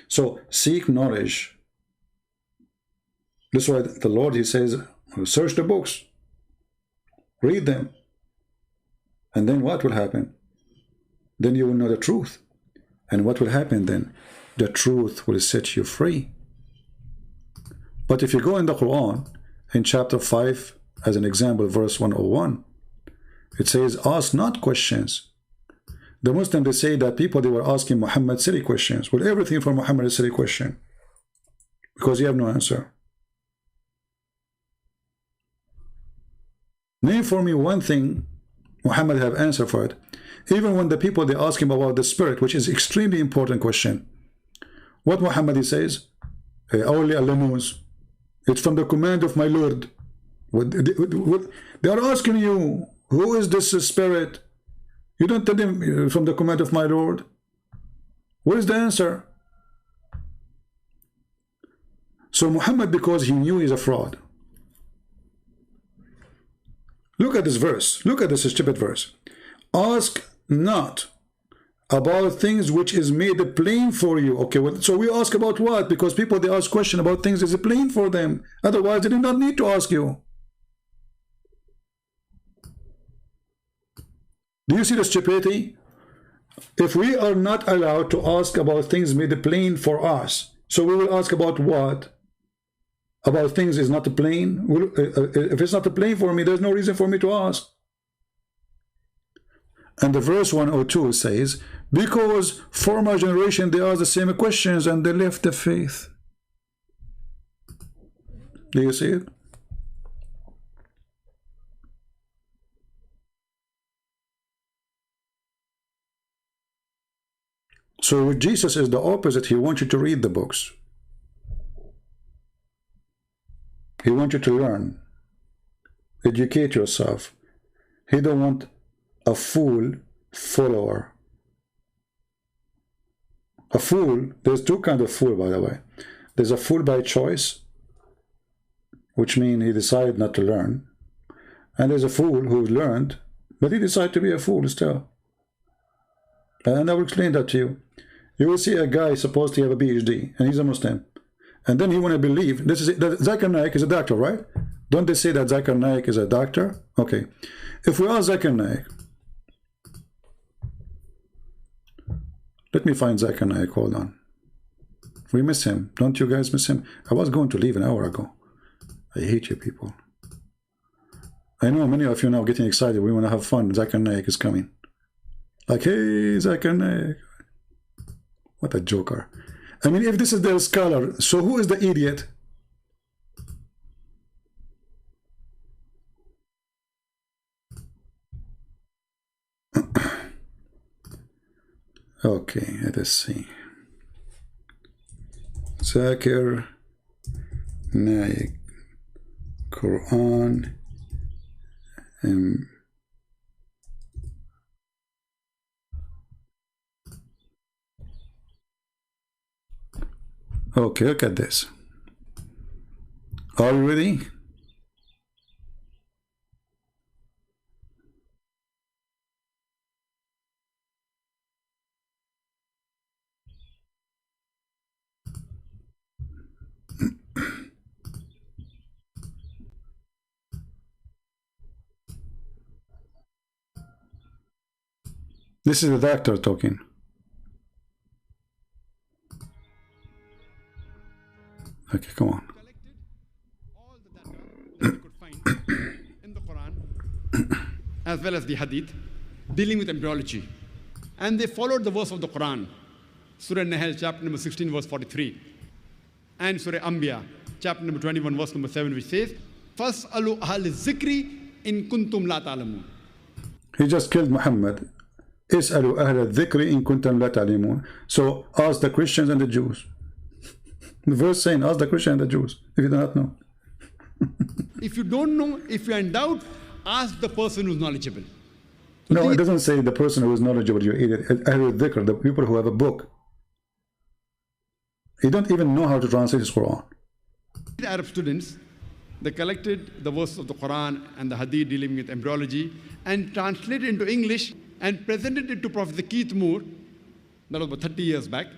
So seek knowledge. That's why the Lord, he says, search the books, read them, and then what will happen? Then you will know the truth. And what will happen then? The truth will set you free. But if you go in the Quran, in chapter 5, as an example, verse 101, it says, ask not questions. The Muslims, they say that people, they were asking Muhammad silly questions. Well, everything from Muhammad is a silly question, because you have no answer. Name for me one thing Muhammad have answer for it. Even when the people, they ask him about the spirit, which is extremely important question. What Muhammad, he says, only Allah knows. It's from the command of my Lord. They are asking you, who is this spirit? You don't tell them from the command of my Lord. What is the answer? So Muhammad, because he knew he's a fraud. Look at this verse. Look at this stupid verse. Ask not about things which is made plain for you. Okay, well, so we ask about what? Because people, they ask question about things is plain for them. Otherwise, they do not need to ask you. Do you see the stupidity? If we are not allowed to ask about things made plain for us, so we will ask about what? About things is not plain? If it's not plain for me, there's no reason for me to ask. And the verse 102 says, because former generation, they asked the same questions and they left the faith. Do you see it? So with Jesus is the opposite. He wants you to read the books. He wants you to learn. Educate yourself. He don't want a fool follower. A fool, there's two kinds of fool, by the way. There's a fool by choice, which means he decided not to learn. And there's a fool who learned, but he decided to be a fool still. And I will explain that to you. You will see a guy supposed to have a PhD, and he's a Muslim. And then he want to believe, this is it, that Zakir Naik is a doctor, right? Don't they say that Zakir Naik is a doctor? Okay. If we ask Zakir Naik, let me find Zakir Naik, hold on. We miss him. Don't you guys miss him? I was going to leave an hour ago. I hate you people. I know many of you now getting excited. We want to have fun. Zakir Naik is coming. Like, hey, Zakir Naik. What a joker. I mean, if this is their scholar, so who is the idiot? Okay, let us see. Zakir Naik, Quran, okay, look at this. Are you ready? This is the doctor talking. Okay, come on. All the data that we could find in the Quran, as well as the Hadith, dealing with embryology. And they followed the verse of the Quran, Surah Nahl, chapter number 16, verse 43. And Surah Anbiya, chapter number 21, verse number 7, which says, فَاسْأَلُوا أَهْلِ الذِّكْرِ إِن كُنْتُمْ لَا تَعْلَمُونَ. He just killed Muhammad. اسألوا أهل الذكر إن كنتم لا تعلمون. So ask the Christians and the Jews. The verse saying, ask the Christians and the Jews if you do not know. If you don't know, if you are in doubt, ask the person who's knowledgeable. So no, it doesn't say the person who is knowledgeable, you idiot. Ahl al-Dhikr, the people who have a book. He don't even know how to translate his Quran. The Arab students, they collected the verse of the Quran and the Hadith dealing with embryology and translated into English and presented it to Professor Keith Moore. That was about 30 years back.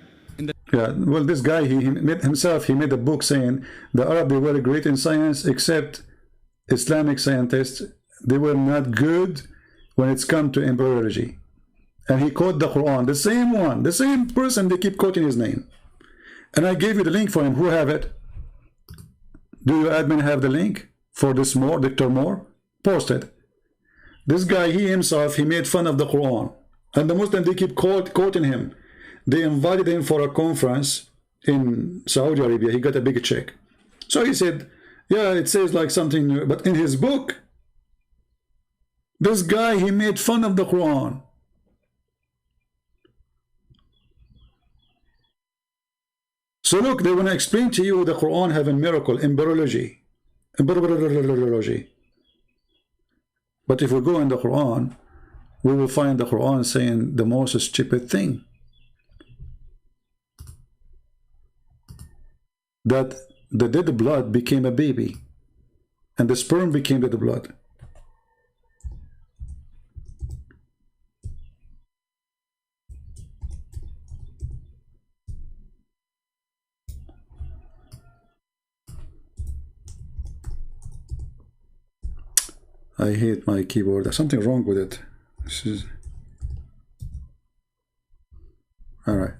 Yeah, well, this guy, he made himself, he made a book saying the Arab, they were great in science, except Islamic scientists, they were not good when it's come to embryology. And he quoted the Quran, the same one, the same person, they keep quoting his name. And I gave you the link for him. Who have it? Do you admin have the link for this Moore, Dr. Moore? Post it. This guy, he himself, he made fun of the Quran. And the Muslims, they keep quoting him. They invited him for a conference in Saudi Arabia. He got a big check. So he said, yeah, it says like something new. But in his book, this guy, he made fun of the Quran. So look, they want to explain to you the Quran having miracle, embryology. But if we go in the Quran, we will find the Quran saying the most stupid thing. That the dead blood became a baby. And the sperm became dead blood. I hate my keyboard. There's something wrong with it. This is... Alright.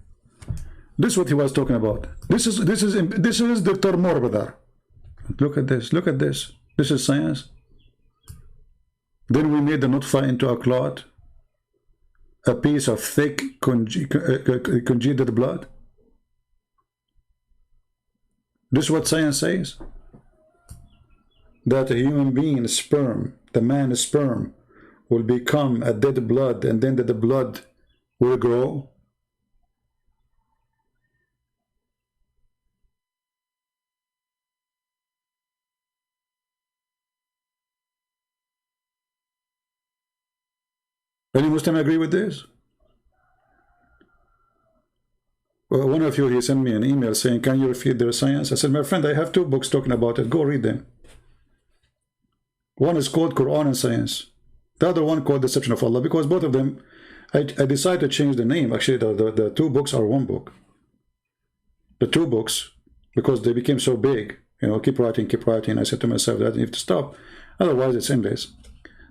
This is what he was talking about. This is Dr. Morbadar. Look at this. Look at this. This is science. Then we made the nutfa into a clot. A piece of thick congealed blood. This is what science says. That a human being, sperm, the man's sperm, will become a dead blood, and then the blood will grow. Any Muslim agree with this? Well, one of you, he sent me an email saying, can you refute their science? I said, my friend, I have 2 books talking about it. Go read them. One is called Quran and Science. The other one called Deception of Allah, because both of them, I decided to change the name. Actually, the 2 books are one book. The 2 books, because they became so big, you know, keep writing, keep writing. I said to myself that I have to stop, otherwise it's endless.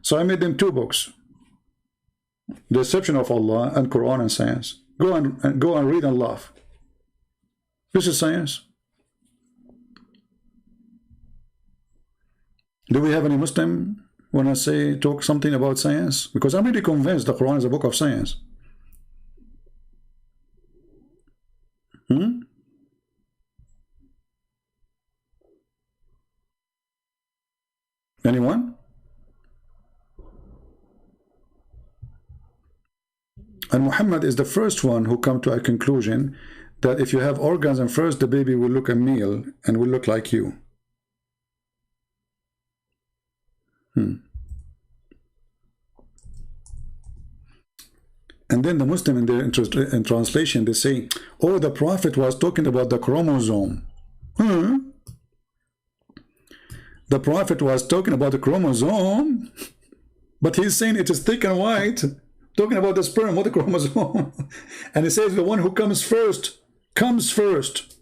So I made them 2 books. Deception of Allah and Quran and Science. Go and read and laugh. This is science. Do we have any Muslim when I say talk something about science? Because I'm really convinced the Quran is a book of science. Anyone? And Muhammad is the first one who come to a conclusion that if you have orgasm first, the baby will look a male and will look like you. And then the Muslim in translation, they say, oh, the Prophet was talking about the chromosome. The Prophet was talking about the chromosome, but he's saying it is thick and white, talking about the sperm, what the chromosome. And he says the one who comes first, comes first.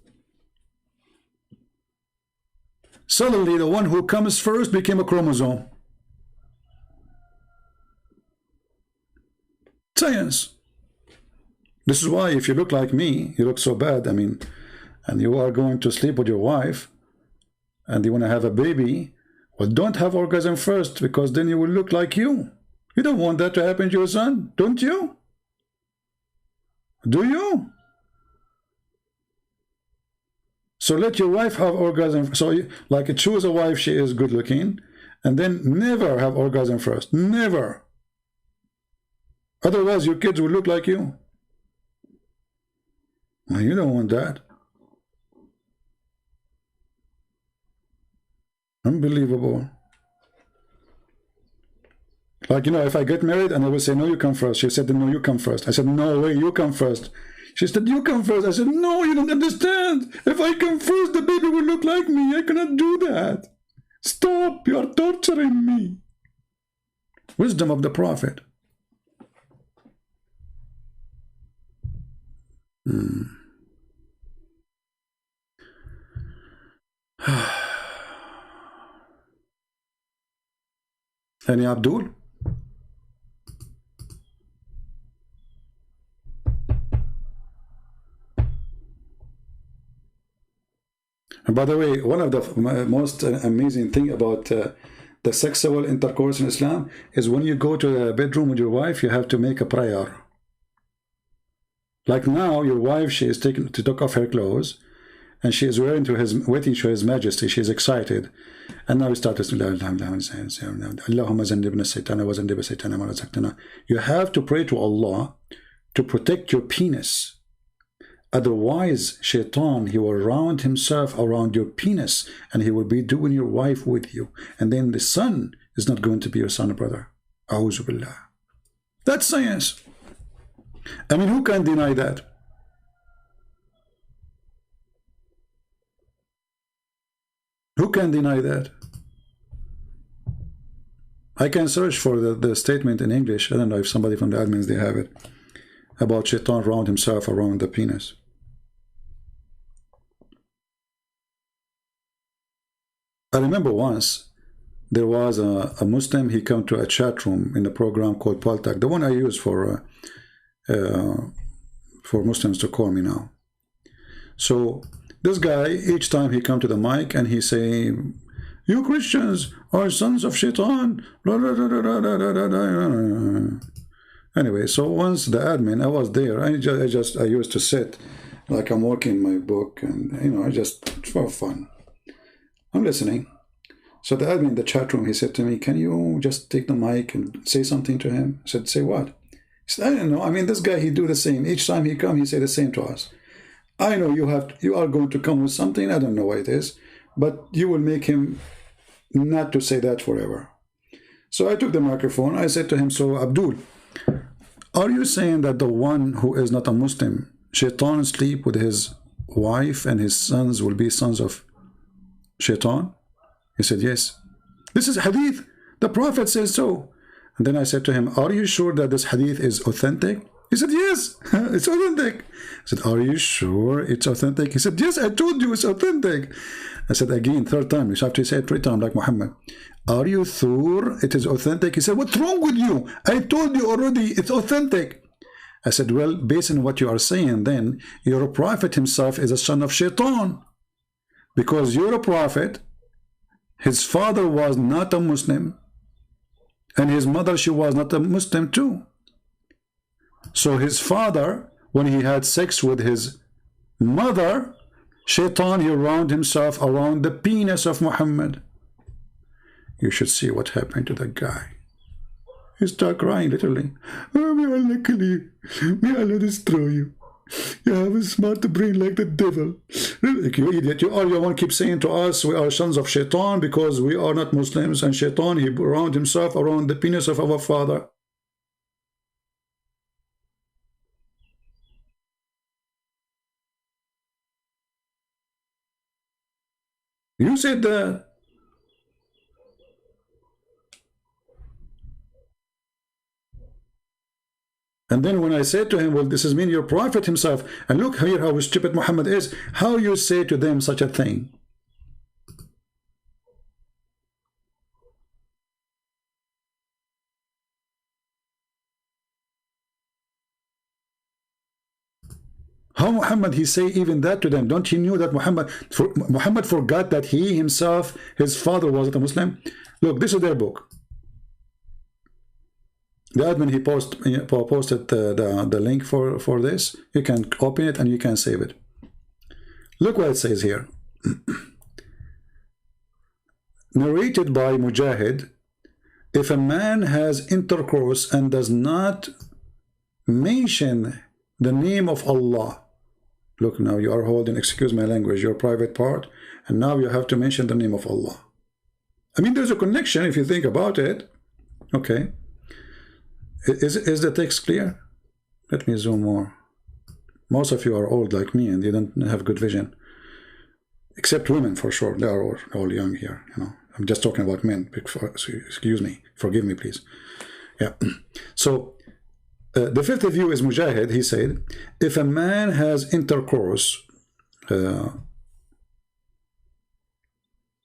Suddenly, the one who comes first became a chromosome. Science. This is why if you look like me, you look so bad, I mean, and you are going to sleep with your wife, and you want to have a baby, well, don't have orgasm first, because then you will look like you. You don't want that to happen to your son, don't you? Do you? So let your wife have orgasm. So like choose a wife, she is good looking, and then never have orgasm first. Never. Otherwise, your kids will look like you. Well, you don't want that. Unbelievable. Like, you know, if I get married and I will say, no, you come first. She said, no, you come first. I said, no way, you come first. She said, you come first. I said, no, you don't understand. If I come first, the baby will look like me. I cannot do that. Stop, you are torturing me. Wisdom of the Prophet. Any Abdul? And by the way, one of the most amazing thing about the sexual intercourse in Islam is when you go to the bedroom with your wife, you have to make a prayer. Like now, your wife, she is taken to take off her clothes, and she is waiting to His Majesty. She is excited, and now we start to you have to pray to Allah to protect your penis. Otherwise, Shaitan, he will round himself around your penis, and he will be doing your wife with you, and then the son is not going to be your son, brother. A'udhu billah. That's science. I mean, who can deny that? Who can deny that? I can search for the statement in English. I don't know if somebody from the admins, they have it. About Shaitan round himself around the penis. I remember once, there was a Muslim, he came to a chat room in a program called Paltak, the one I use for Muslims to call me now. So this guy, each time he come to the mic and he say, you Christians are sons of Shaitan. Anyway, so once the admin, I was there. I used to sit like I'm working my book, and you know, just for fun. I'm listening. So the admin in the chat room, he said to me, can you just take the mic and say something to him? I said, say what? He said, I don't know. I mean, this guy, he do the same. Each time he come, he say the same to us. I know you are going to come with something. I don't know what it is, but you will make him not to say that forever. So I took the microphone. I said to him, so Abdul, are you saying that the one who is not a Muslim, Shaitan sleep with his wife and his sons will be sons of Shaitan? He said, yes. This is hadith. The Prophet says so. And then I said to him, are you sure that this hadith is authentic? He said, yes, it's authentic. I said, are you sure it's authentic? He said, yes, I told you it's authentic. I said, again, third time. You have to say it 3 times like Muhammad. Are you sure it is authentic? He said, what's wrong with you? I told you already it's authentic. I said, well, based on what you are saying, then your prophet himself is a son of Shaitan. Because your prophet, his father was not a Muslim, and his mother, she was not a Muslim too. So his father, when he had sex with his mother, Shaitan, he round himself around the penis of Muhammad. You should see what happened to that guy. He started crying, literally. Oh, may Allah kill you. May Allah destroy you. You have a smart brain like the devil. Like, you idiot. You want to keep saying to us we are sons of Shaitan because we are not Muslims, and Shaitan, he bound himself around the penis of our father. You said that. And then when I said to him, well, this is mean your prophet himself, and look here how stupid Muhammad is, how you say to them such a thing? How Muhammad he say even that to them? Don't you know that Muhammad forgot that he himself, his father wasn't a Muslim? Look, this is their book. The admin, he posted the link for this. You can open it and you can save it. Look what it says here. Narrated by Mujahid, if a man has intercourse and does not mention the name of Allah, look, now you are holding, excuse my language, your private part, and now you have to mention the name of Allah. I mean, there's a connection if you think about it. Okay. Is the text clear? Let me zoom more. Most of you are old like me and you don't have good vision. Except women, for sure. They are all young here. You know, I'm just talking about men. Excuse me. Forgive me, please. Yeah. So, the fifth view is Mujahid. He said, if a man has intercourse and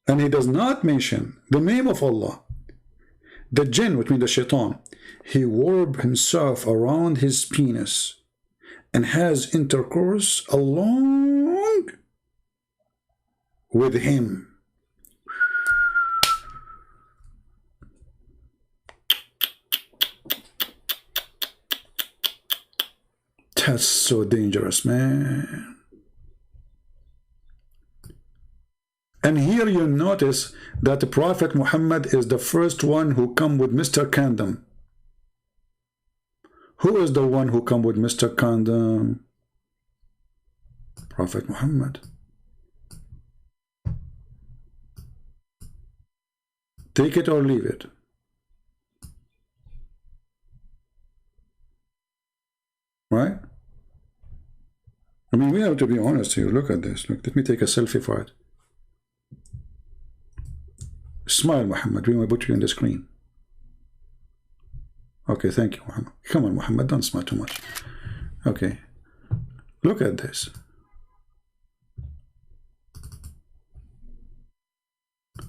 he does not mention the name of Allah, the jinn, which means the shaitan, he warp himself around his penis and has intercourse along with him. That's so dangerous, man. And here you notice that the Prophet Muhammad is the first one who come with Mr. Condom. Who is the one who come with Mr. Condom? Prophet Muhammad. Take it or leave it. Right? I mean, we have to be honest here. Look at this. Look, let me take a selfie for it. Smile, Muhammad. We will put you on the screen. Okay, thank you, Muhammad. Come on, Muhammad. Don't smile too much. Okay. Look at this.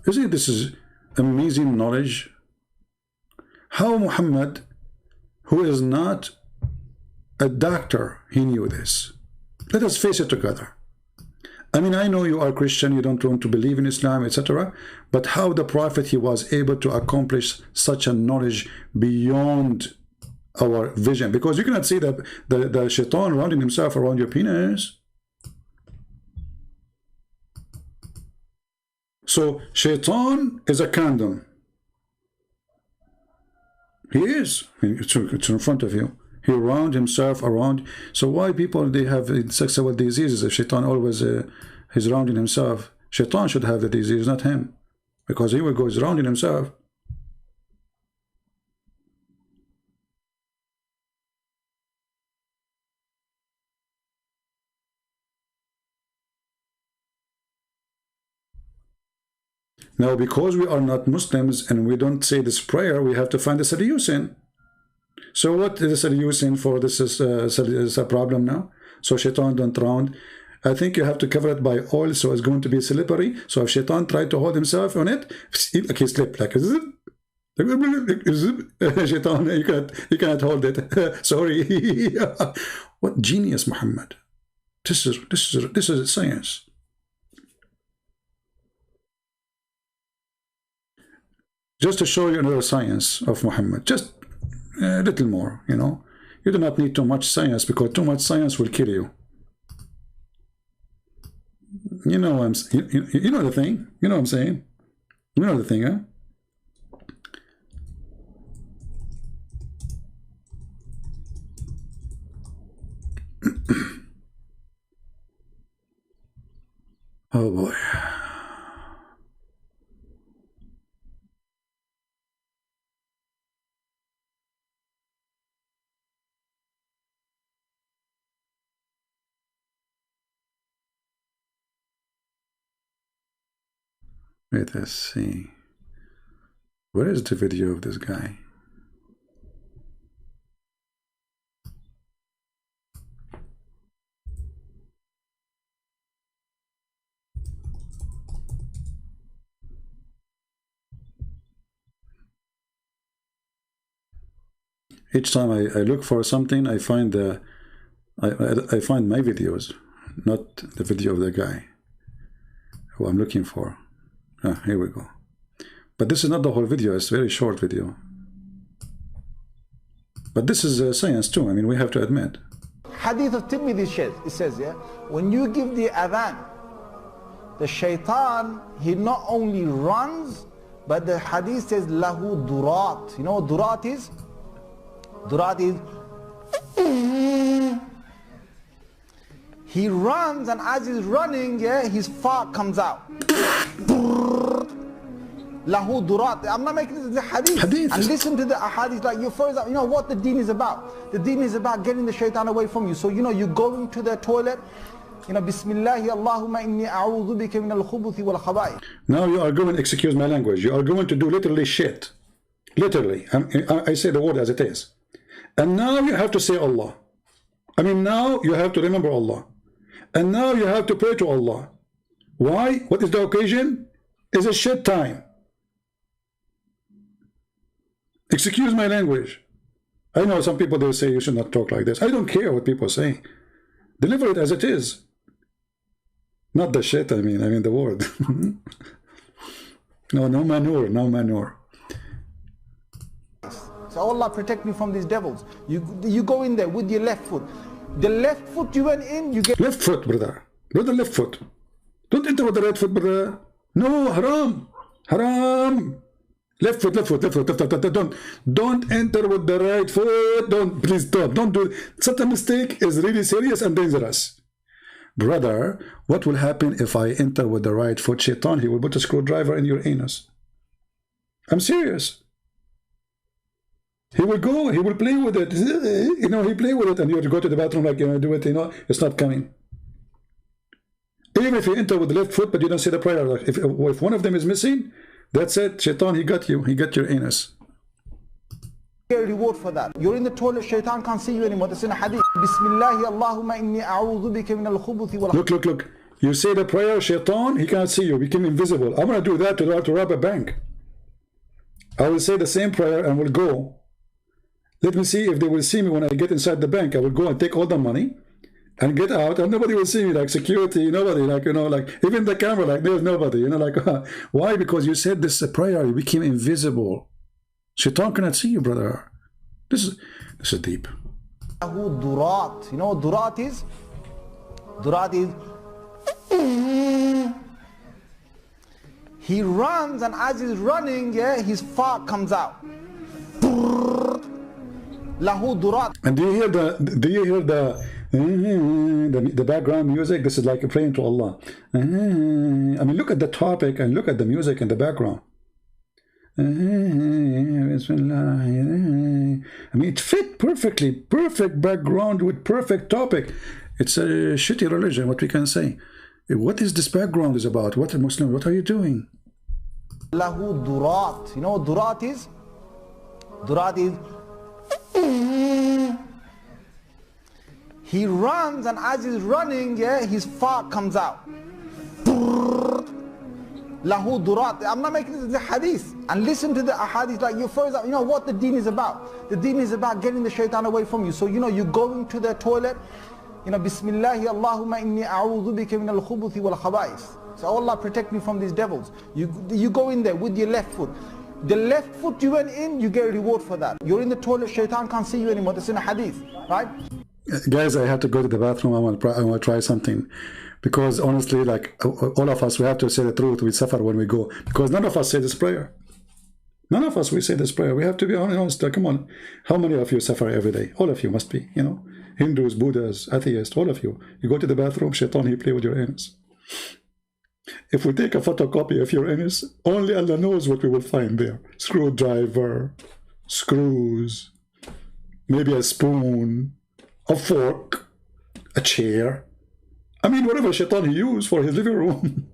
Isn't this is amazing knowledge? How Muhammad, who is not a doctor, he knew this. Let us face it together. I mean, I know you are Christian, you don't want to believe in Islam, etc. But how the Prophet, he was able to accomplish such a knowledge beyond our vision? Because you cannot see the shaitan rounding himself around your penis. So, shaitan is a condom. He is. I mean, it's in front of you. He round himself around. So why people, they have sexual diseases if shaitan always is rounding himself? Shaitan should have the disease, not him, because he will go rounding himself. Now, because we are not Muslims and we don't say this prayer, we have to find the solution. So what is the solution for this is a problem now? So shaitan don't round. I think you have to cover it by oil, so it's going to be slippery. So if shaitan tried to hold himself on it, like he slipped like zip. Shaitan, you cannot hold it. Sorry. What genius, Muhammad. This is science. Just to show you another science of Muhammad, just a little more, you know. You do not need too much science, because too much science will kill you. You know you know the thing. You know what I'm saying? You know the thing, huh? Oh boy. Wait, let's see. Where is the video of this guy? Each time I look for something, I find I find my videos, not the video of the guy who I'm looking for. Ah, here we go. But this is not the whole video, it's a very short video. But this is science too, I mean, we have to admit. Hadith of Tirmidhi it says, yeah, when you give the adhan, the shaitan, he not only runs, but the hadith says, lahu durat. You know what durat is? Durat is, he runs, and as he's running, yeah, his fart comes out. Lahu durat. I'm not making this the hadith. And listen to the hadith, like, for example, you know what the deen is about? The deen is about getting the shaitan away from you. So, you know, you go into the toilet, you know, Bismillahi Allahumma inni a'udhu bika min al-khubuthi wal khaba'ith. Now you are going, excuse my language, you are going to do literally shit. Literally. I say the word as it is. And now you have to say Allah. I mean, now you have to remember Allah. And now you have to pray to Allah. Why? What is the occasion? It's a shit time. Excuse my language. I know some people, they say you should not talk like this. I don't care what people say. Deliver it as it is. Not the shit, I mean the word. No manure, no manure. So Allah protect me from these devils. You go in there with your left foot. The left foot you went in, you get... Left foot, brother. Brother, left foot. Don't enter with the right foot, brother. No, haram. Haram. Left foot, left foot, left foot, left foot. Don't enter with the right foot. Please don't do it. Such a mistake is really serious and dangerous. Brother, what will happen if I enter with the right foot? Shaitan, he will put a screwdriver in your anus. I'm serious. He will go, he will play with it. You know, he play with it, and you have to go to the bathroom like, you know, do it, you know, it's not coming. Even if you enter with the left foot, but you don't say the prayer, like if one of them is missing, that's it. Shaitan, he got you. He got your anus. Get a reward for that. You're in the toilet, shaitan can't see you anymore. That's in a hadith. Bismillahi Allahumma inni a'udhu bika min al-khubuthi wal... Look. You say the prayer, shaitan, he can't see you. Become invisible. I'm going to do that to rob a bank. I will say the same prayer and will go. Let me see if they will see me when I get inside the bank. I will go and take all the money and get out, and nobody will see me, like security, nobody, like, you know, like even the camera, like there's nobody, you know, like why? Because you said this prayer, you became invisible. Shaitan cannot see you, brother. This is deep. Durat. You know what durat is? Durat is, he runs, and as he's running, yeah, his fart comes out. Lahu durat. And do you hear the background music? This is like praying to Allah. I mean, look at the topic and look at the music in the background. I mean, it fit perfectly. Perfect background with perfect topic. It's a shitty religion, what we can say. What is this background is about? What a Muslim, what are you doing? Lahu durat. You know what durat is? Durat is, he runs, and as he's running, yeah, his fart comes out. Lahu durat. I'm not making this the hadith. And listen to the hadith, like, for example, you know what the deen is about? The deen is about getting the shaitan away from you. So, you know, you go into the toilet, you know, Bismillahi Allahumma inni a'udhu bika min al-khubuthi wal khaba'ith. So Allah protect me from these devils. You go in there with your left foot. The left foot you went in, you get a reward for that. You're in the toilet, shaitan can't see you anymore. That's in a hadith, right? Guys, I have to go to the bathroom. I want to try something. Because honestly, like, all of us, we have to say the truth. We suffer when we go. Because none of us say this prayer. None of us, we say this prayer. We have to be honest. Come on. How many of you suffer every day? All of you must be, you know. Hindus, Buddhas, atheists, all of you. You go to the bathroom, shaitan, he play with your anus. If we take a photocopy of your anus, only Allah knows what we will find there. Screwdriver, screws, maybe a spoon, a fork, a chair. I mean, whatever shaitan he used for his living room.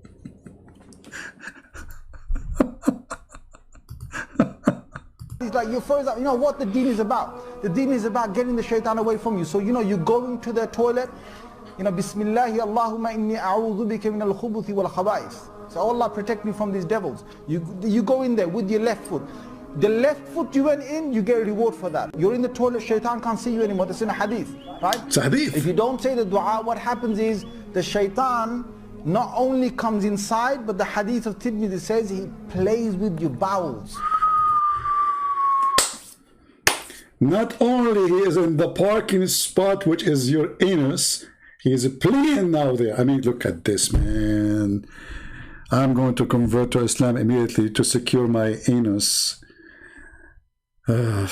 It's like you first, you know what the deen is about. The deen is about getting the shaitan away from you. So you know, you go into the toilet, you know, Bismillahi Allahumma inni a'udhu bika min al-khubuthi wal khaba'is. So Allah protect me from these devils. You go in there with your left foot. The left foot you went in, you get a reward for that. You're in the toilet, shaitan can't see you anymore. That's in a hadith, right? It's a hadith. If you don't say the dua, what happens is the shaitan not only comes inside, but the hadith of Tirmidhi says he plays with your bowels. Not only he is in the parking spot, which is your anus, he is playing now there. I mean, look at this, man. I'm going to convert to Islam immediately to secure my anus. Oh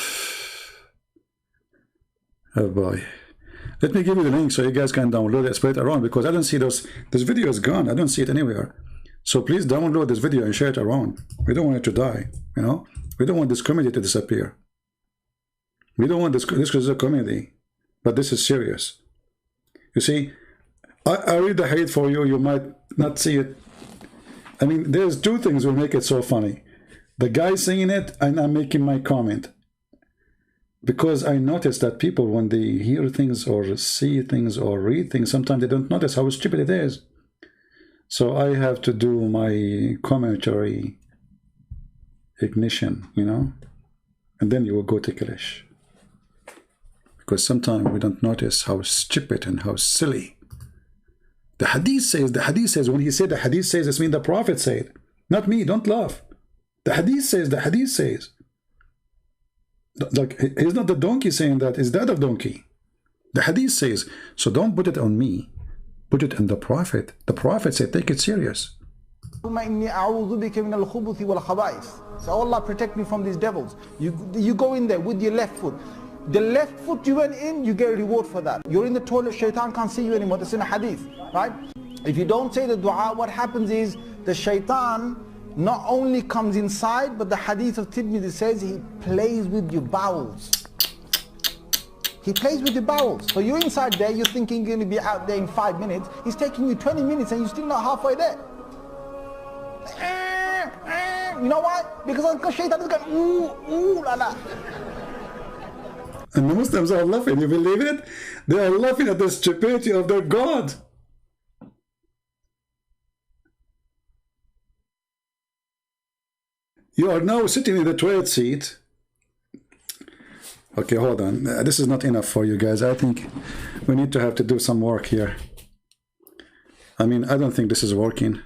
boy. Let me give you the link so you guys can download it, spread it around, because I don't see this video is gone. I don't see it anywhere. So please download this video and share it around. We don't want it to die, you know. We don't want this comedy to disappear. We don't want this is a comedy, but this is serious. You see, I read the hadith for you, you might not see it. I mean, there's two things will make it so funny. The guy saying it, and I'm making my comment. Because I notice that people, when they hear things or see things or read things, sometimes they don't notice how stupid it is. So I have to do my commentary ignition, you know, and then you will go ticklish. Because sometimes we don't notice how stupid and how silly. The hadith says, when he said the hadith says, this means the Prophet said, not me, don't laugh. The hadith says. Like, he's not the donkey saying that, it's the other donkey. The hadith says, so don't put it on me, put it on the Prophet. The Prophet said, take it serious. So Allah protect me from these devils. You go in there with your left foot. The left foot you went in, you get a reward for that. You're in the toilet, shaitan can't see you anymore. That's in a hadith, right? If you don't say the dua, what happens is the shaitan not only comes inside, but the hadith of Tirmidhi says he plays with your bowels. He plays with your bowels. So you're inside there, you're thinking you're going to be out there in 5 minutes. He's taking you 20 minutes and you're still not halfway there. You know why? Because shaitan is going, ooh, la la. And the Muslims are laughing, you believe it? They are laughing at the stupidity of their God. You are now sitting in the toilet seat. Okay, hold on. This is not enough for you guys. I think we need to have to do some work here. I mean, I don't think this is working.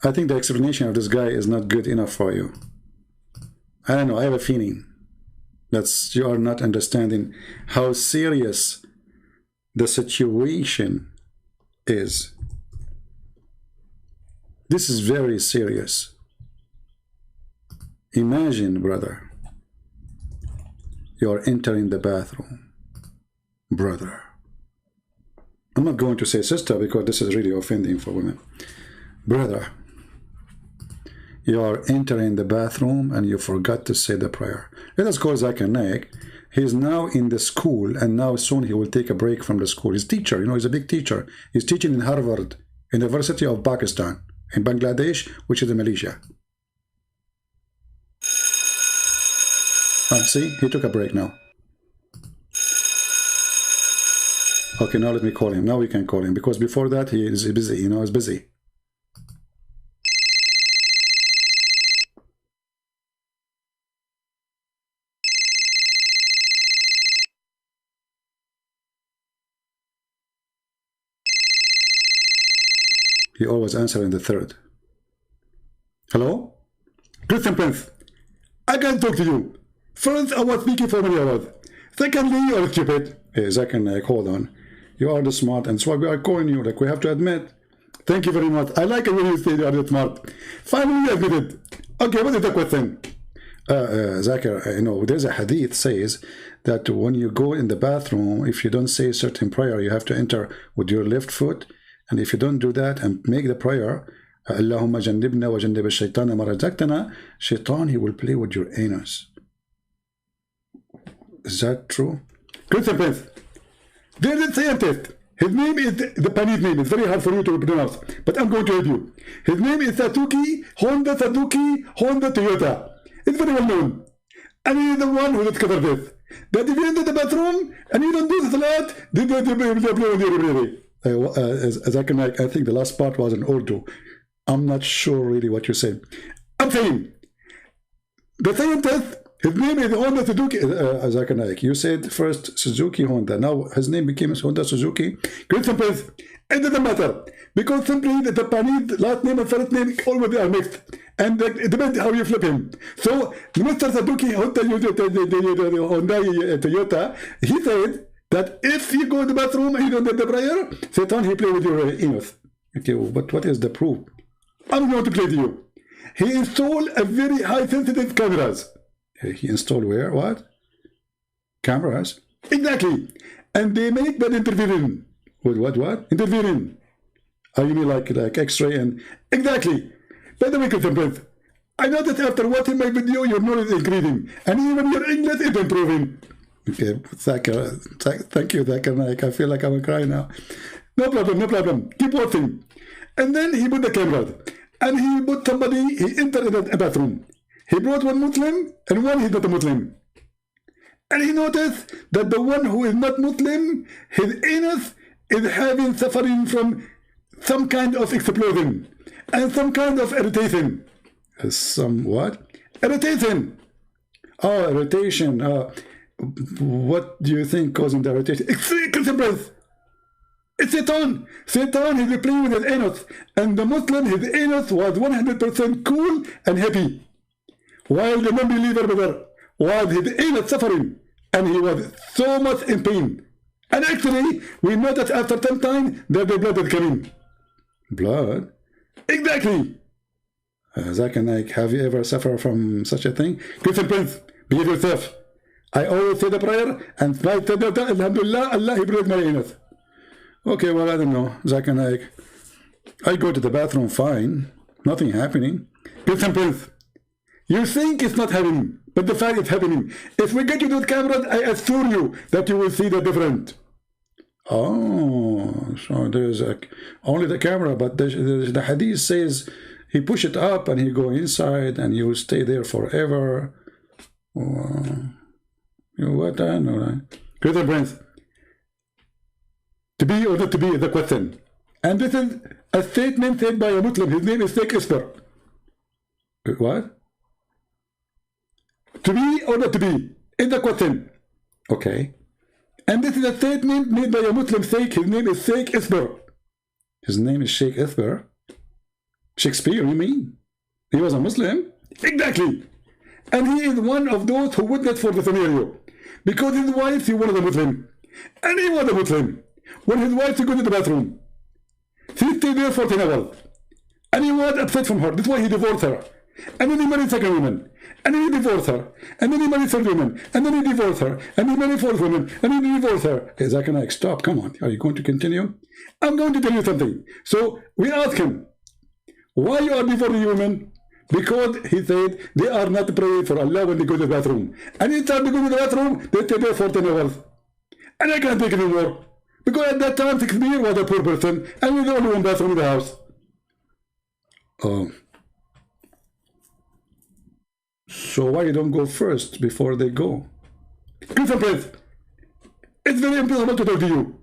I think the explanation of this guy is not good enough for you. I don't know, I have a feeling that you are not understanding how serious the situation is. This is very serious. Imagine, brother, you're entering the bathroom. Brother. I'm not going to say sister because this is really offending for women. Brother, you are entering the bathroom and you forgot to say the prayer. Let us call Zakir Naik. He's now in the school, and now soon he will take a break from the school. He's a teacher, you know, he's a big teacher. He's teaching in Harvard, University of Pakistan, in Bangladesh, which is in Malaysia. See, he took a break now. Okay, now let me call him. Now we can call him, because before that he is busy, you know, he's busy. He always answers in the third. Hello? Christian Prince, I can talk to you. First, I was speaking for many hours. Secondly, you are stupid. Hey, Zakir Naik, hold on. You are the smart, and that's why we are calling you. Like, we have to admit. Thank you very much. I like it when you say you are the smart. Finally, you admit it. Okay, what is the question? Zakir, you know, there's a hadith says that when you go in the bathroom, if you don't say a certain prayer, you have to enter with your left foot. And if you don't do that and make the prayer, اللهم جنبنا وجنب الشيطان ما رزقتنا. Shaitan, he will play with your anus. Is that true? Christian Prince, there is a scientist. His name is the Panese name. It's very hard for you to pronounce, but I'm going to help you. His name is Honda Toyota. It's very well known. And he is the one who discovered this. That if you enter the bathroom and you don't do the salat, they play with you really. I think the last part was in Urdu. I'm not sure really what you're saying. I'm saying, the scientist, his name is Honda Suzuki. You said first Suzuki Honda. Now his name became Honda Suzuki. Christian Prince, it doesn't matter. Because simply the Japanese last name and first name always are mixed. And it depends how you flip him. So Mr. Suzuki Honda Toyota, he said that if you go to the bathroom and you don't get the prayer, Satan, he play with your anus. Okay, but what is the proof? I'm going to play to you. He installed a very high sensitive cameras. He installed where? What? Cameras? Exactly. And they make that interfering. With what? Interfering. Oh, you mean like X-ray and... Exactly. By the way, Christian Prince, I noticed after watching my video, your knowledge is increasing. And even your English is improving. Okay, thank you, Zakir. I feel like I'm crying now. No problem. Keep watching. And then he put the camera. And he put somebody, he entered a bathroom. He brought one Muslim and one he's not a Muslim. And he noticed that the one who is not Muslim, his anus is suffering from some kind of explosion and some kind of irritation. Some what? Irritation. Oh, irritation. What do you think causing the irritation? It's Satan. Satan is playing with his anus. And the Muslim, his anus was 100% cool and happy. While the non-believer brother was his anus suffering. And he was so much in pain. And actually, we noticed after some time that the blood is coming. Blood? Exactly. Zakir Naik, have you ever suffered from such a thing? Christian Prince, behave yourself. I always say the prayer, and I said that, Alhamdulillah, Allah, he broke my anus. Okay, well, I don't know, Zakir Naik. I go to the bathroom fine, nothing happening. Christian Prince, you think it's not happening, but the fact it's happening. If we get you those cameras, I assure you that you will see the difference. Oh, so there's only the camera, but the hadith says he push it up and he go inside and you stay there forever. What I know, right? Christian Prince, to be or not to be is the question. And this is a statement said by a Muslim. His name is Sheikh Isper. What? To be or not to be is the question. Okay. And this is a statement made by a Muslim Sheikh. His name is Sheikh Isper. His name is Sheikh Isper. Shakespeare, you mean? He was a Muslim? Exactly. And he is one of those who witnessed for the scenario. Because his wife, he was a Muslim. And he was a Muslim. When his wife to go to the bathroom, he stayed there for 10 hours. And he was upset from her. That's why he divorced her. And then he married second woman. And then he divorced her. And then he married third woman. And then he divorced her. And he married fourth woman. And then he divorced her. Okay, Zakir Naik, stop. Come on. Are you going to continue? I'm going to tell you something. So we asked him, why you are divorcing women? Because he said they are not praying for Allah when they go to the bathroom. And each time they go to the bathroom, they stay there for 10 hours. And I can't take it anymore. Because at that time, Shakespeare was a poor person. And we the only one bathroom in the house. So why you don't go first before they go? Christian Prince, it's very impossible to talk to you.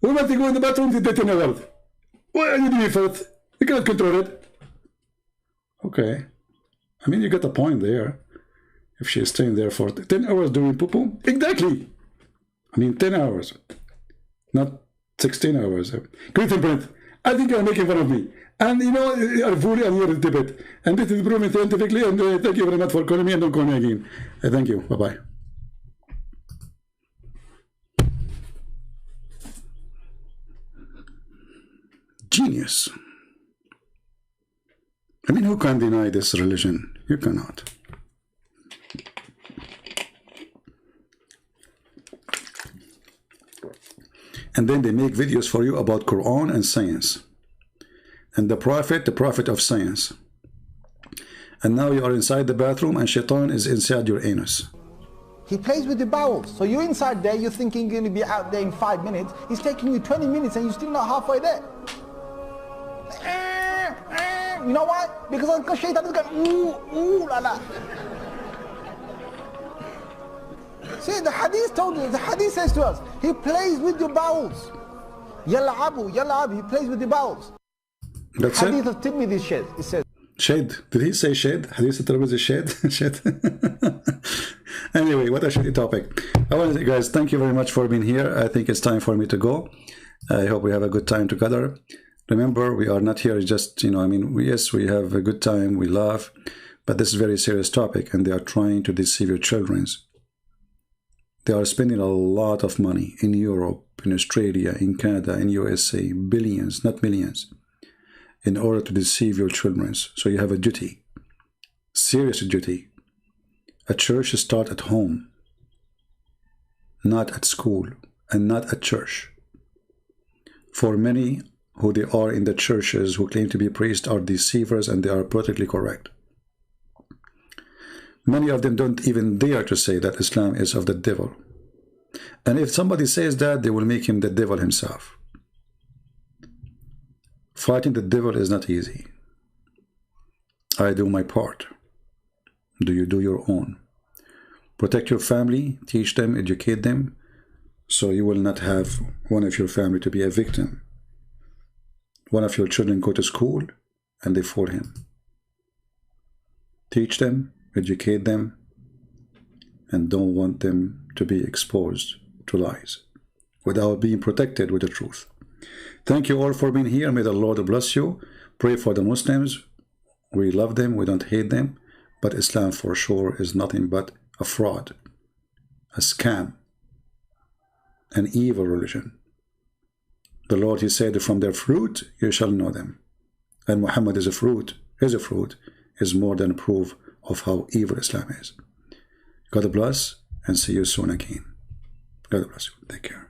We must go in the bathroom to 10 hours. Why are you doing first? You cannot control it. Okay. I mean, you get the point there. If she's staying there for 10 hours doing poo-poo. Exactly. I mean, 10 hours. Not 16 hours. Christian Prince, I think you're making fun of me. And you know, you're fully and you're a Tibet. And this is proven scientifically. And thank you very much for calling me. And don't call me again. Thank you. Bye-bye. Genius. I mean, who can deny this religion? You cannot. And then they make videos for you about Quran and science. and the prophet of science. And now you are inside the bathroom and shaitan is inside your anus. He plays with the bowels. So you're inside there, you're thinking you're going to be out there in 5 minutes. He's taking you 20 minutes and you're still not halfway there. You know why? Because shaitan is going, ooh, la la. See, the hadith told you, the hadith says to us, he plays with your bowels. Yal'abu, he plays with the bowels. That's hadith it? of Tirmidhi says, it says. Shade. Did he say shade? Hadith of Tirmidhi shade? Shade. Anyway, what a shitty topic. I want to say, guys, thank you very much for being here. I think it's time for me to go. I hope we have a good time together. Remember, we are not here just, yes, we have a good time, we laugh, but this is a very serious topic, and they are trying to deceive your children. They are spending a lot of money in Europe, in Australia, in Canada, in USA, billions, not millions, in order to deceive your children. So you have a duty, serious duty. A church starts at home, not at school, and not at church. For many who they are in the churches who claim to be priests are deceivers, and they are politically correct. Many of them don't even dare to say that Islam is of the devil. And if somebody says that, they will make him the devil himself. Fighting the devil is not easy. I do my part. Do you do your own? Protect your family, teach them, educate them, so you will not have one of your family to be a victim. One of your children go to school and they fool him. Teach them, educate them, and don't want them to be exposed to lies without being protected with the truth. Thank you all for being here. May the Lord bless you. Pray for the Muslims. We love them, we don't hate them, but Islam for sure is nothing but a fraud, a scam, an evil religion. The Lord, he said, from their fruit you shall know them. And Muhammad is a fruit, is more than proof of how evil Islam is. God bless, and see you soon again. God bless you. Take care.